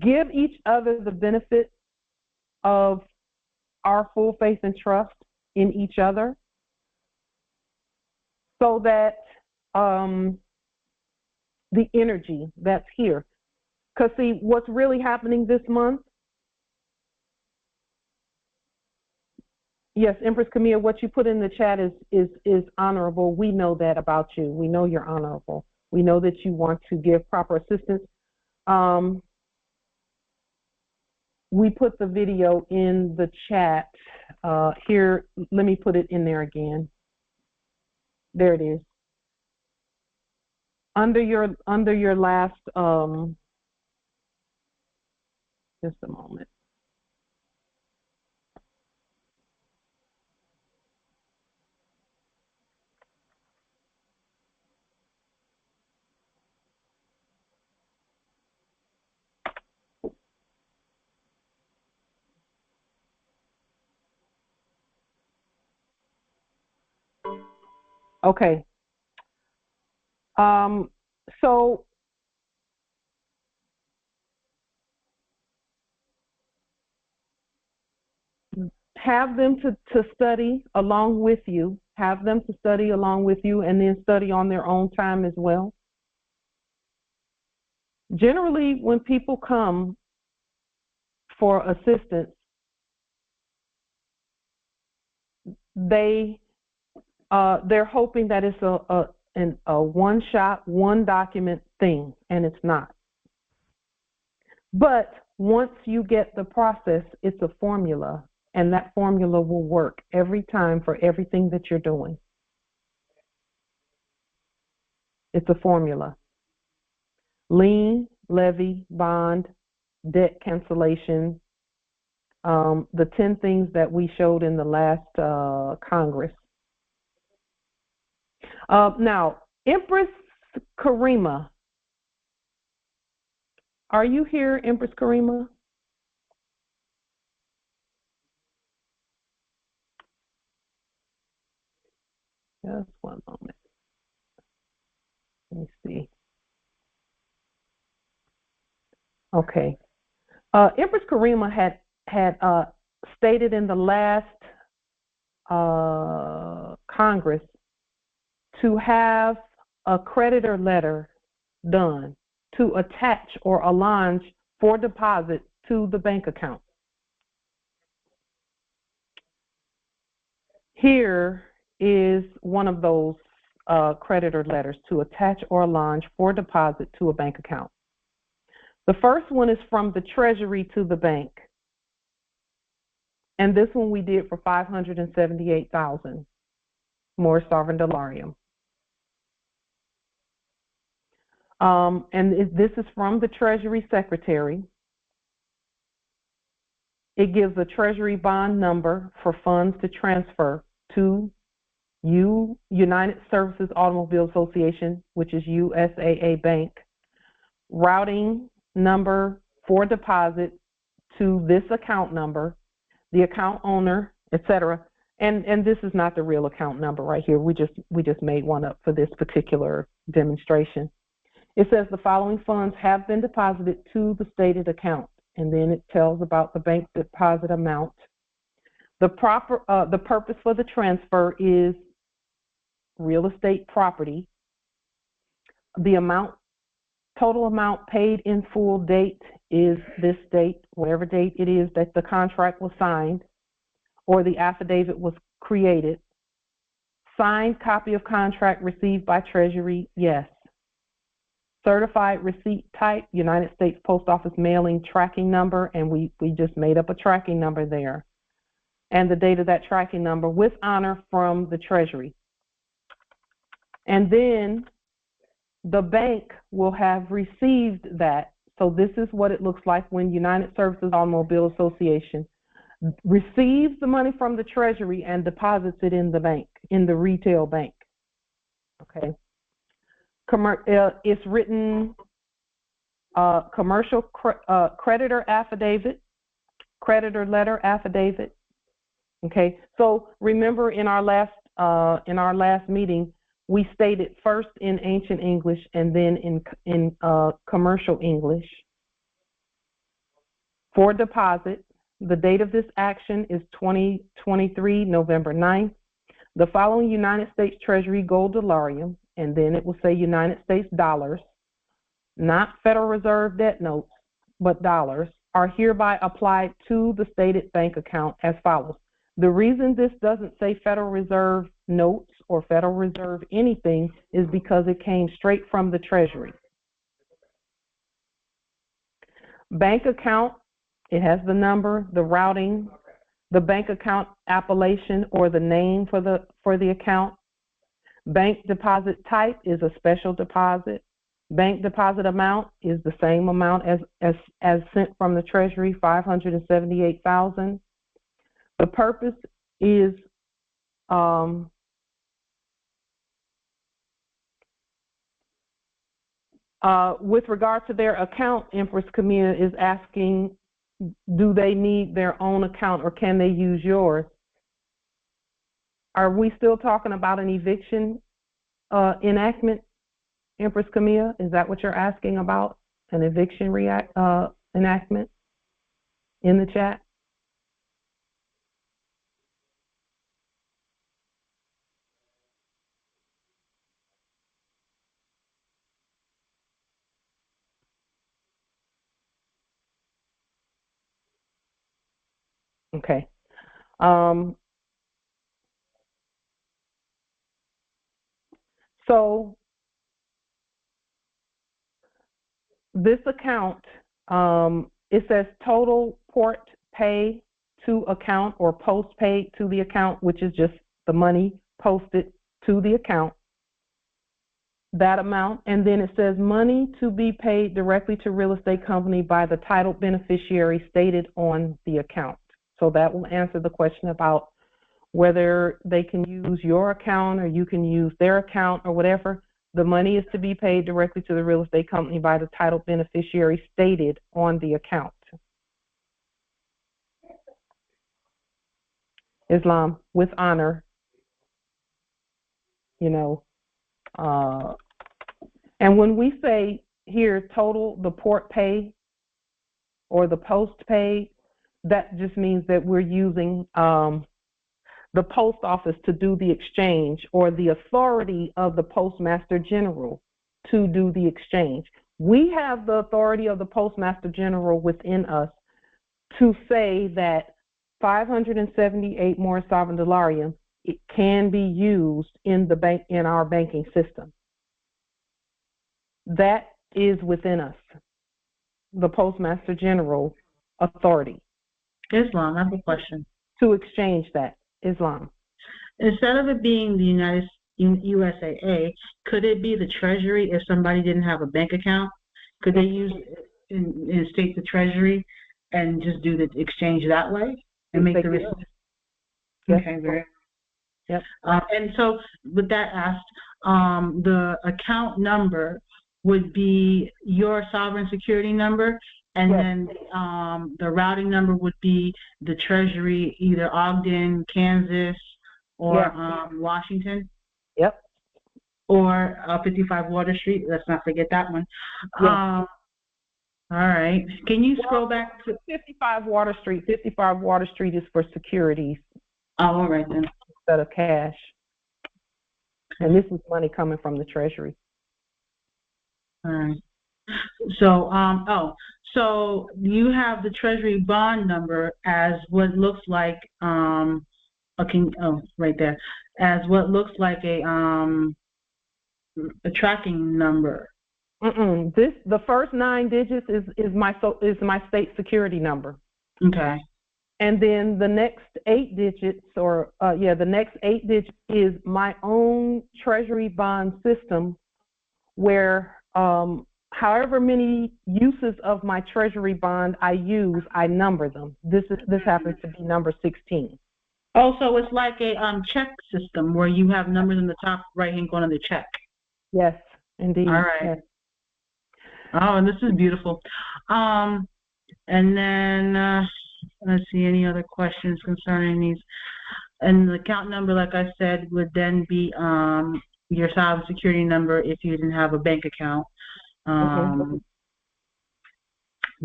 give each other the benefit of our full faith and trust in each other, so that the energy that's here. Because see, what's really happening this month, yes, Empress Camille, what you put in the chat is honorable. We know that about you. We know you're honorable. We know that you want to give proper assistance. We put the video in the chat. Here, let me put it in there again. There it is. Under your last, just a moment. Okay. So have them to study along with you. Have them to study along with you, and then study on their own time as well. Generally, when people come for assistance, they're hoping that it's a one-shot, one-document thing, and it's not. But once you get the process, it's a formula, and that formula will work every time for everything that you're doing. It's a formula. Lien, levy, bond, debt cancellation, the 10 things that we showed in the last Congress. Now, Empress Karima, are you here, Empress Karima? Just one moment. Let me see. Okay. Empress Karima had stated in the last Congress to have a creditor letter done to attach or allonge for deposit to the bank account. Here is one of those creditor letters to attach or allonge for deposit to a bank account. The first one is from the Treasury to the bank. And this one we did for $578,000, Moorish Sovereign Dollarium. And this is from the Treasury Secretary. It gives a Treasury bond number for funds to transfer to United Services Automobile Association, which is USAA Bank, routing number for deposit to this account number, the account owner, etc. And this is not the real account number right here. We just made one up for this particular demonstration. It says the following funds have been deposited to the stated account, and then it tells about the bank deposit amount. The purpose for the transfer is real estate property. The total amount paid in full date is this date, whatever date it is that the contract was signed or the affidavit was created. Signed copy of contract received by Treasury, yes. Certified receipt type, United States Post Office mailing tracking number, and we just made up a tracking number there. And the date of that tracking number with honor from the Treasury. And then the bank will have received that. So this is what it looks like when United Services Automobile Association receives the money from the Treasury and deposits it in the bank, in the retail bank. Okay. It's written commercial creditor affidavit, creditor letter affidavit. Okay. So remember in our last meeting, we stated first in ancient English and then in commercial English. For deposit, the date of this action is 2023, November 9th. The following United States Treasury Gold Dollarium, and then it will say United States dollars, not Federal Reserve debt notes, but dollars, are hereby applied to the stated bank account as follows. The reason this doesn't say Federal Reserve notes or Federal Reserve anything is because it came straight from the Treasury. Bank account, it has the number, the routing, the bank account appellation or the name for the account. Bank deposit type is a special deposit. Bank deposit amount is the same amount as sent from the Treasury, $578,000. The purpose is with regard to their account, Empress Camilla is asking, do they need their own account or can they use yours? Are we still talking about an eviction enactment, Empress Camilla? Is that what you're asking about? An eviction enactment in the chat? Okay. So this account, it says total port pay to account or post paid to the account, which is just the money posted to the account, that amount. And then it says money to be paid directly to real estate company by the title beneficiary stated on the account. So that will answer the question about whether they can use your account or you can use their account or whatever. The money is to be paid directly to the real estate company by the title beneficiary stated on the account. Islam, with honor, you know. And when we say here total, the port pay or the post pay, that just means that we're using the post office to do the exchange, or the authority of the Postmaster General to do the exchange. We have the authority of the Postmaster General within us to say that 578 Moorish Sovereign Dollarium, it can be used in the bank, in our banking system. That is within us, the Postmaster General authority. Islam, I have a question. To exchange that. Islam. Instead of it being the USAA, could it be the Treasury if somebody didn't have a bank account? Could they use in state the Treasury and just do the exchange that way and make the receipt? Yes. Okay, very. Yep. And so with that asked, the account number would be your sovereign security number, and yes. then the routing number would be the Treasury, either Ogden, Kansas, or yes. Washington. Yep. Or 55 Water Street. Let's not forget that one. Yes. All right. Can you scroll back to 55 Water Street? 55 Water Street is for securities. Oh, all right then. Instead of cash. And this is money coming from the Treasury. All right. So, so you have the Treasury bond number as what looks like right there, as what looks like a tracking number. The first 9 digits is my state security number. Okay. And then the next 8 digits, the next 8 digits is my own Treasury bond system, where however many uses of my Treasury bond I use, I number them. This happens to be number 16. Oh, so it's like a check system where you have numbers in the top right-hand corner of the check. Yes, indeed. All right. Yes. Oh, and this is beautiful. And then let's see, any other questions concerning these? And the account number, like I said, would then be your sovereign security number if you didn't have a bank account.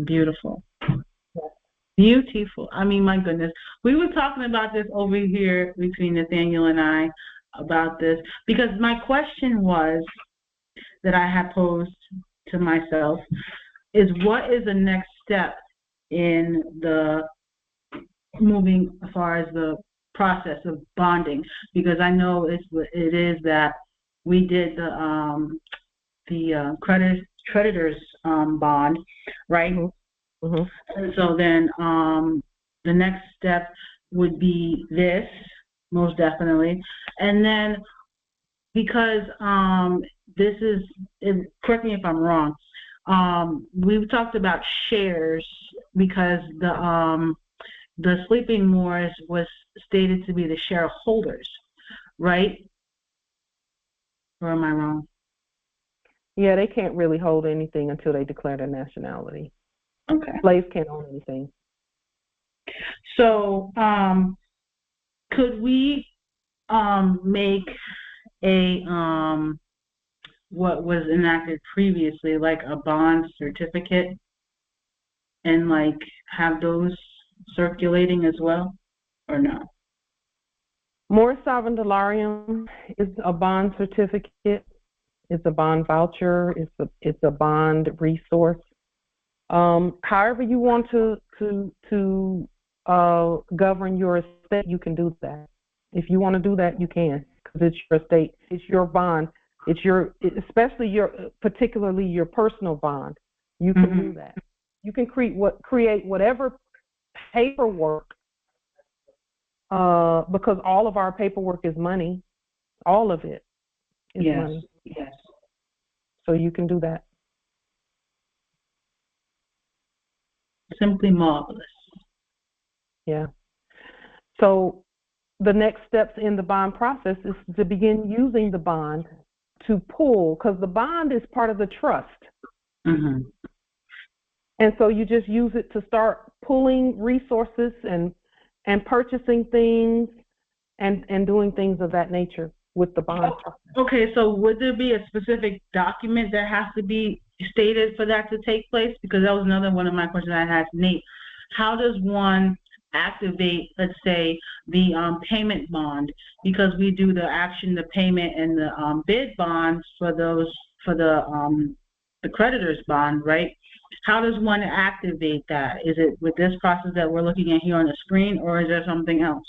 Beautiful. Beautiful. I mean, my goodness. We were talking about this over here between Nathaniel and I about this, because my question was that I had posed to myself is, what is the next step in the moving as far as the process of bonding? Because I know it is that we did the creditors bond, right? Mm-hmm. And so then the next step would be this, most definitely. And then because this is, correct me if I'm wrong, we've talked about shares because the Sleeping Moors was stated to be the shareholders, right? Or am I wrong? Yeah, they can't really hold anything until they declare their nationality. Okay. Slaves can't own anything. So, could we make a what was enacted previously, like a bond certificate, and like have those circulating as well, or no? Moorish Sovereign Dollarium is a bond certificate. It's a bond voucher. It's a bond resource. However you want to govern your estate, you can do that. If you want to do that, you can, because it's your estate, it's your bond. Especially particularly your personal bond. You can do that. You can create whatever paperwork, because all of our paperwork is money. All of it is money. Yes. So you can do that. Simply marvelous. Yeah. So the next steps in the bond process is to begin using the bond to pull, because the bond is part of the trust. And so you just use it to start pulling resources and purchasing things and doing things of that nature with the bond. Okay, so would there be a specific document that has to be stated for that to take place? Because that was another one of my questions I had to Nate. How does one activate, let's say, the payment bond? Because we do the action, the payment, and the bid bonds for the creditor's bond, right? How does one activate that? Is it with this process that we're looking at here on the screen, or is there something else?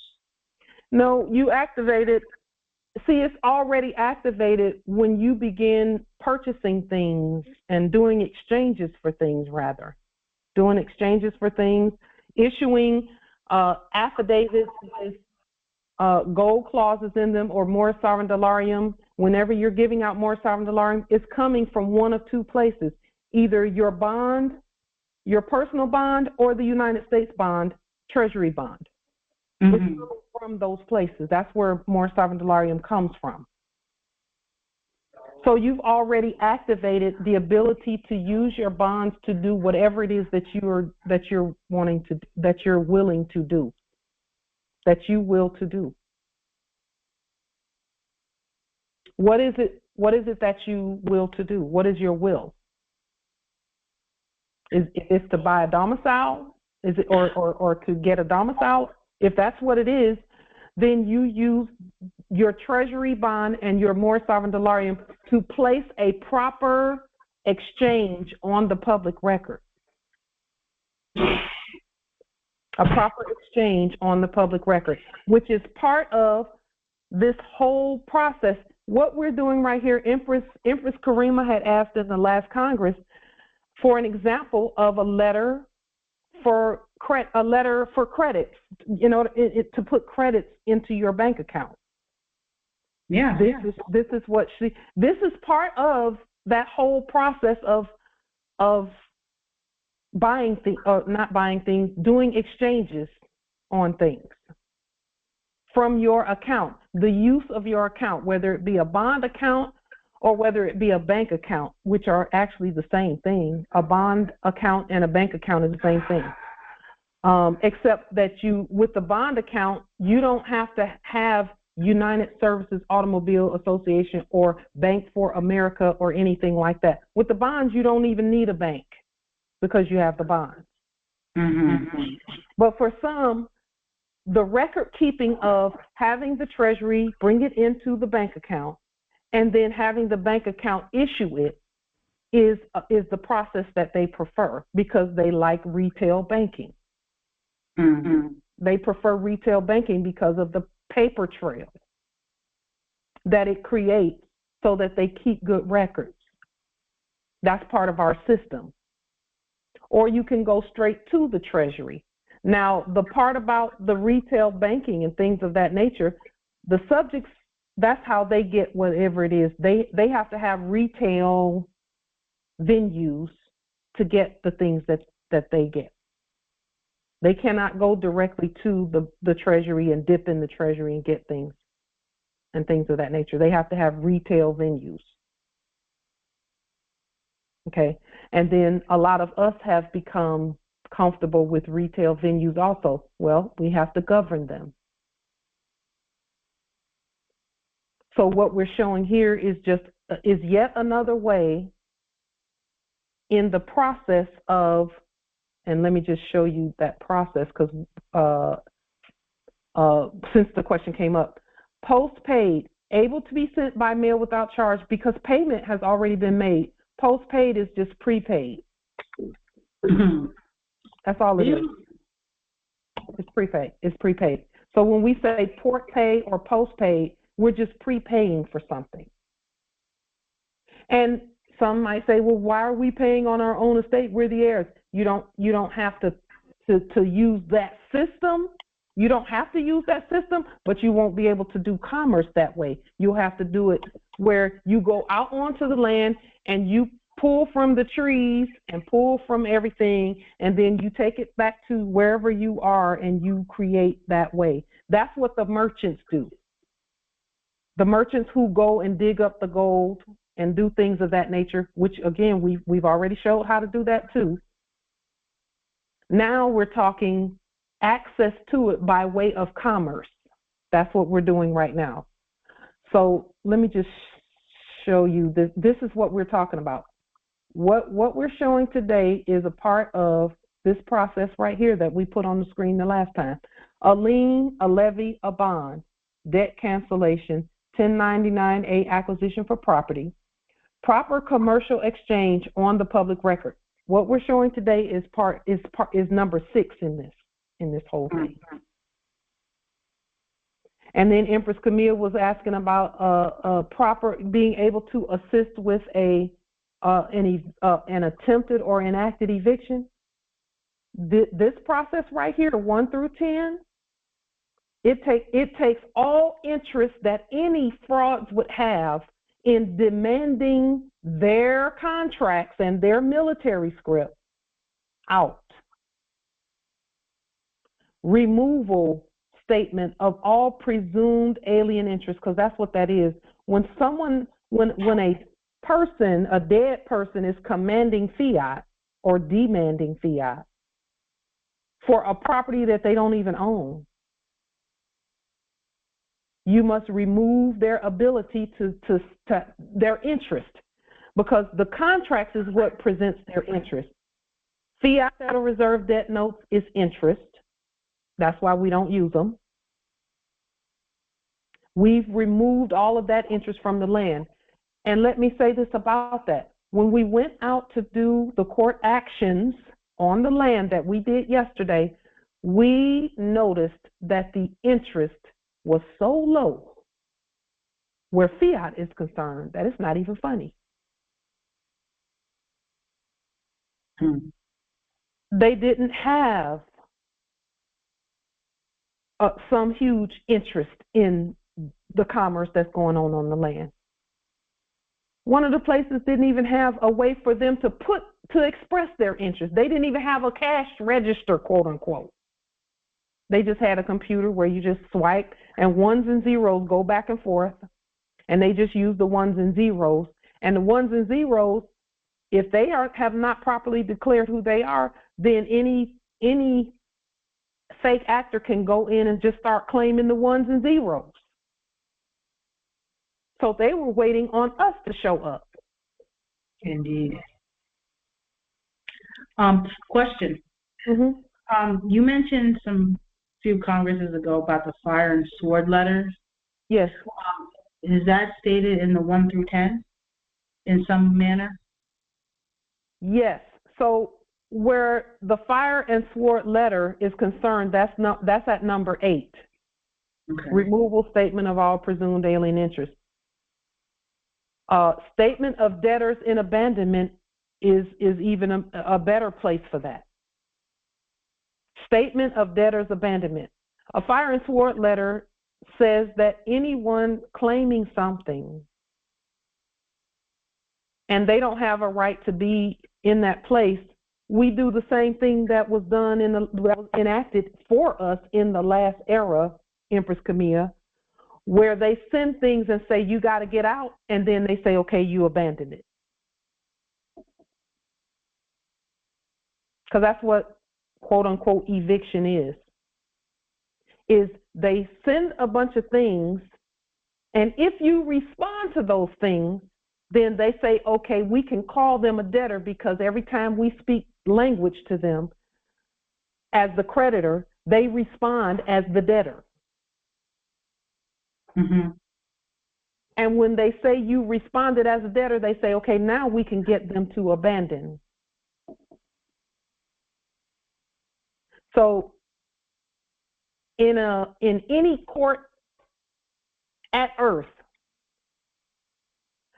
No, you activate it. See, it's already activated when you begin purchasing things and doing exchanges for things, doing exchanges for things, issuing affidavits with gold clauses in them or more sovereign dollarium. Whenever you're giving out more sovereign dollarium, it's coming from one of two places: either your bond, your personal bond, or the United States bond, Treasury bond. It's from those places. That's where more sovereign dollarium comes from. So you've already activated the ability to use your bonds to do whatever it is that you're willing to do. What is it that you will to do? What is your will? Is it to buy a domicile? Is it or to get a domicile? If that's what it is, then you use your treasury bond and your more sovereign dollarium to place a proper exchange on the public record. A proper exchange on the public record, which is part of this whole process. What we're doing right here, Empress Karima had asked in the last Congress for an example of a letter for credits, to put credits into your bank account. Yeah. This is part of that whole process of buying things, not buying things, doing exchanges on things from your account. The use of your account, whether it be a bond account or whether it be a bank account, which are actually the same thing. A bond account and a bank account is the same thing. Except that with the bond account, you don't have to have United Services Automobile Association or Bank for America or anything like that. With the bonds, you don't even need a bank because you have the bonds. But for some, the record keeping of having the Treasury bring it into the bank account and then having the bank account issue it is the process that they prefer because they like retail banking. They prefer retail banking because of the paper trail that it creates so that they keep good records. That's part of our system. Or you can go straight to the Treasury. Now, the part about the retail banking and things of that nature, the subjects, that's how they get whatever it is. They have to have retail venues to get the things that they get. They cannot go directly to the Treasury and dip in the Treasury and get things and things of that nature. They have to have retail venues. Okay, and then a lot of us have become comfortable with retail venues also. Well, we have to govern them. So what we're showing here is yet another way in the process of, and let me just show you that process because since the question came up, postpaid, able to be sent by mail without charge because payment has already been made. Postpaid is just prepaid. That's all it is. It's prepaid. So when we say port pay or postpaid, we're just prepaying for something. And some might say, well, why are we paying on our own estate? We're the heirs. You don't have to use that system. You don't have to use that system, but you won't be able to do commerce that way. You'll have to do it where you go out onto the land and you pull from the trees and pull from everything, and then you take it back to wherever you are and you create that way. That's what the merchants do. The merchants who go and dig up the gold and do things of that nature, which again, we've already showed how to do that too. Now we're talking access to it by way of commerce. That's what we're doing right now. So let me just show you this. This is what we're talking about. What we're showing today is a part of this process right here that we put on the screen the last time. A lien, a levy, a bond, debt cancellation, 1099-A acquisition for property, proper commercial exchange on the public record. What we're showing today is number 6 in this whole thing. And then Empress Camille was asking about proper being able to assist with an attempted or enacted eviction. This process right here, 1 through 10, it takes all interest that any frauds would have in demanding their contracts and their military script out. Removal statement of all presumed alien interest, because that's what that is. When a person, a dead person, is commanding fiat or demanding fiat for a property that they don't even own, you must remove their ability to their interest, because the contracts is what presents their interest. Fiat Federal Reserve debt notes is interest. That's why we don't use them. We've removed all of that interest from the land. And let me say this about that. When we went out to do the court actions on the land that we did yesterday, we noticed that the interest was so low where fiat is concerned that it's not even funny. They didn't have some huge interest in the commerce that's going on the land. One of the places didn't even have a way for them to express their interest. They didn't even have a cash register, quote unquote. They just had a computer where you just swipe and ones and zeros go back and forth, and they just use the ones and zeros. And the ones and zeros, if they have not properly declared who they are, then any fake actor can go in and just start claiming the ones and zeros. So they were waiting on us to show up. Indeed. Question. You mentioned few congresses ago about the fire and sword letters. Yes. Is that stated in the 1 through 10 in some manner? Yes. So where the fire and sword letter is concerned, that's at number 8. Okay. Removal statement of all presumed alien interest. Statement of debtors in abandonment is even a better place for that. Statement of debtors abandonment. A fire and sword letter says that anyone claiming something and they don't have a right to be in that place, we do the same thing that was done that was enacted for us in the last era, Empress Camilla, where they send things and say, you got to get out, and then they say, okay, you abandon it. Because that's what, quote unquote, eviction is they send a bunch of things, and if you respond to those things, then they say, okay, we can call them a debtor, because every time we speak language to them as the creditor, they respond as the debtor. And when they say you responded as a debtor, they say, okay, now we can get them to abandon. So in any court at earth,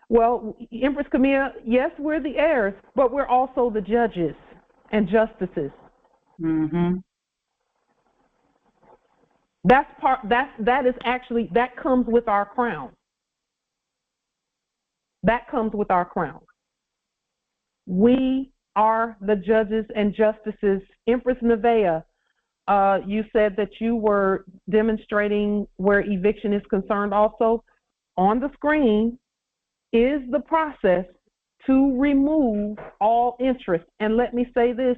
Well, Empress Camille, yes, we're the heirs, but we're also the judges and justices. Mm-hmm. That is actually, that comes with our crown. That comes with our crown. We are the judges and justices. Empress Nevaeh, you said that you were demonstrating where eviction is concerned also. On the screen is the process to remove all interest. And let me say this,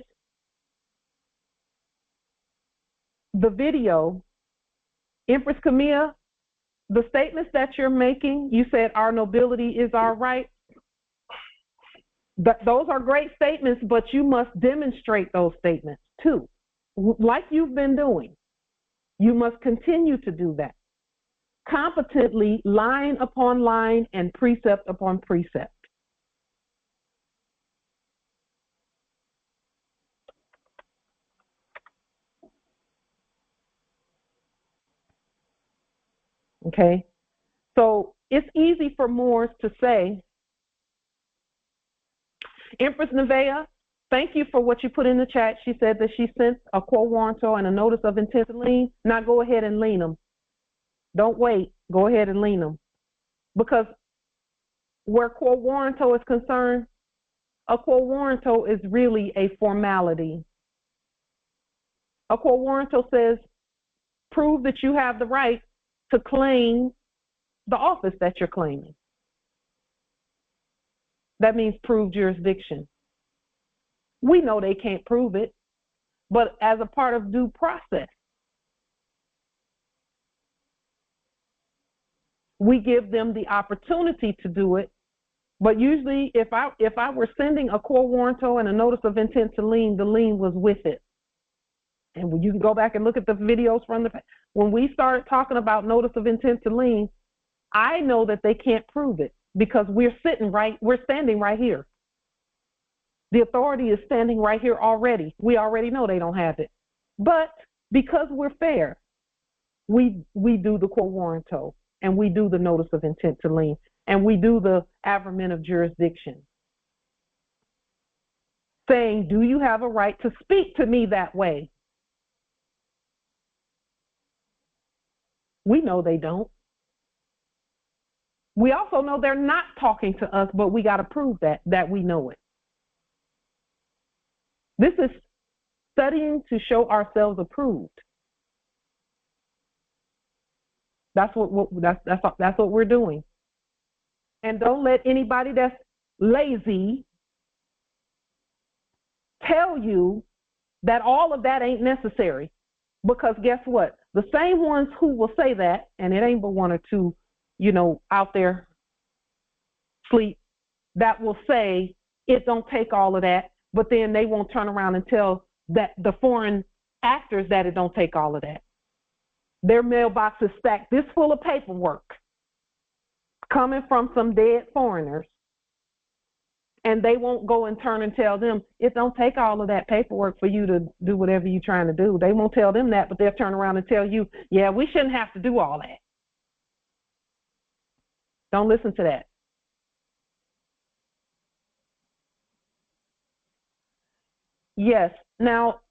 the video, Empress Camille, the statements that you're making, you said our nobility is our right. Those are great statements, but you must demonstrate those statements too, like you've been doing. You must continue to do that competently, line upon line and precept upon precept. Okay, so it's easy for Moors to say, Empress Nevaeh, thank you for what you put in the chat. She said that she sent a quo warranto and a notice of intent to lien. Now go ahead and lien them. Don't wait. Go ahead and lien them. Because where quo warranto is concerned, a quo warranto is really a formality. A quo warranto says, prove that you have the right to claim the office that you're claiming. That means prove jurisdiction. We know they can't prove it, but as a part of due process, we give them the opportunity to do it. But usually if I were sending a quo warranto and a notice of intent to lien, the lien was with it. And when you can go back and look at the videos from when we started talking about notice of intent to lien, I know that they can't prove it because we're standing right here. The authority is standing right here already. We already know they don't have it. But because we're fair, we do the quo warranto and we do the notice of intent to lien and we do the averment of jurisdiction. Saying, do you have a right to speak to me that way? We know they don't. We also know they're not talking to us, but we got to prove that we know it. This is studying to show ourselves approved. That's what we're doing. And don't let anybody that's lazy tell you that all of that ain't necessary. Because guess what? The same ones who will say that, and it ain't but one or two, out there sleep, that will say it don't take all of that, but then they won't turn around and tell that the foreign actors that it don't take all of that. Their mailbox is stacked this full of paperwork coming from some dead foreigners, and they won't go and turn and tell them it don't take all of that paperwork for you to do whatever you're trying to do. They won't tell them that, but they'll turn around and tell you, yeah, we shouldn't have to do all that. Don't listen to that. Yes. Now,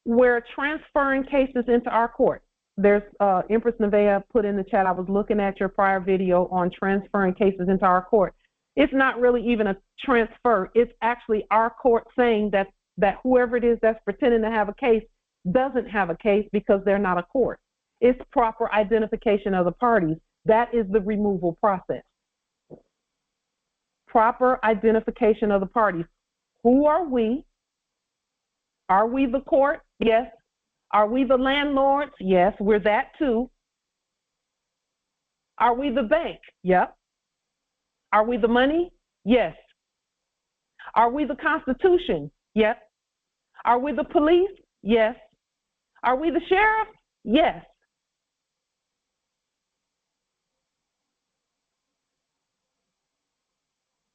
we're transferring cases into our court. There's Empress Nevaeh put in the chat, I was looking at your prior video on transferring cases into our court. It's not really even a transfer. It's actually our court saying that whoever it is that's pretending to have a case doesn't have a case because they're not a court. It's proper identification of the parties. That is the removal process. Proper identification of the parties. Who are we? Are we the court? Yes. Are we the landlords? Yes, we're that too. Are we the bank? Yep. Are we the money? Yes. Are we the Constitution? Yep. Are we the police? Yes. Are we the sheriff? Yes.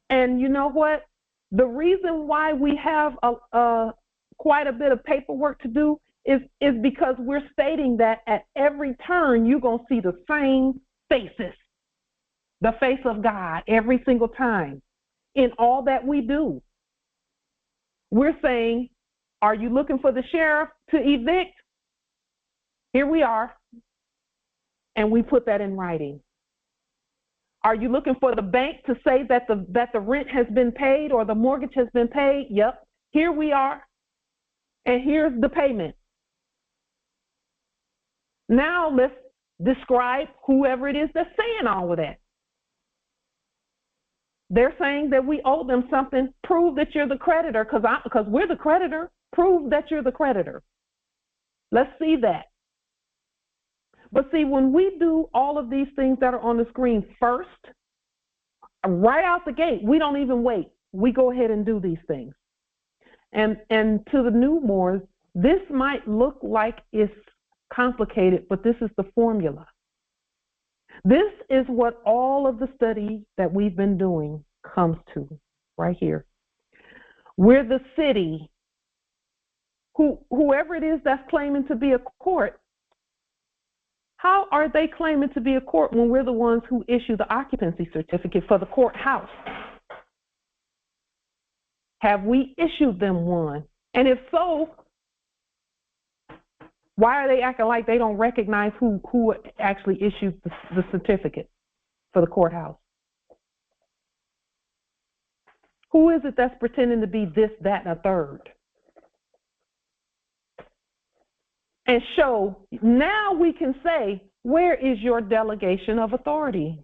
And you know what? The reason why we have quite a bit of paperwork to do is because we're stating that at every turn you're going to see the same faces. the face of God every single time in all that we do. We're saying, are you looking for the sheriff to evict? Here we are. And we put that in writing. Are you looking for the bank to say that the rent has been paid or the mortgage has been paid? Yep. Here we are. And here's the payment. Now let's describe whoever it is that's saying all of that. They're saying that we owe them something. Prove that you're the creditor, because we're the creditor. Prove that you're the creditor. Let's see that. But see, when we do all of these things that are on the screen first, right out the gate, we don't even wait. We go ahead and do these things. And to the new Moors, this might look like it's complicated, but this is the formula. This is what all of the study that we've been doing comes to right here. We're the city. Whoever it is that's claiming to be a court, how are they claiming to be a court when we're the ones who issue the occupancy certificate for the courthouse? Have we issued them one? And if so, why are they acting like they don't recognize who actually issued the certificate for the courthouse? Who is it that's pretending to be this, that, and a third? And show, now we can say, where is your delegation of authority?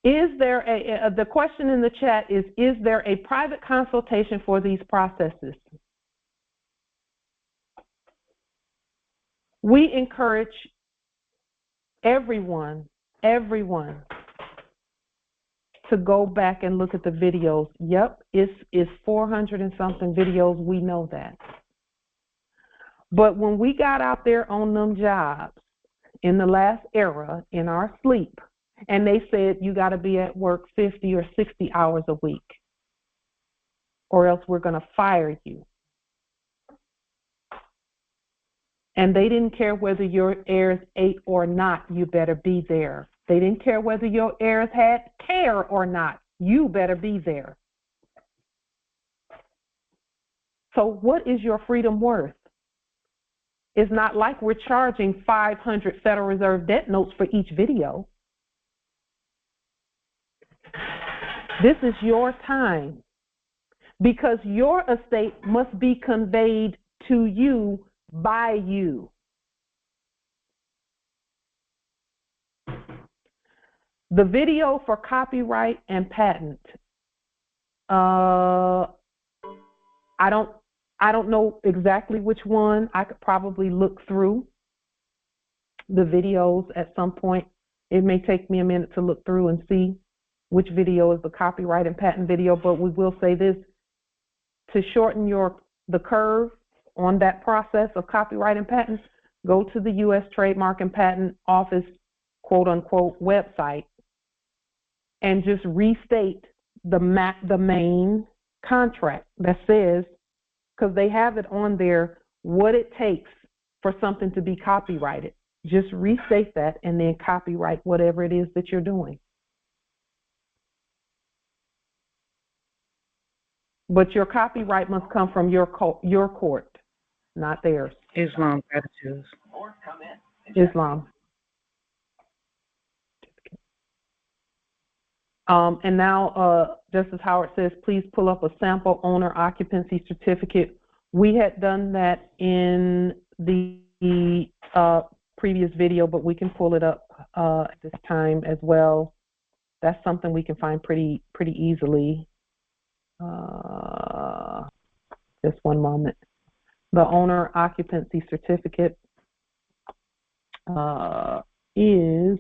Is there the question in the chat is there a private consultation for these processes? We encourage everyone to go back and look at the videos. Yep, it's 400 and something videos, we know that. But when we got out there on them jobs in the last era, in our sleep, and they said you got to be at work 50 or 60 hours a week, or else we're going to fire you. And they didn't care whether your heirs ate or not, you better be there. They didn't care whether your heirs had care or not, you better be there. So what is your freedom worth? It's not like we're charging 500 Federal Reserve debt notes for each video. This is your time, because your estate must be conveyed to you by you. The video for copyright and patent, I don't know exactly which one. I could probably look through the videos at some point. It may take me a minute to look through and see which video is the copyright and patent video, but we will say this: to shorten the curve on that process of copyright and patent, go to the U.S. Trademark and Patent Office, quote unquote, website, and just restate the main contract that says, because they have it on there, what it takes for something to be copyrighted. Just restate that and then copyright whatever it is that you're doing. But your copyright must come from your court, not theirs. Islam gratitude. Islam. And now, Justice Howard says, please pull up a sample owner occupancy certificate. We had done that in the previous video, but we can pull it up at this time as well. That's something we can find pretty easily. Just one moment. The owner occupancy certificate is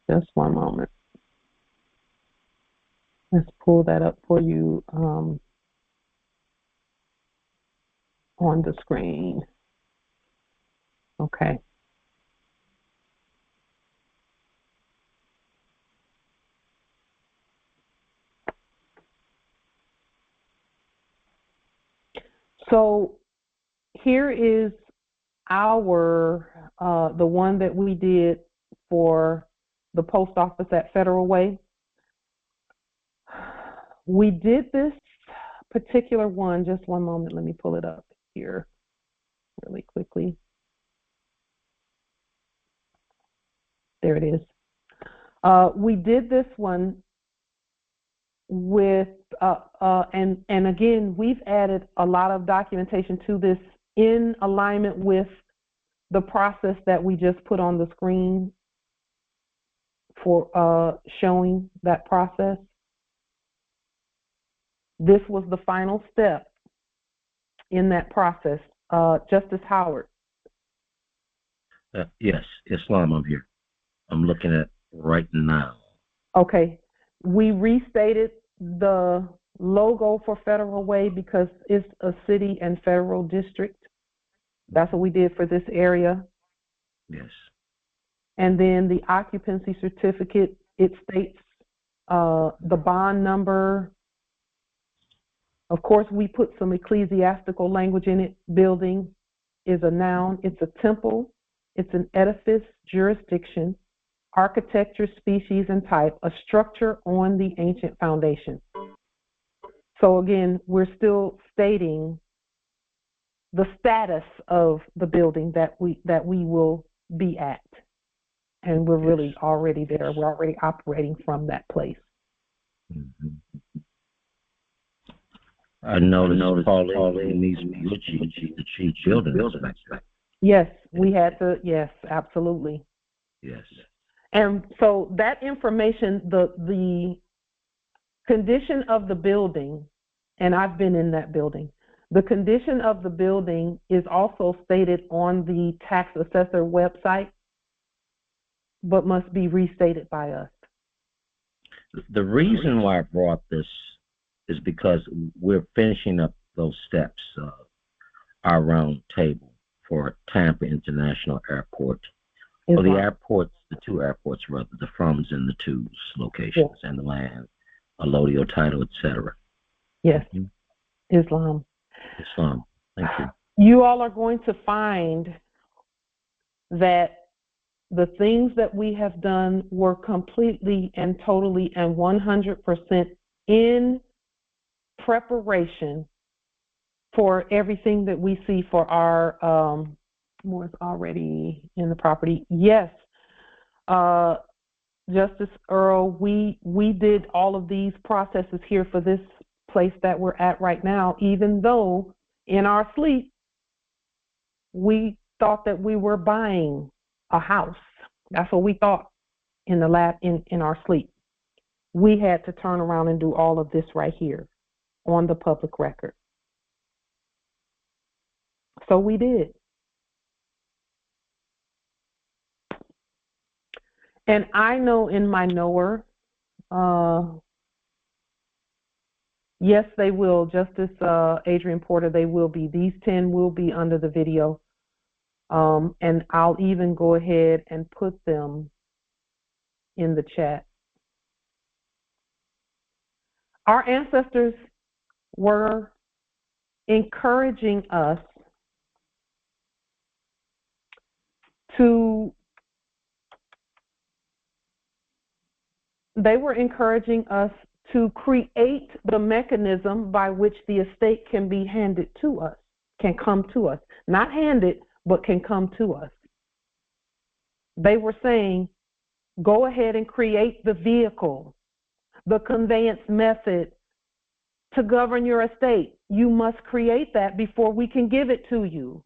just one moment. Let's pull that up for you on the screen. Okay. So here is our, the one that we did for the post office at Federal Way. We did this particular one, just one moment, let me pull it up here really quickly. There it is. We did this one with, and again, we've added a lot of documentation to this in alignment with the process that we just put on the screen for showing that process. This was the final step in that process. Justice Howard. Yes, Islam, I'm here. I'm looking at right now. Okay. We restated the logo for Federal Way because it's a city and federal district. That's what we did for this area. Yes. And then the occupancy certificate, it states the bond number. Of course, we put some ecclesiastical language in it. Building is a noun. It's a temple. It's an edifice, jurisdiction, architecture, species, and type, a structure on the ancient foundation. So again, we're still stating the status of the building that we will be at. And we're really already there. We're already operating from that place. Mm-hmm. I noticed Pauline needs the chief building inspector. Yes, we had to. Yes, absolutely. Yes. And so that information, the condition of the building, and I've been in that building, the condition of the building is also stated on the tax assessor website, but must be restated by us. The reason why I brought this is because we're finishing up those steps, our round table for Tampa International Airport. Well, the airports, the two airports, rather, the froms and the twos locations, yes, and the land, allodial title, etc. Yes. Mm-hmm. Islam. Thank you. You all are going to find that the things that we have done were completely and totally and 100% in preparation for everything that we see for our more is already in the property. Yes, Justice Earl, we did all of these processes here for this place that we're at right now, even though in our sleep we thought that we were buying a house. That's what we thought in the lab in our sleep. We had to turn around and do all of this right here on the public record. So we did. And I know in my knower, yes, they will. Justice Adrian Porter, they will be. These 10 will be under the video. And I'll even go ahead and put them in the chat. Our ancestors were encouraging us to create the mechanism by which the estate can be handed to us, can come to us. Not handed, but can come to us. They were saying, go ahead and create the vehicle, the conveyance method to govern your estate. You must create that before we can give it to you.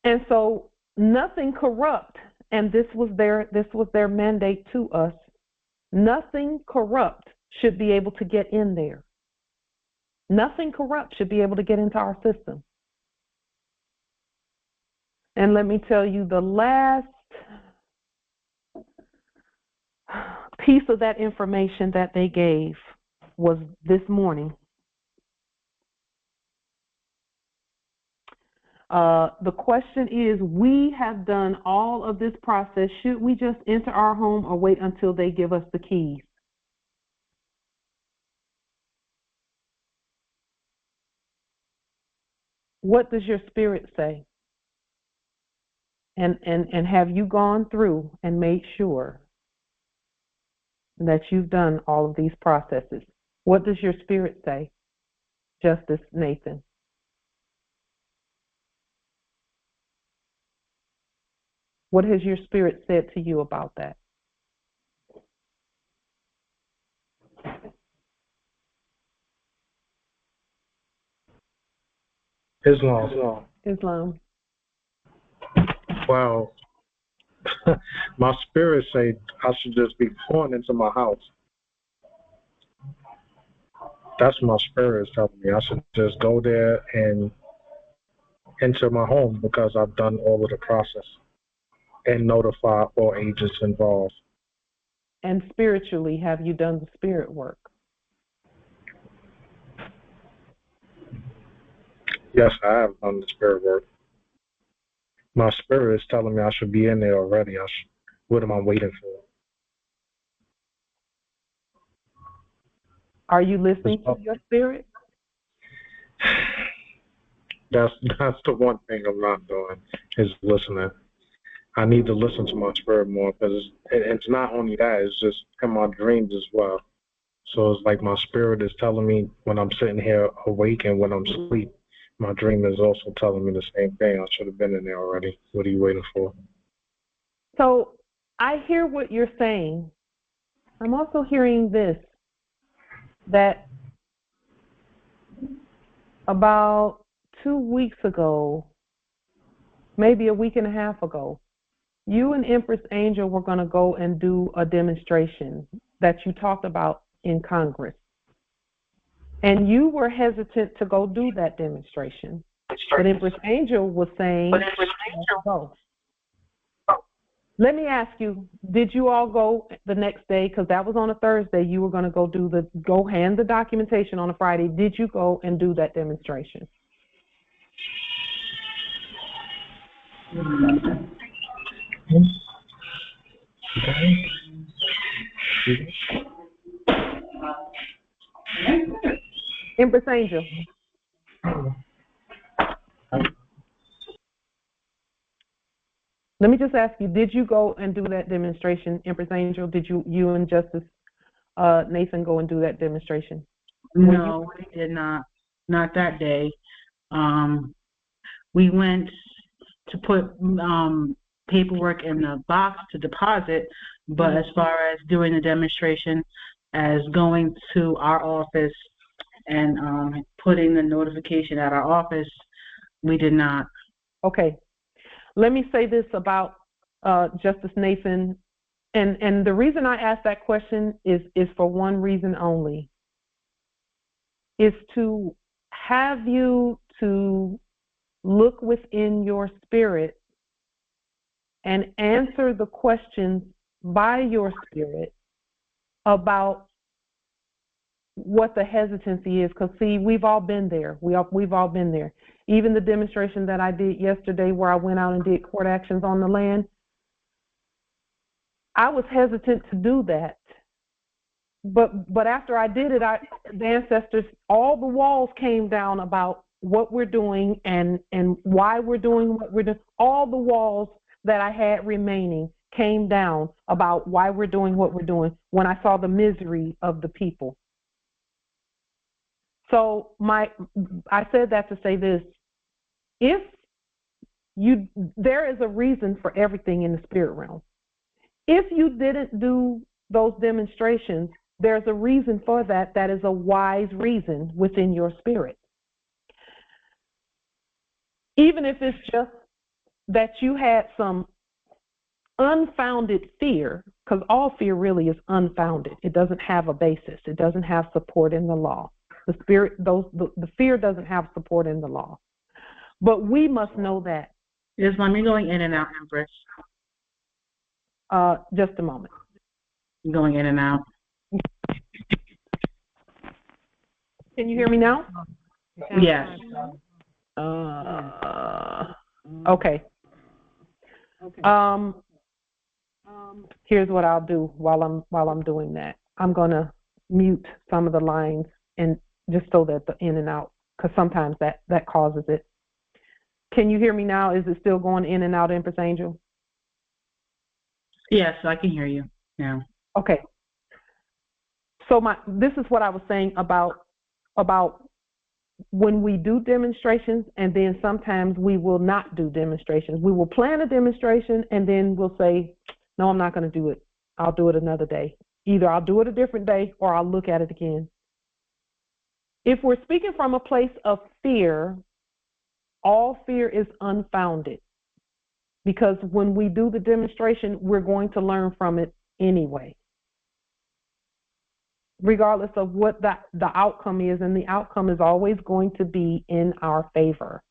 And so nothing corrupt, and this was their mandate to us. Nothing corrupt should be able to get in there. Nothing corrupt should be able to get into our system. And let me tell you, the last piece of that information that they gave was this morning. The question is, we have done all of this process. Should we just enter our home or wait until they give us the keys? What does your spirit say? And have you gone through and made sure that you've done all of these processes? What does your spirit say, Justice Nathan? What has your spirit said to you about that? Islam. Well, my spirit say I should just be pouring into my house. That's my spirit is telling me. I should just go there and enter my home because I've done all of the process and notify all agents involved. And spiritually, have you done the spirit work? Yes, I have done the spirit work. My spirit is telling me I should be in there already. What am I waiting for? Are you listening to your spirit? That's the one thing I'm not doing, is listening. I need to listen to my spirit more because it's not only that, it's just in my dreams as well. So it's like my spirit is telling me when I'm sitting here awake and when I'm asleep. My dream is also telling me the same thing. I should have been in there already. What are you waiting for? So I hear what you're saying. I'm also hearing this, that about 2 weeks ago, maybe a week and a half ago, you and Empress Angel were going to go and do a demonstration that you talked about in Congress. And you were hesitant to go do that demonstration. But Empress Angel was saying, go. Let me ask you, did you all go the next day? Because that was on a Thursday. You were going to go hand the documentation on a Friday. Did you go and do that demonstration? Empress Angel. Let me just ask you, did you go and do that demonstration, Empress Angel? Did you and Justice Nathan go and do that demonstration? No, we did not. Not that day. We went to put paperwork in the box to deposit, but as far as doing the demonstration, as going to our office and putting the notification at our office, we did not. Okay. Let me say this about Justice Nathan, and the reason I asked that question is for one reason only, is to have you to look within your spirit and answer the questions by your spirit about what the hesitancy is. Because, see, we've all been there. We've all been there. Even the demonstration that I did yesterday where I went out and did court actions on the land, I was hesitant to do that. But after I did it, the ancestors, all the walls came down about what we're doing and why we're doing what we're doing. All the walls that I had remaining came down about why we're doing what we're doing when I saw the misery of the people. So I said that to say this: there is a reason for everything in the spirit realm. If you didn't do those demonstrations, there's a reason for that. That is a wise reason within your spirit. Even if it's just that you had some unfounded fear, because all fear really is unfounded. It doesn't have a basis. It doesn't have support in the law. The fear doesn't have support in the law. But we must know that. Just let me going in and out, Empress. Just a moment. Going in and out. Can you hear me now? Yes. Okay. Here's what I'll do while I'm doing that. I'm gonna mute some of the lines and just so that the in and out, because sometimes that causes it. Can you hear me now? Is it still going in and out, Empress Angel? Yes, I can hear you now. Okay. So this is what I was saying about when we do demonstrations, and then sometimes we will not do demonstrations. We will plan a demonstration and then we'll say, no, I'm not going to do it. I'll do it another day. Either I'll do it a different day or I'll look at it again. If we're speaking from a place of fear, all fear is unfounded, because when we do the demonstration, we're going to learn from it anyway, regardless of what the outcome is, and the outcome is always going to be in our favor.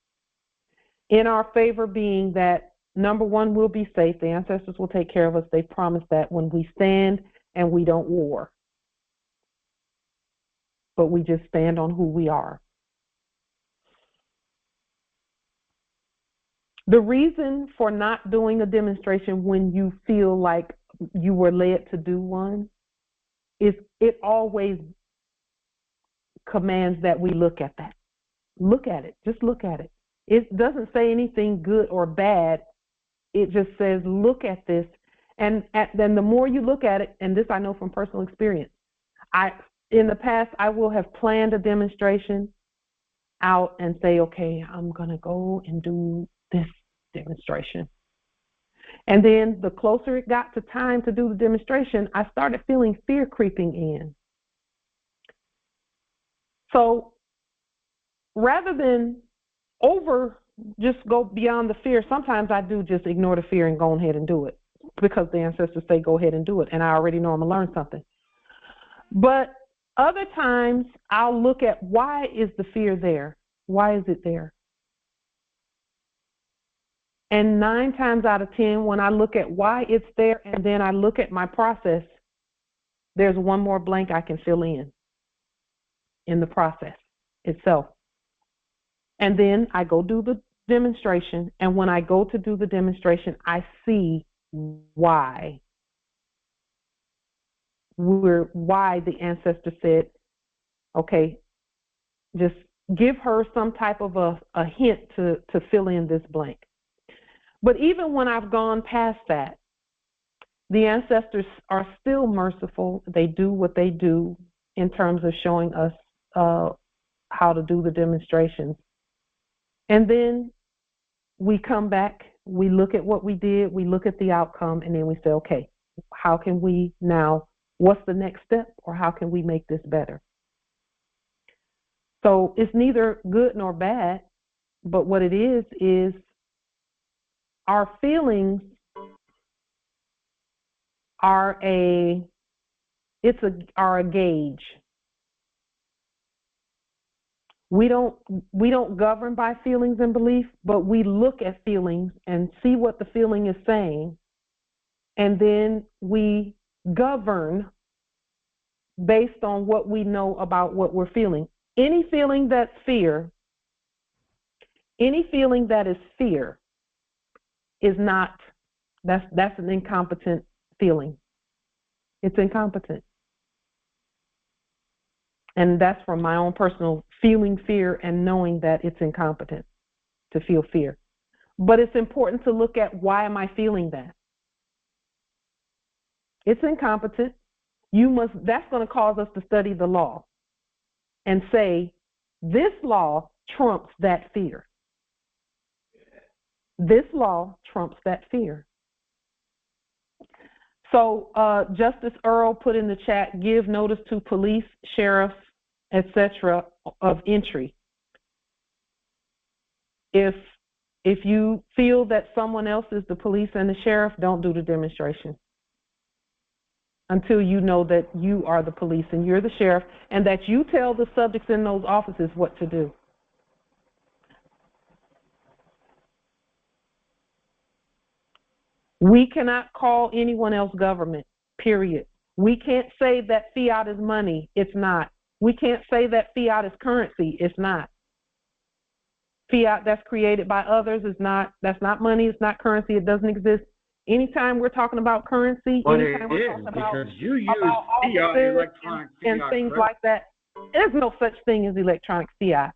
In our favor being that, number one, we'll be safe. The ancestors will take care of us. They promised that when we stand and we don't war, but we just stand on who we are. The reason for not doing a demonstration when you feel like you were led to do one is it always commands that we look at that. Look at it. Just look at it. It doesn't say anything good or bad. It just says, look at this. And then the more you look at it, and this I know from personal experience, in the past, I will have planned a demonstration out and say, okay, I'm going to go and do this demonstration. And then the closer it got to time to do the demonstration, I started feeling fear creeping in. So rather than just go beyond the fear, sometimes I do just ignore the fear and go ahead and do it, because the ancestors say go ahead and do it, and I already know I'm going to learn something. But other times I'll look at, why is the fear there? Why is it there? And 9 times out of 10, when I look at why it's there and then I look at my process, there's one more blank I can fill in the process itself. And then I go do the demonstration, and when I go to do the demonstration, I see why the ancestor said, okay, just give her some type of a hint to fill in this blank. But even when I've gone past that, the ancestors are still merciful. They do what they do in terms of showing us how to do the demonstrations. And then we come back, we look at what we did, we look at the outcome, and then we say, okay, how can we now, what's the next step, or how can we make this better? So it's neither good nor bad, but what it is our feelings are a gauge. We don't govern by feelings and belief, but we look at feelings and see what the feeling is saying, and then we govern based on what we know about what we're feeling. Any feeling that's fear, any feeling that is fear is not, that's an incompetent feeling. It's incompetent. And that's from my own personal feeling fear and knowing that it's incompetent to feel fear. But it's important to look at, why am I feeling that? It's incompetent. That's going to cause us to study the law and say, this law trumps that fear. This law trumps that fear. So Justice Earl put in the chat, give notice to police, sheriff, etc. of entry. If you feel that someone else is the police and the sheriff, don't do the demonstration until you know that you are the police and you're the sheriff, and that you tell the subjects in those offices what to do. We cannot call anyone else government, period. We can't say that fiat is money. It's not. We can't say that fiat is currency. It's not. Fiat that's created by others is not, that's not money, it's not currency, it doesn't exist. Anytime we're talking about currency, But anytime it we're is, talking about, because you use fiat, electronic fiat and things credit. like that, there's no such thing as electronic fiat.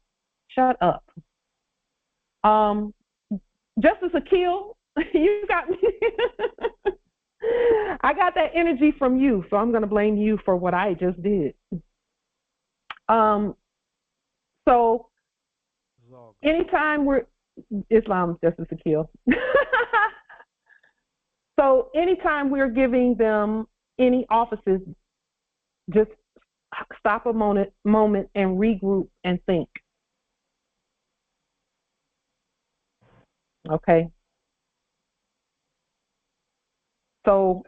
Shut up. Justice Akil, you got me. I got that energy from you, so I'm going to blame you for what I just did. So anytime we're Islam, Justice Akil. So anytime we're giving them any offices, just stop a moment and regroup and think. Okay. So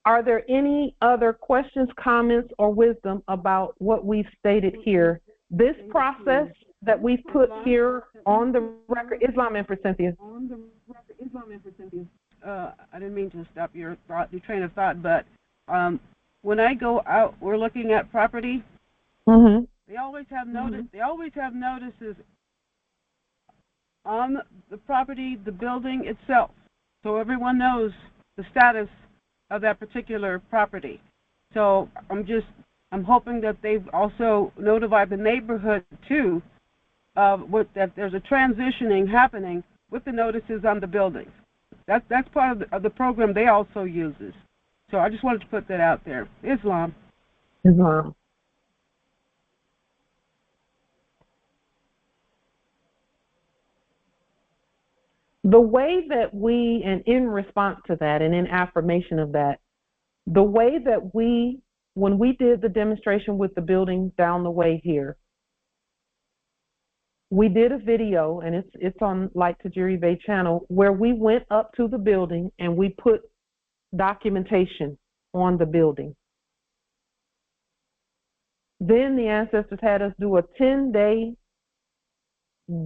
are there any other questions, comments, or wisdom about what we've stated here? This process that we've put here on the record, Islam and Cynthia. I didn't mean to stop your train of thought, but when I go out, we're looking at property. Mm-hmm. They always have notice. They always have notices on the property, the building itself, so everyone knows the status of that particular property. So I'm hoping that they've also notified the neighborhood too of that there's a transitioning happening with the notices on the buildings. That's part of the program they also uses. So I just wanted to put that out there. Islam. Islam. The way that we, and in response to that and in affirmation of that, the way that we, when we did the demonstration with the building down the way here, we did a video, and it's on Light Tajiri Bay channel, where we went up to the building and we put documentation on the building. Then the ancestors had us do a 10-day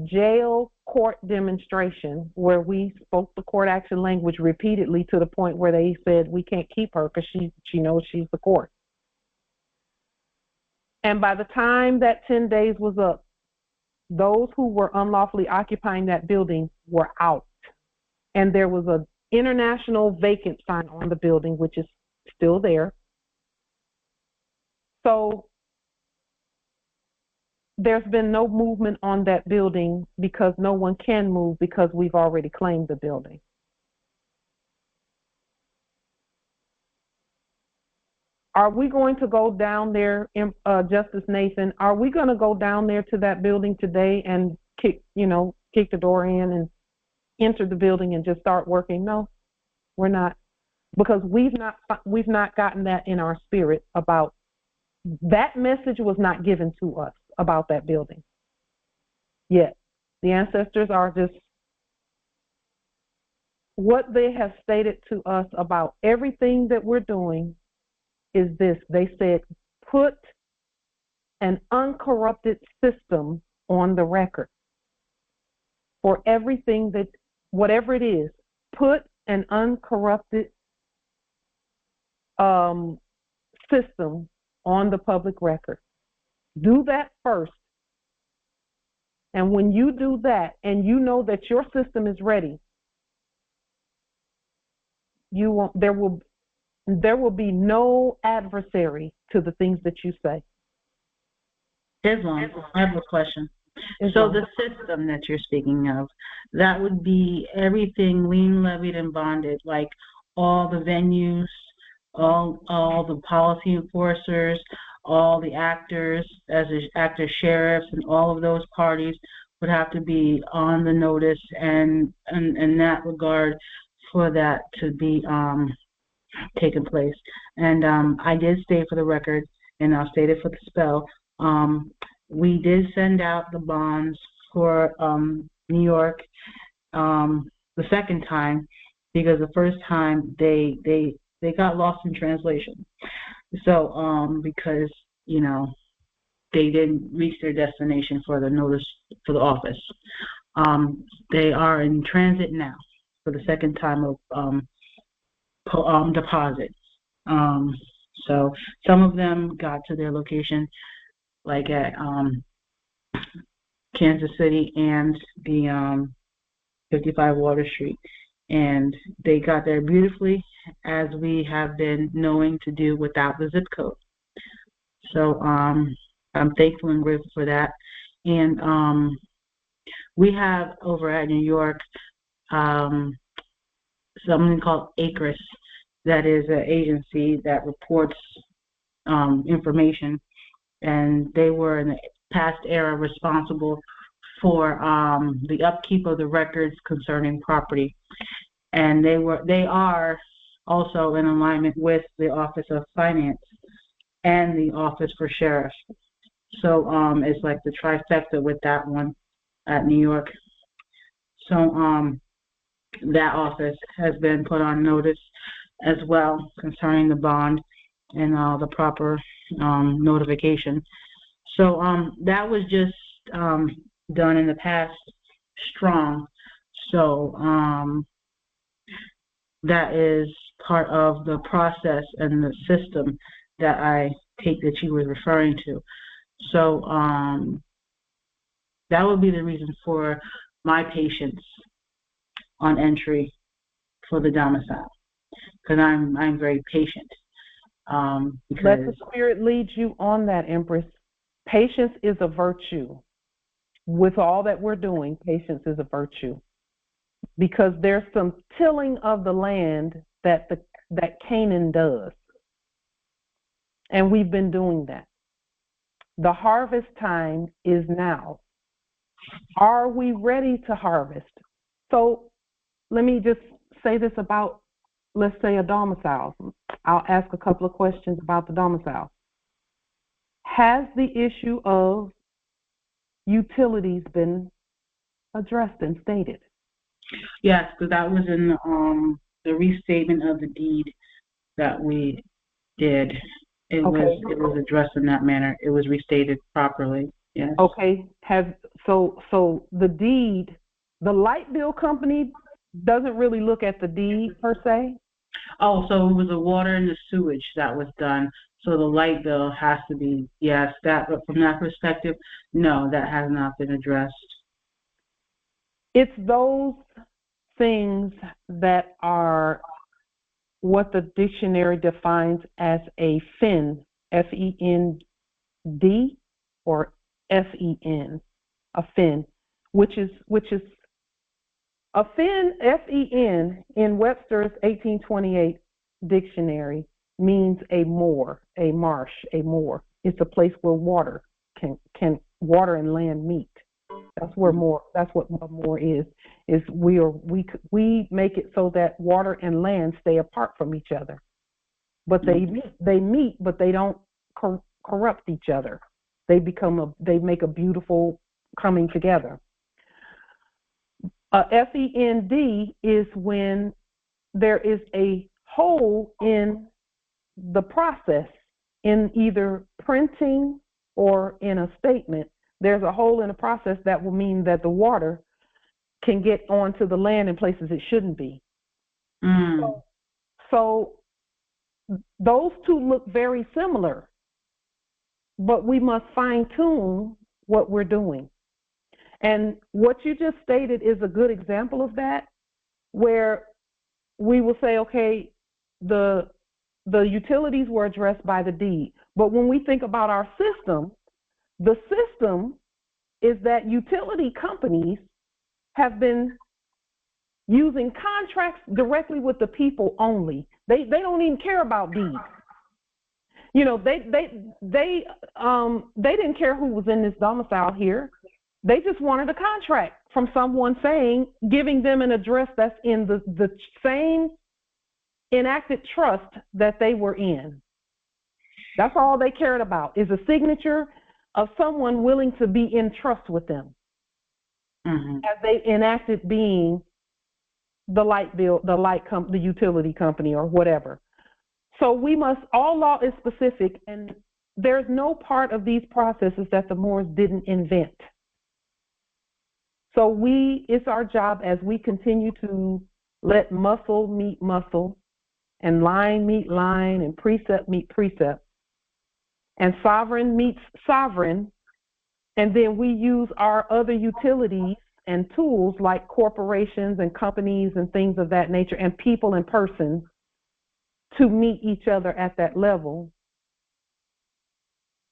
jail court demonstration where we spoke the court action language repeatedly to the point where they said we can't keep her because she knows she's the court. And by the time that 10 days was up, those who were unlawfully occupying that building were out. And there was an international vacant sign on the building, which is still there. So there's been no movement on that building because no one can move because we've already claimed the building. Are we going to go down there, Justice Nathan? Are we going to go down there to that building today and kick the door in and enter the building and just start working? No, we're not, because we've not gotten that in our spirit about that. Message was not given to us about that building yet. The ancestors are just, what they have stated to us about everything that we're doing is this. They said, put an uncorrupted system on the record for everything that, whatever it is, put an uncorrupted system on the public record. Do that first. And when you do that and you know that your system is ready, there will be no adversary to the things that you say. Islam, I have a question. So the system that you're speaking of, that would be everything lien, levied, and bonded, like all the venues, all the policy enforcers, all the actors, as actor sheriffs, and all of those parties would have to be on the notice, and in that regard, for that to be taken place. And I did state for the record, and I'll state it for the spell, we did send out the bonds for New York the second time, because the first time they got lost in translation. So because they didn't reach their destination for the notice for the office. They are in transit now for the second time of deposit. So some of them got to their location like at Kansas City and the 55 Water Street. And they got there beautifully, as we have been knowing to do without the zip code. So I'm thankful and grateful for that. And we have over at New York something called ACRIS, that is an agency that reports information, and they were in the past era responsible for the upkeep of the records concerning property, and they are also in alignment with the Office of Finance and the Office for Sheriff. So it's like the trifecta with that one at New York. So that office has been put on notice as well concerning the bond and the proper notification. So that was just done in the past strong. So that is part of the process and the system that I take that you were referring to. So that would be the reason for my patience on entry for the domicile, because I'm very patient. Let the Spirit lead you on that, Empress. Patience is a virtue. With all that we're doing, patience is a virtue, because there's some tilling of the land that Canaan does, and we've been doing that. The harvest time is now. Are we ready to harvest? So let me just say this about, let's say, a domicile. I'll ask a couple of questions about the domicile. Has the issue of utilities been addressed and stated? Yes, because that was in the restatement of the deed that we did. It was addressed in that manner. It was restated properly. Yes. Okay. So the deed, the light bill company doesn't really look at the deed per se? Oh, so it was the water and the sewage that was done. So the light bill has to be, yes, that, but from that perspective, no, that has not been addressed. It's those things that are what the dictionary defines as a fin, F-E-N-D, or F-E-N, a fin, which is a fin, F-E-N, in Webster's 1828 dictionary means a moor, a marsh, a moor. It's a place where water can water and land meet. That's where that's what a moor is we make it so that water and land stay apart from each other. But they meet, but they don't corrupt each other. They make a beautiful coming together. FEND is when there is a hole in the process, in either printing or in a statement. There's a hole in the process that will mean that the water can get onto the land in places it shouldn't be. So those two look very similar, but we must fine-tune what we're doing. And what you just stated is a good example of that, where we will say, okay, the utilities were addressed by the deed. But when we think about our system, the system is that utility companies have been using contracts directly with the people only. They don't even care about deeds. You know, they didn't care who was in this domicile here. They just wanted a contract from someone giving them an address that's in the same enacted trust that they were in. That's all they cared about, is a signature of someone willing to be in trust with them. As they enacted being the utility company or whatever. So all law is specific, and there's no part of these processes that the Moors didn't invent. So it's our job, as we continue to let muscle meet muscle, and line meet line, and precept meet precept, and sovereign meets sovereign, And then we use our other utilities and tools like corporations and companies and things of that nature and people and persons to meet each other at that level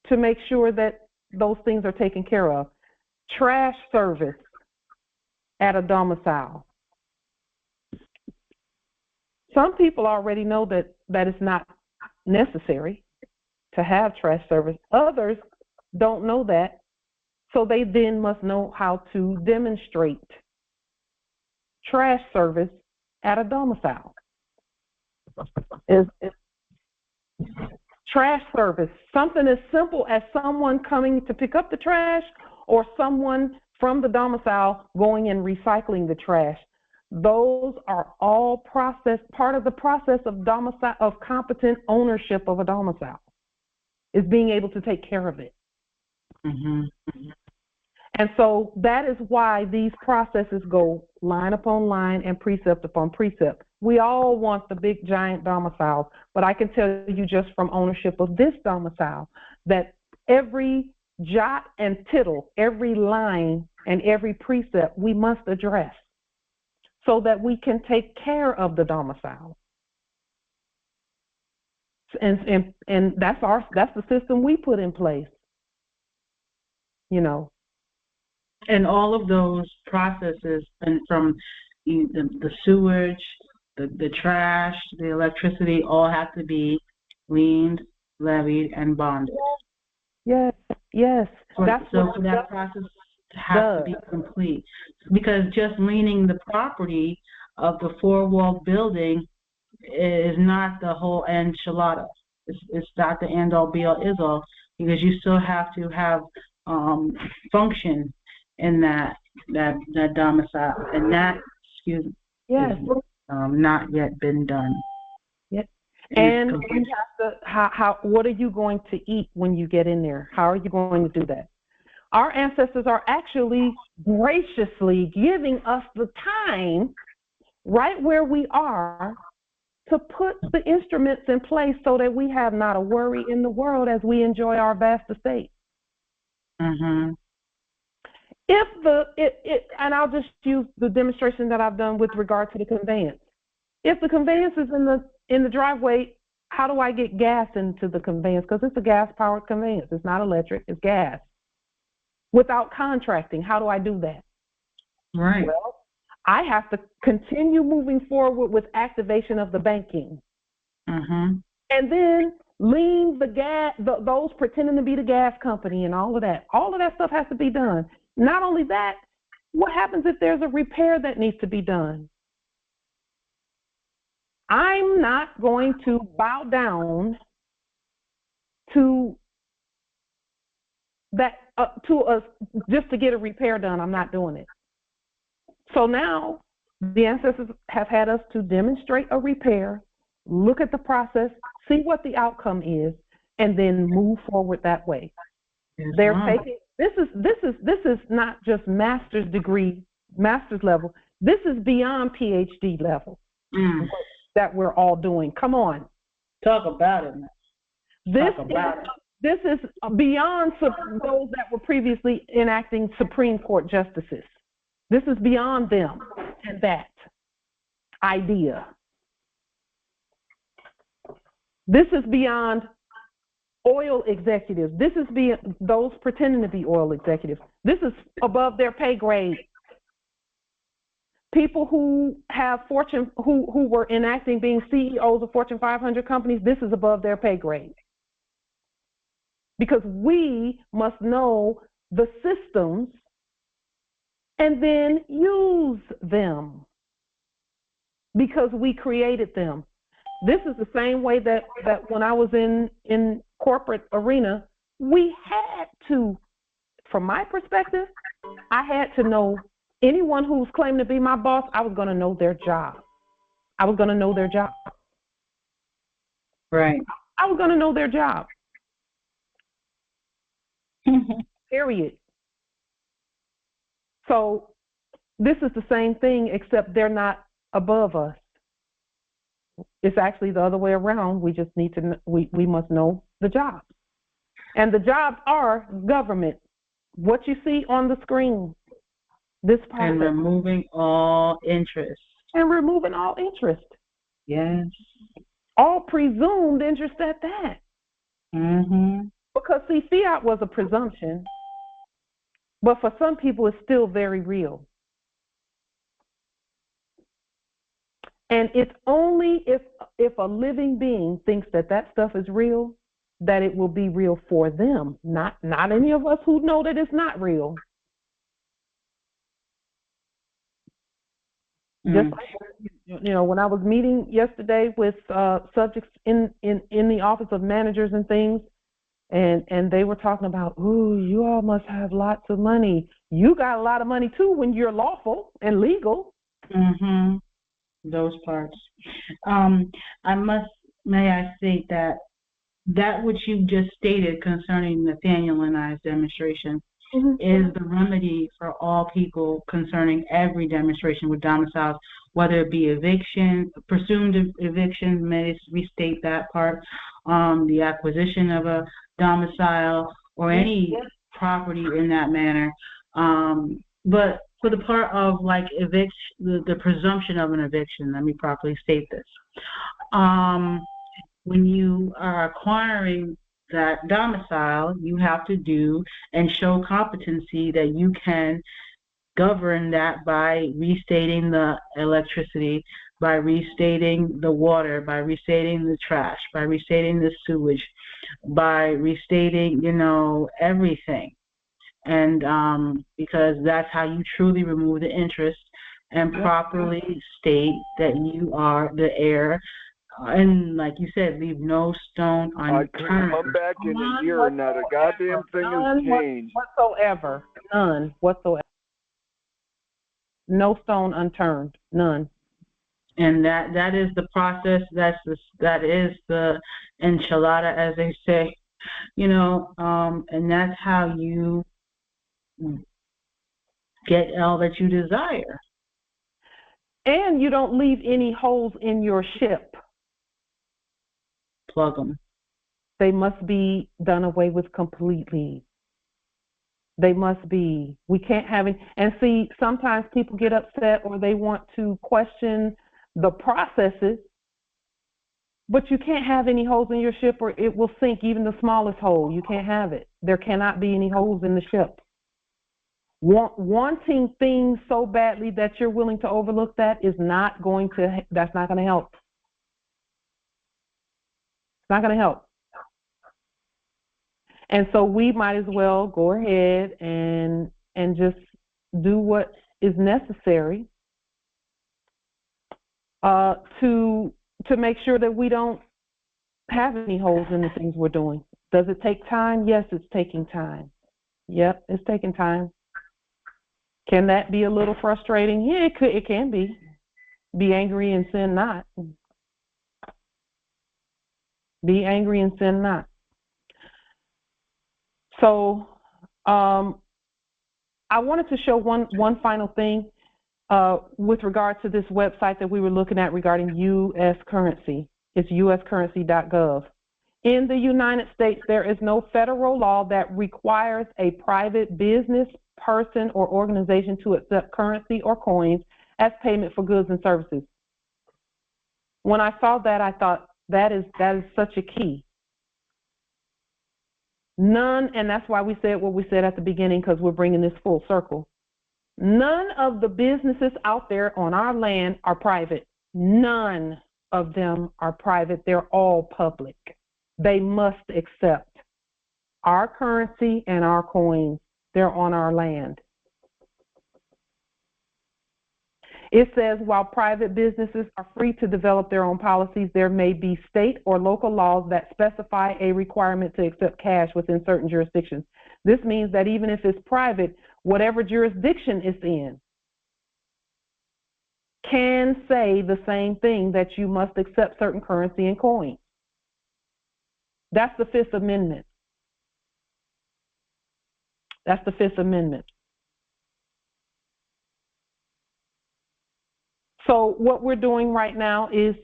to make sure that those things are taken care of. Trash service at a domicile. Some people already know that it's not necessary to have trash service. Others don't know that, so they then must know how to demonstrate trash service at a domicile. Is trash service something as simple as someone coming to pick up the trash or someone from the domicile going and recycling the trash? Those are all part of the process of domicile, of competent ownership of a domicile, is being able to take care of it. Mm-hmm. And so that is why these processes go line upon line and precept upon precept. We all want the big giant domiciles, but I can tell you just from ownership of this domicile that every jot and tittle, every line and every precept we must address so that we can take care of the domicile. And that's the system we put in place, you know. And all of those processes, and from the sewage, the trash, the electricity, all have to be liened, levied, and bonded. Yes, yes. So that process has to be complete, because just liening the property of the four-wall building is not the whole enchilada. It's not the end-all, be-all, is-all, because you still have to have function in that domicile, and that, is not yet been done. Yep. And you have to, what are you going to eat when you get in there? How are you going to do that? Our ancestors are actually graciously giving us the time right where we are to put the instruments in place so that we have not a worry in the world as we enjoy our vast estate. Mm-hmm. And I'll just use the demonstration that I've done with regard to the conveyance. If the conveyance is in the driveway, how do I get gas into the conveyance? Because it's a gas-powered conveyance. It's not electric. It's gas. Without contracting, how do I do that? Right. Well, I have to continue moving forward with activation of the banking. Mm-hmm. And then lien the gas, those pretending to be the gas company and all of that. All of that stuff has to be done. Not only that, what happens if there's a repair that needs to be done? I'm not going to bow down to that just to get a repair done. I'm not doing it. So now the ancestors have had us to demonstrate a repair, look at the process, see what the outcome is, and then move forward that way. Yes, they're taking this is not just master's degree, master's level. This is beyond PhD level that we're all doing. Come on, talk about it. This is beyond those that were previously enacting Supreme Court justices. This is beyond them and that idea. This is beyond oil executives. This is beyond those pretending to be oil executives. This is above their pay grade. People who have who were enacting being CEOs of Fortune 500 companies, this is above their pay grade. Because we must know the systems and then use them because we created them. This is the same way that when I was in corporate arena, we had to, from my perspective, I had to know anyone who's claiming to be my boss. I was going to know their job. I was going to know their job. Right. I was going to know their job. Period. So this is the same thing, except they're not above us. It's actually the other way around. We just need to, we must know the jobs. And the jobs are government, What you see on the screen, this process. And removing all interest. And removing all interest. Yes. All presumed interest at that. Mm-hmm. Because, see, fiat was a presumption, but for some people it's still very real. And it's only if a living being thinks that stuff is real, that it will be real for them, not any of us who know that it's not real. Just like, when I was meeting yesterday with subjects in the office of managers and things, and they were talking about, ooh, you all must have lots of money. You got a lot of money too when you're lawful and legal. Mm-hmm. Those parts. May I state that which you just stated concerning Nathaniel and I's demonstration is the remedy for all people concerning every demonstration with domiciles, whether it be eviction, presumed eviction, may restate that part, the acquisition of a domicile or any property in that manner. But for the part of like eviction, the presumption of an eviction, let me properly state this. When you are acquiring that domicile, you have to do and show competency that you can govern that by restating the electricity, by restating the water, by restating the trash, by restating the sewage, by restating, everything. And because that's how you truly remove the interest and properly state that you are the heir. And like you said, leave no stone unturned. I couldn't come back in a year and not a goddamn thing has changed. Whatsoever. None whatsoever. No stone unturned. None. And that is the process. That is the enchilada, as they say. And that's how you get all that you desire. And you don't leave any holes in your ship. Plug them. They must be done away with completely. They must be. We can't have it. And see, sometimes people get upset or they want to question the processes, but you can't have any holes in your ship or it will sink, even the smallest hole. You can't have it. There cannot be any holes in the ship. Wanting things so badly that you're willing to overlook that's not going to help. It's not going to help. And so we might as well go ahead and just do what is necessary to make sure that we don't have any holes in the things we're doing. Does it take time? Yes, it's taking time. Yep, it's taking time. Can that be a little frustrating? Yeah, it can be. Be angry and sin not. Be angry and sin not. So I wanted to show one final thing with regard to this website that we were looking at regarding U.S. currency. It's uscurrency.gov. In the United States, there is no federal law that requires a private business, person, or organization to accept currency or coins as payment for goods and services. When I saw that, I thought that is such a key. None, and that's why we said what we said at the beginning, because we're bringing this full circle. None of the businesses out there on our land are private. None of them are private. They're all public. They must accept our currency and our coins. They're on our land. It says, while private businesses are free to develop their own policies, there may be state or local laws that specify a requirement to accept cash within certain jurisdictions. This means that even if it's private, whatever jurisdiction it's in can say the same thing, that you must accept certain currency and coins. That's the Fifth Amendment. That's the Fifth Amendment. So what we're doing right now is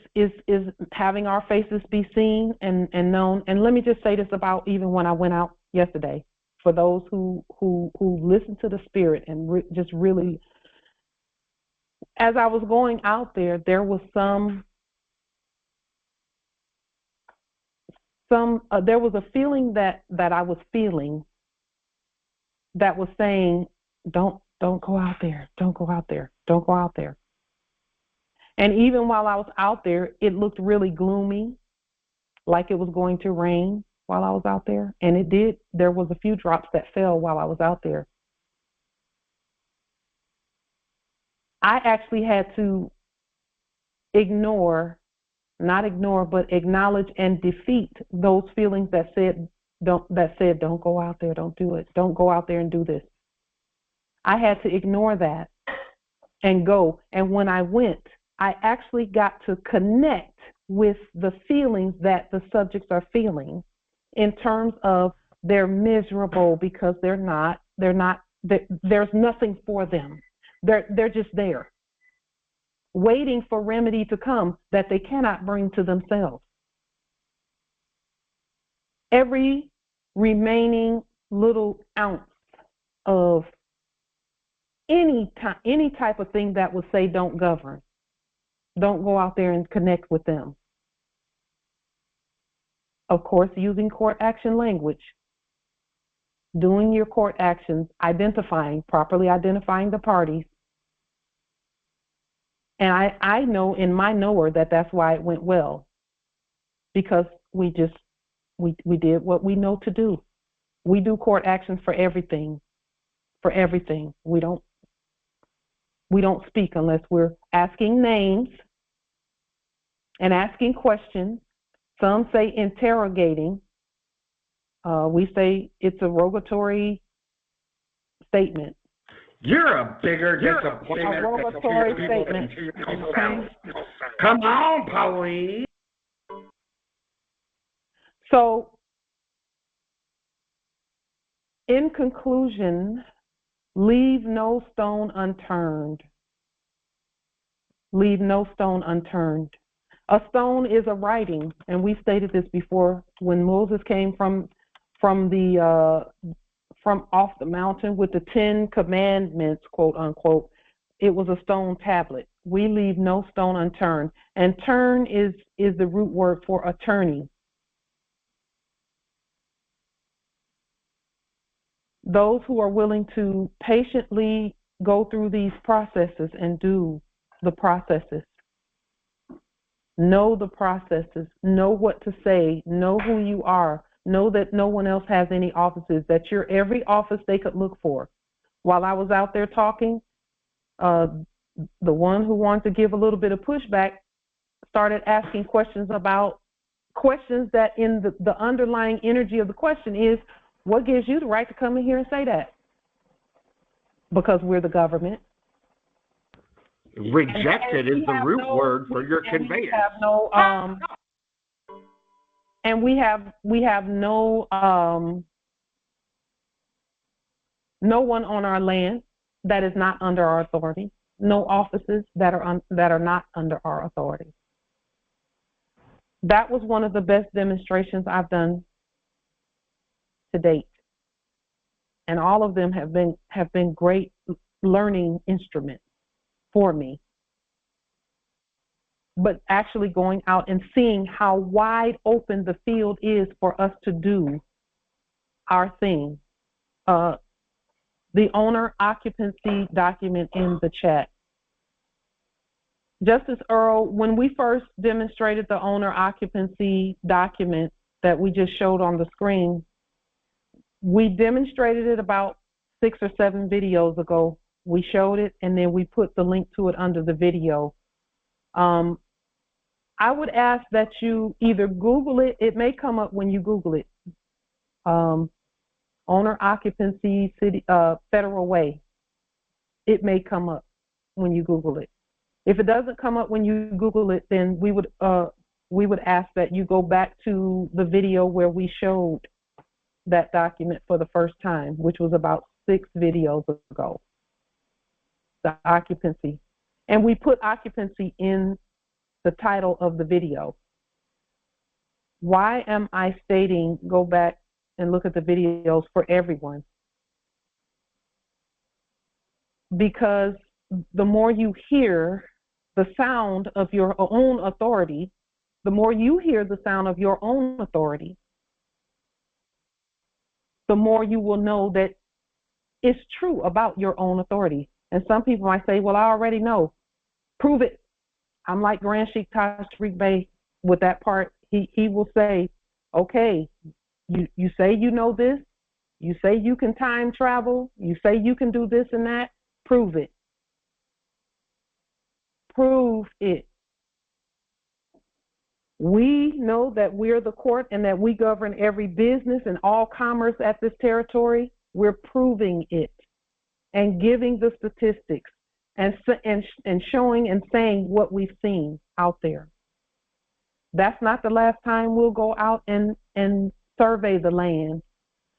having our faces be seen and known. And let me just say this about even when I went out yesterday. for those who listen to the Spirit and just really, as I was going out there, there was there was a feeling that I was feeling that was saying, don't go out there, don't go out there, don't go out there. And even while I was out there, it looked really gloomy, like it was going to rain while I was out there. And it did. There was a few drops that fell while I was out there. I actually had to not ignore, but acknowledge and defeat those feelings that said, don't go out there, don't do it, don't go out there and do this. I had to ignore that and go. And when I went, I actually got to connect with the feelings that the subjects are feeling in terms of they're miserable because there's nothing for them. They're just there, waiting for remedy to come that they cannot bring to themselves. Every remaining little ounce of any type of thing that would say don't govern, don't go out there and connect with them. Of course, using court action language, doing your court actions, properly identifying the parties. And I know in my knower that that's why it went well, because we did what we know to do. We do court actions for everything. We don't speak unless we're asking names and asking questions. Some say interrogating. We say it's a rogatory statement. You're a bigger disappointment. A rogatory statement. Come on, Pauline. So, in conclusion, leave no stone unturned. Leave no stone unturned. A stone is a writing, and we stated this before. When Moses came from off the mountain with the 10 commandments, quote unquote, it was a stone tablet. We leave no stone unturned. And turn is the root word for attorney. Those who are willing to patiently go through these processes and do the processes, know the processes, know what to say, know who you are, know that no one else has any offices, that you're every office they could look for. While I was out there talking, the one who wanted to give a little bit of pushback started asking questions that in the underlying energy of the question is, what gives you the right to come in here and say that? Because we're the government. Rejected is the root word for your conveyance. We have no one on our land that is not under our authority. No offices that are not under our authority. That was one of the best demonstrations I've done to date, and all of them have been great learning instruments for me. But actually going out and seeing how wide open the field is for us to do our thing. The owner occupancy document in the chat. Justice Earl, when we first demonstrated the owner occupancy document that we just showed on the screen, we demonstrated it about 6 or 7 videos ago. We showed it and then we put the link to it under the video. I would ask that you either Google it. It may come up when you Google it. Owner occupancy city Federal Way. It may come up when you Google it. If it doesn't come up when you Google it, then we would ask that you go back to the video where we showed that document for the first time, which was about 6 videos ago. The occupancy. And we put occupancy in the title of the video. Why am I stating go back and look at the videos for everyone. Because the more you hear the sound of your own authority, the more you hear the sound of your own authority, the more you will know that it's true about your own authority. And some people might say, well, I already know. Prove it. I'm like Grand Sheikh Tajiri Bey with that part. He will say, okay, you say you know this. You say you can time travel. You say you can do this and that. Prove it. Prove it. We know that we're the court and that we govern every business and all commerce at this territory. We're proving it and giving the statistics and showing and saying what we've seen out there. That's not the last time we'll go out and survey the land,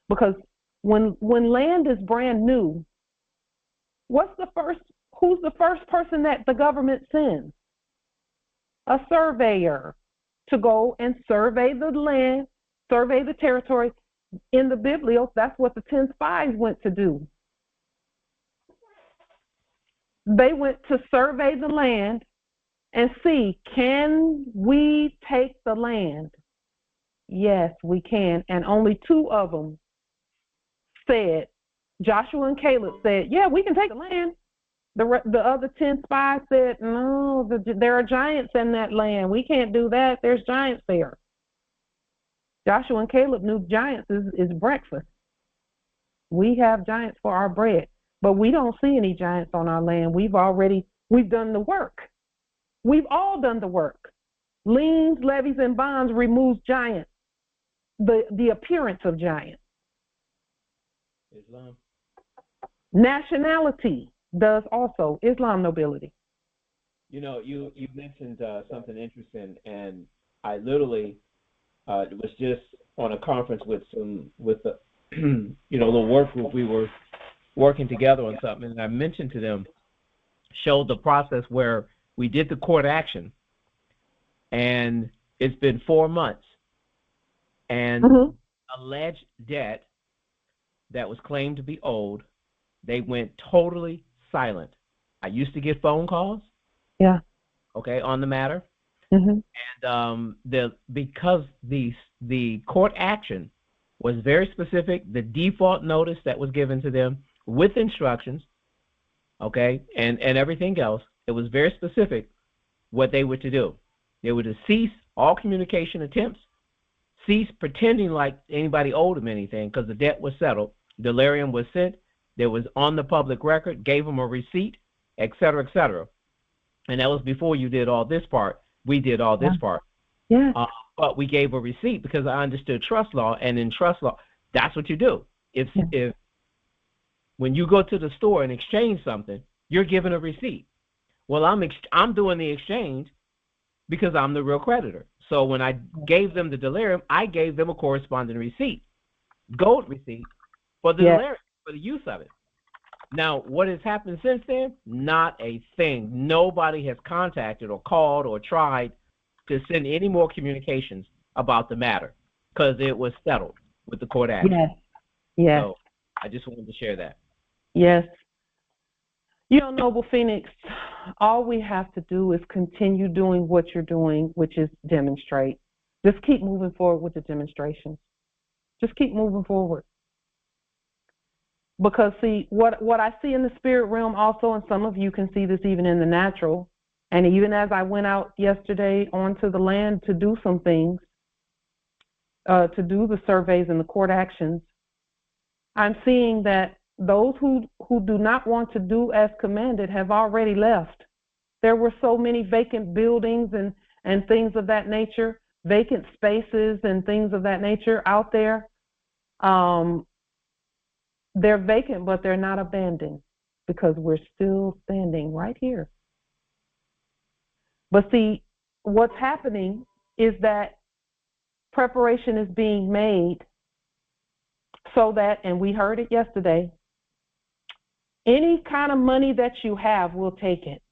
because when land is brand new, who's the first person that the government sends? A surveyor to go and survey the land, survey the territory. In the Biblios, that's what the 10 spies went to do. They went to survey the land and see, can we take the land? Yes, we can. And only 2 of them said, Joshua and Caleb said, yeah, we can take the land. The other 10 spies said, no, there are giants in that land. We can't do that. There's giants there. Joshua and Caleb knew giants is breakfast. We have giants for our bread, but we don't see any giants on our land. We've done the work. We've all done the work. Liens, levies, and bonds removes giants, the appearance of giants. Islam. Nationality does also. Islam nobility. You know, you mentioned something interesting, and I literally was just on a conference with the little work group. We were working together on something, and I mentioned to them, showed the process where we did the court action, and it's been 4 months, and alleged debt that was claimed to be owed, they went totally silent. I used to get phone calls, on the matter, and because the court action was very specific, the default notice that was given to them with instructions, and everything else, it was very specific what they were to do. They were to cease all communication attempts, cease pretending like anybody owed them anything because the debt was settled. Dollarium was sent. There was on the public record, gave them a receipt, et cetera, et cetera. And that was before you did all this part. We did all this part. Yeah. But we gave a receipt because I understood trust law, and in trust law, that's what you do. If when you go to the store and exchange something, you're given a receipt. Well, I'm doing the exchange because I'm the real creditor. So when I gave them the Dollarium, I gave them a corresponding receipt, gold receipt, for the Dollarium, for the use of it. Now, what has happened since then? Not a thing. Nobody has contacted or called or tried to send any more communications about the matter because it was settled with the court action. Yes. Yes. So I just wanted to share that. Yes. Noble Phoenix, all we have to do is continue doing what you're doing, which is demonstrate. Just keep moving forward with the demonstrations. Just keep moving forward. Because, see, what I see in the spirit realm also, and some of you can see this even in the natural, and even as I went out yesterday onto the land to do some things, to do the surveys and the court actions, I'm seeing that those who do not want to do as commanded have already left. There were so many vacant buildings and things of that nature, vacant spaces and things of that nature out there. They're vacant, but they're not abandoned because we're still standing right here. But see, what's happening is that preparation is being made so that, and we heard it yesterday, any kind of money that you have, we'll take it.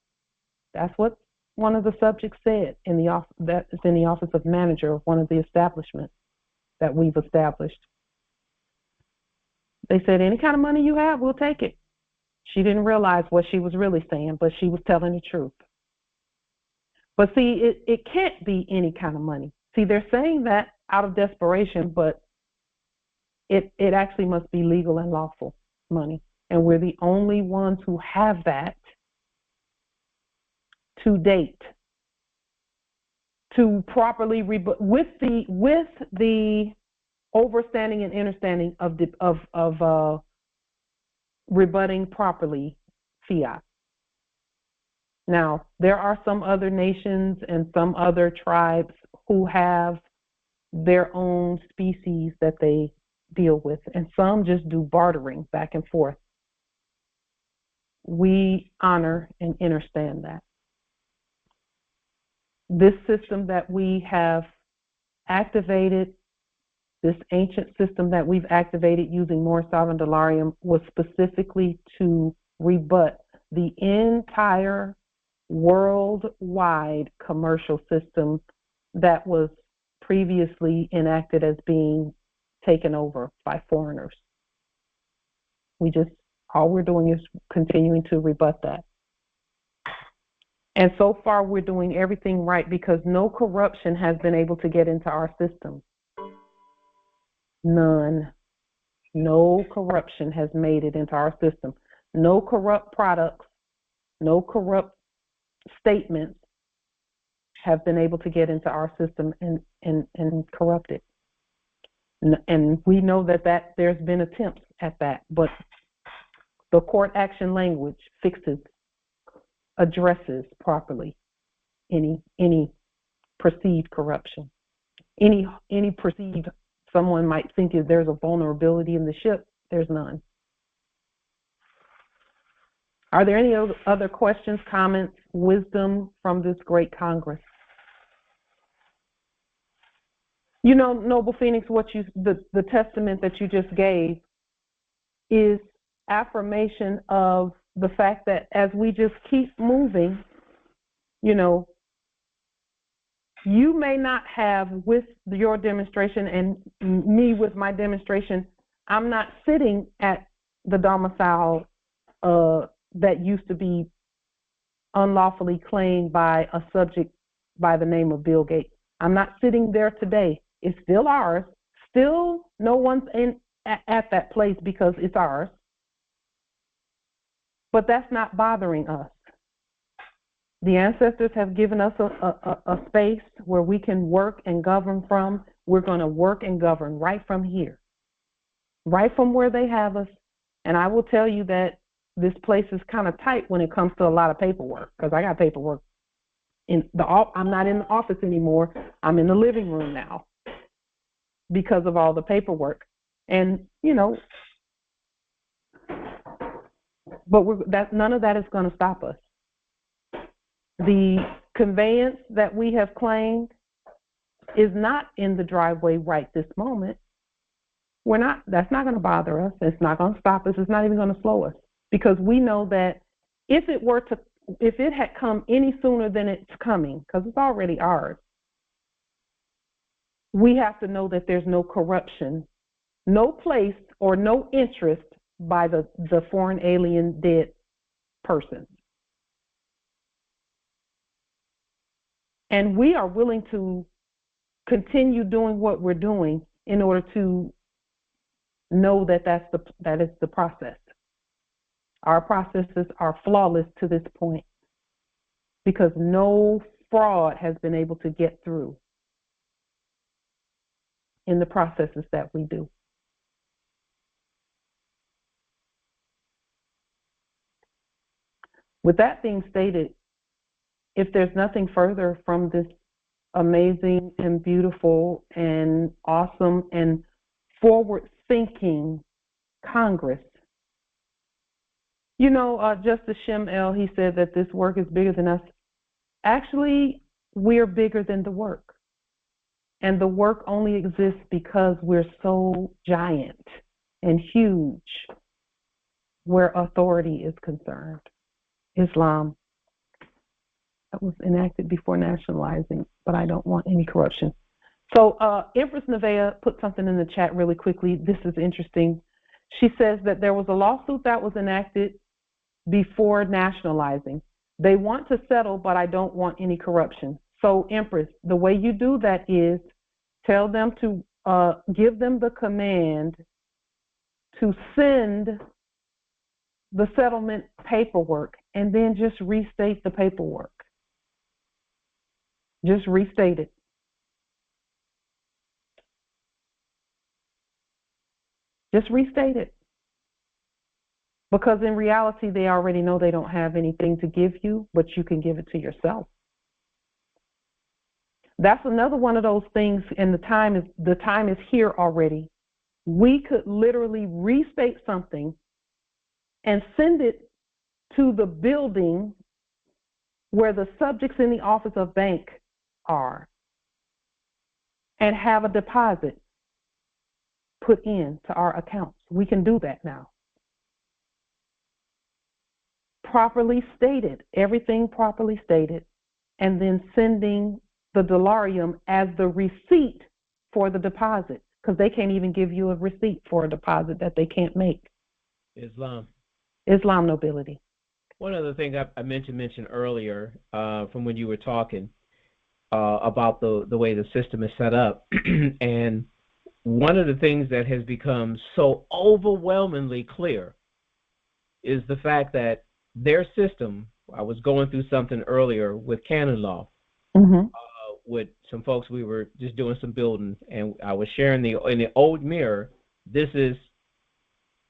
That's what one of the subjects said in the office, that is in the office of manager of one of the establishments that we've established. They said, any kind of money you have, we'll take it. She didn't realize what she was really saying, but she was telling the truth. But see, it can't be any kind of money. See, they're saying that out of desperation, but it actually must be legal and lawful money. And we're the only ones who have that to date to properly with the overstanding and understanding of rebutting properly fiat. Now, there are some other nations and some other tribes who have their own species that they deal with, and some just do bartering back and forth. We honor and understand that. This system that we have activated, this ancient system that we've activated using Moorish sovereign Dollarium, was specifically to rebut the entire worldwide commercial system that was previously enacted as being taken over by foreigners. All we're doing is continuing to rebut that. And so far we're doing everything right because no corruption has been able to get into our system. None. No corruption has made it into our system. No corrupt products, no corrupt statements have been able to get into our system and corrupt it. And we know that there's been attempts at that, but the court action language addresses properly any perceived corruption. Any perceived, someone might think if there's a vulnerability in the ship, there's none. Are there any other questions, comments, wisdom from this great Congress? You know, Noble Phoenix, the testament that you just gave is affirmation of the fact that as we just keep moving, you know, you may not have with your demonstration and me with my demonstration, I'm not sitting at the domicile that used to be unlawfully claimed by a subject by the name of Bill Gates. I'm not sitting there today. It's still ours. Still no one's at that place because it's ours. But that's not bothering us. The ancestors have given us a space where we can work and govern from. We're going to work and govern right from here, right from where they have us. And I will tell you that this place is kind of tight when it comes to a lot of paperwork, because I got paperwork I'm not in the office anymore. I'm in the living room now because of all the paperwork. And, you know, but none of that is going to stop us. The conveyance that we have claimed is not in the driveway right this moment. That's not going to bother us. It's not going to stop us. It's not even going to slow us, because we know that if it had come any sooner than it's coming, because it's already ours, we have to know that there's no corruption, no place or no interest by the foreign alien dead person. And we are willing to continue doing what we're doing in order to know that that is the process. Our processes are flawless to this point because no fraud has been able to get through in the processes that we do. With that being stated, if there's nothing further from this amazing and beautiful and awesome and forward-thinking Congress, you know, Justice Shem El, he said that this work is bigger than us. Actually, we're bigger than the work. And the work only exists because we're so giant and huge where authority is concerned. Islam, that was enacted before nationalizing, but I don't want any corruption. So Empress Nevaeh put something in the chat really quickly. This is interesting. She says that there was a lawsuit that was enacted before nationalizing. They want to settle, but I don't want any corruption. So, Empress, the way you do that is tell them to give them the command to send the settlement paperwork and then just restate the paperwork. Just restate it. Just restate it. Because in reality, they already know they don't have anything to give you, but you can give it to yourself. That's another one of those things, and the time is here already. We could literally restate something and send it to the building where the subjects in the office of bank are and have a deposit put in to our accounts. We can do that now. Properly stated, everything properly stated, and then sending the Dollarium as the receipt for the deposit, because they can't even give you a receipt for a deposit that they can't make. Islam nobility. One other thing I mentioned earlier from when you were talking about the way the system is set up, and one of the things that has become so overwhelmingly clear is the fact that their system, I was going through something earlier with canon law, with some folks. We were just doing some building, and I was sharing in the old mirror, this is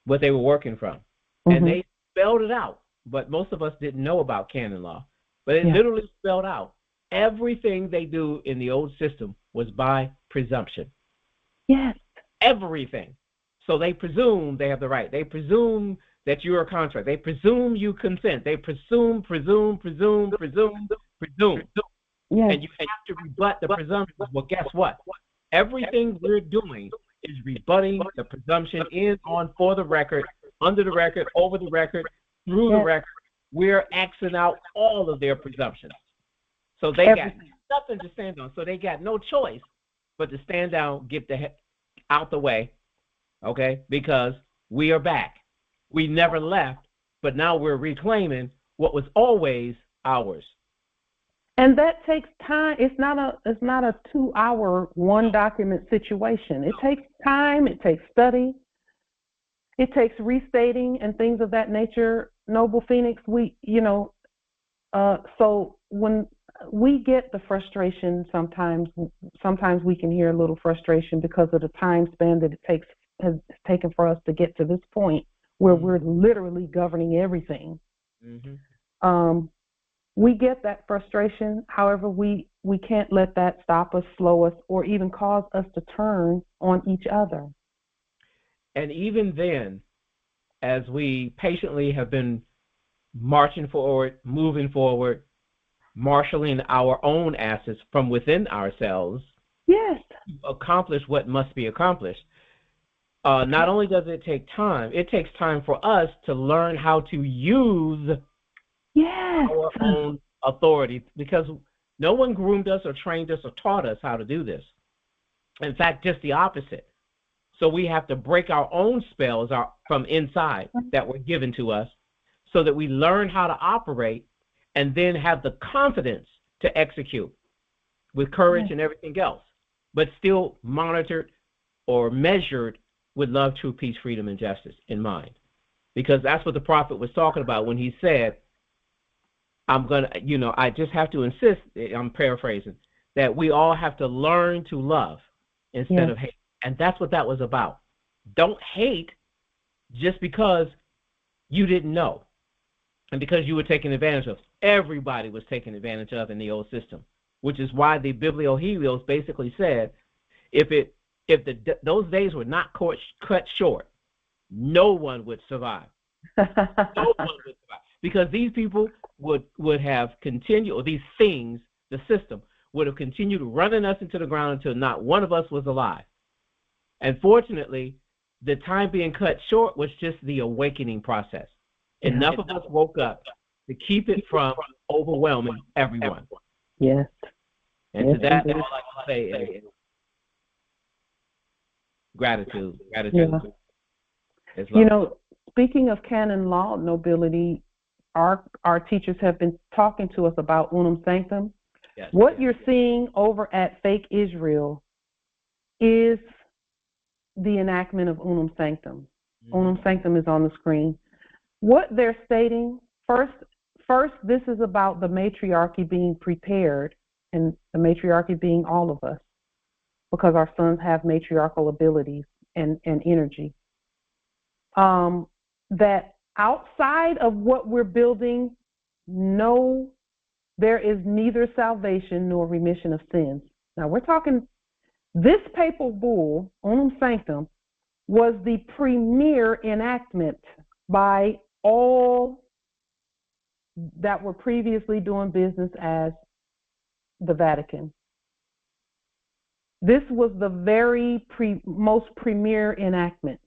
what they were working from. And they spelled it out, but most of us didn't know about canon law. But it literally spelled out everything they do in the old system was by presumption. Yes. Everything. So they presume they have the right. They presume that you're a contract. They presume you consent. They presume. Yes. And you have to rebut the presumption. Well, guess what? Everything we're doing is rebutting the presumption in, on, for the record, under the record, over the record, through the record. We're Xing out all of their presumptions. So they got nothing to stand on. So they got no choice but to stand down, get the heck out the way, okay? Because we are back. We never left, but now we're reclaiming what was always ours. And that takes time. It's not a 2-hour one document situation. It takes time. It takes study. It takes restating and things of that nature. Noble Phoenix, so when we get the frustration, sometimes we can hear a little frustration because of the time span that has taken for us to get to this point where we're literally governing everything. We get that frustration. However, we can't let that stop us, slow us, or even cause us to turn on each other. And even then, as we patiently have been marching forward, moving forward, marshaling our own assets from within ourselves, yes, to accomplish what must be accomplished. Not only does it take time, it takes time for us to learn how to use our own authority, because no one groomed us or trained us or taught us how to do this. In fact, just the opposite. So we have to break our own spells from inside that were given to us so that we learn how to operate and then have the confidence to execute with courage and everything else, but still monitored or measured with love, truth, peace, freedom, and justice in mind. Because that's what the prophet was talking about when he said, I just have to insist, I'm paraphrasing, that we all have to learn to love instead of hate. And that's what that was about. Don't hate just because you didn't know and because you were taken advantage of. Everybody was taken advantage of in the old system, which is why the Bibliohelios basically said, if those days were not cut short, no one would survive. No one would survive. Because these people would have continued, or these things, the system, would have continued running us into the ground until not one of us was alive. And fortunately, the time being cut short was just the awakening process. Enough of us woke up to keep it from overwhelming everyone. Yes. And to that, all I can say is gratitude. Yeah. You know, speaking of canon law nobility, our teachers have been talking to us about Unum Sanctum. Yes. What you're seeing over at Fake Israel is the enactment of Unum Sanctum. Unum Sanctum is on the screen. What they're stating, first, this is about the matriarchy being prepared, and the matriarchy being all of us, because our sons have matriarchal abilities and energy. That outside of what we're building, no, there is neither salvation nor remission of sins. Now we're talking, this papal bull, Unum Sanctum, was the premier enactment by all that were previously doing business as the Vatican. This was the very most premier enactment.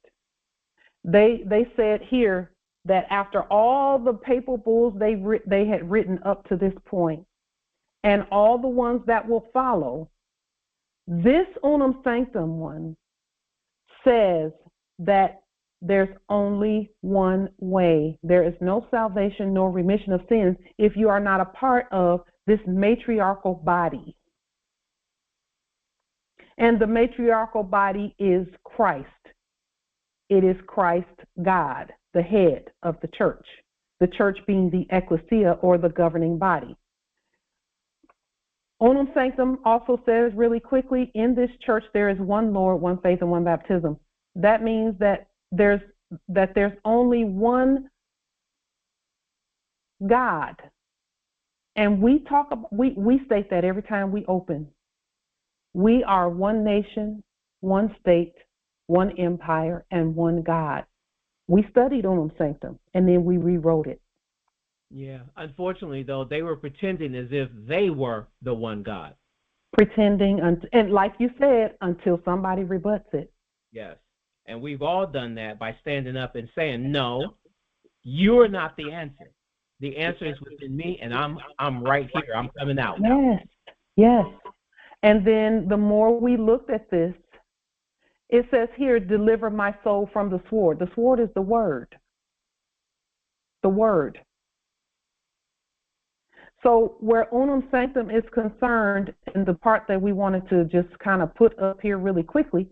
They said here that after all the papal bulls they had written up to this point, and all the ones that will follow, this Unum Sanctum one says that there's only one way. There is no salvation nor remission of sins if you are not a part of this matriarchal body. And the matriarchal body is Christ. It is Christ God, the head of the church being the ecclesia, or the governing body. Unum Sanctum also says really quickly, in this church there is one Lord, one faith, and one baptism. That means that there's only one God. And we state that every time we open. We are one nation, one state, one empire, and one God. We studied Unum Sanctum, and then we rewrote it. Yeah. Unfortunately, though, they were pretending as if they were the one God. Pretending, and like you said, until somebody rebuts it. Yes. And we've all done that by standing up and saying, no, you're not the answer. The answer is within me, and I'm right here. I'm coming out. Yes, yes. And then the more we looked at this, it says here, deliver my soul from the sword. The sword is the word. The word. So where Unum Sanctum is concerned, and the part that we wanted to just kind of put up here really quickly,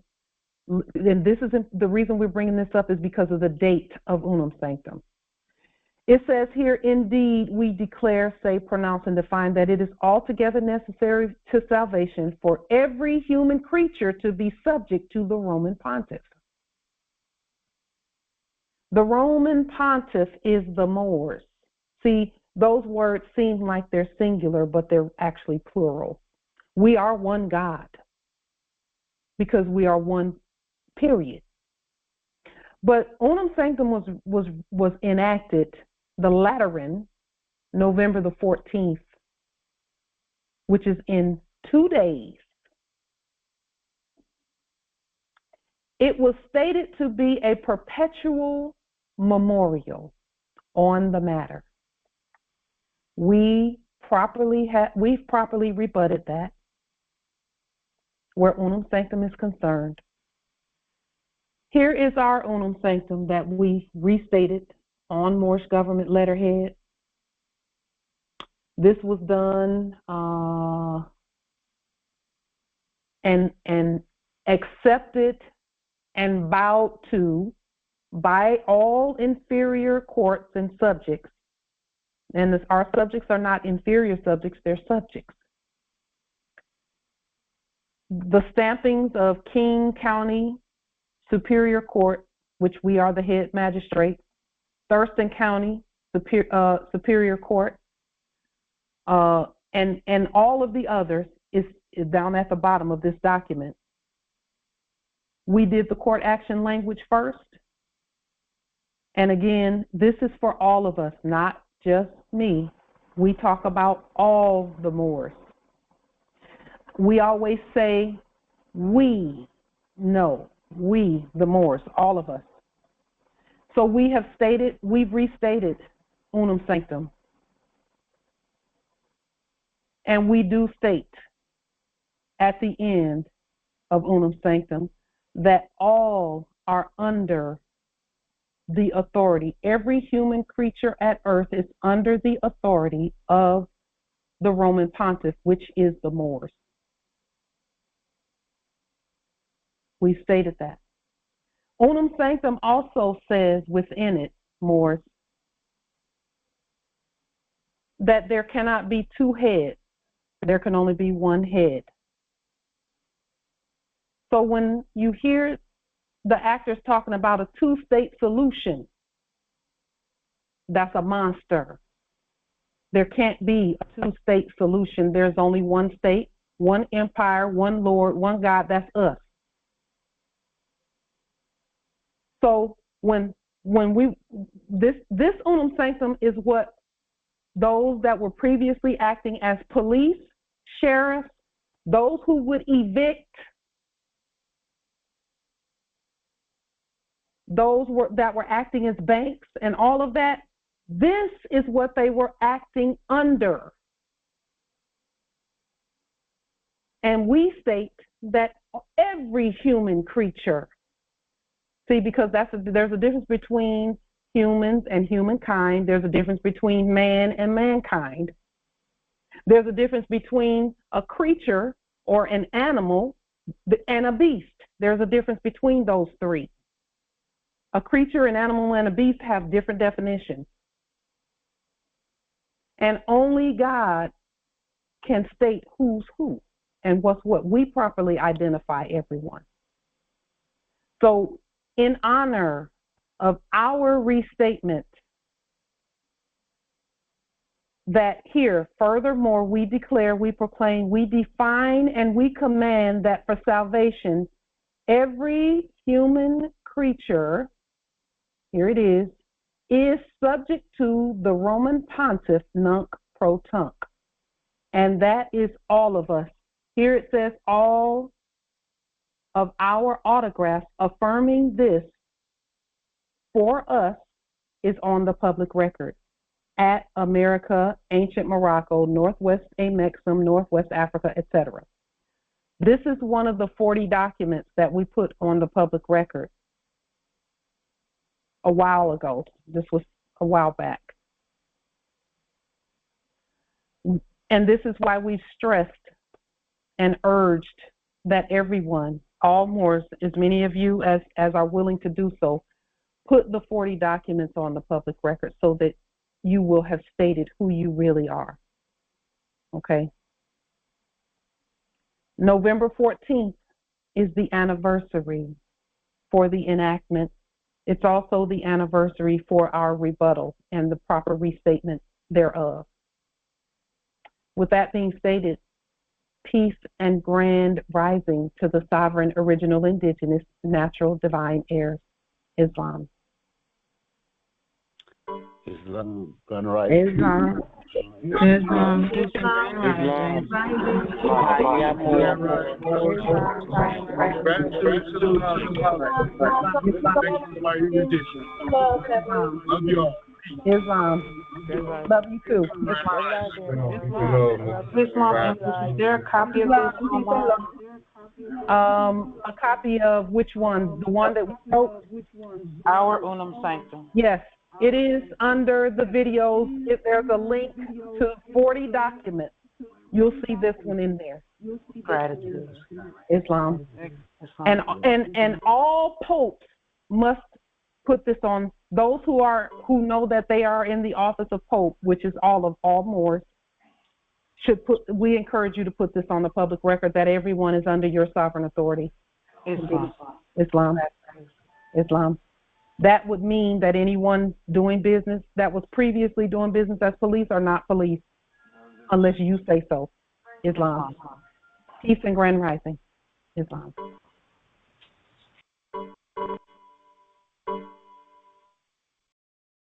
and this is the reason we're bringing this up is because of the date of Unum Sanctum. It says here, indeed, we declare, say, pronounce, and define that it is altogether necessary to salvation for every human creature to be subject to the Roman Pontiff. The Roman Pontiff is the Moors. See, those words seem like they're singular, but they're actually plural. We are one God because we are one, period. But Unum Sanctum was enacted, the Lateran, November the 14th, which is in 2 days. It was stated to be a perpetual memorial on the matter. We've properly rebutted that where Unum Sanctum is concerned. Here is our Unum Sanctum that we restated on Moorish government letterhead. This was done and accepted and bowed to by all inferior courts and subjects. And our subjects are not inferior subjects, they're subjects. The stampings of King County Superior Court, which we are the head magistrate, Thurston County Superior Court, and all of the others is down at the bottom of this document. We did the court action language first. And again, this is for all of us, not just me. We talk about all the Moors. We always say we, no, we, the Moors, all of us. So we've restated Unum Sanctum. And we do state at the end of Unum Sanctum that all are under the authority. Every human creature at earth is under the authority of the Roman pontiff, which is the Moors. We stated that. Unum sanctum also says within it, Moors, that there cannot be two heads. There can only be one head. So when you hear the actors talking about a two-state solution, that's a monster. There can't be a two-state solution. There's only one state, one empire, one Lord, one God. That's us. So when we this unum sanctum is what those that were previously acting as police, sheriffs, those who would evict, those that were acting as banks and all of that, this is what they were acting under. And we state that every human creature, see, because there's a difference between humans and humankind. There's a difference between man and mankind. There's a difference between a creature or an animal and a beast. There's a difference between those three. A creature, an animal, and a beast have different definitions. And only God can state who's who and what's what. We properly identify everyone. So in honor of our restatement, that here, furthermore, we declare, we proclaim, we define, and we command that for salvation, every human creature, here it is subject to the Roman pontiff nunc pro tunc. And that is all of us. Here it says all of our autographs affirming this for us is on the public record at America, Ancient Morocco, Northwest Amexem, Northwest Africa, etc. This is one of the 40 documents that we put on the public record a while ago. This was a while back. And this is why we stressed and urged that everyone, all Moors, as many of you as are willing to do so, put the 40 documents on the public record so that you will have stated who you really are. Okay? November 14th is the anniversary for the enactment. It's also the anniversary for our rebuttal and the proper restatement thereof. With that being stated, peace and grand rising to the sovereign, original, indigenous, natural, divine heirs, Islam. Islam, grand rising. Islam. Islam. Islam. Love you too. Islam. Is there a copy of this online? A copy of which one? The one that we wrote? Our Unum Sanctum. Yes, it is under the videos. If there's a link to 40 documents, you'll see this one in there. Gratitude. Islam. And all popes must put this on. Those who know that they are in the office of Pope, which is all Moors, we encourage you to put this on the public record that everyone is under your sovereign authority. Islam. That would mean that anyone doing business that was previously doing business as police are not police unless you say so. Islam. Peace and grand rising. Islam.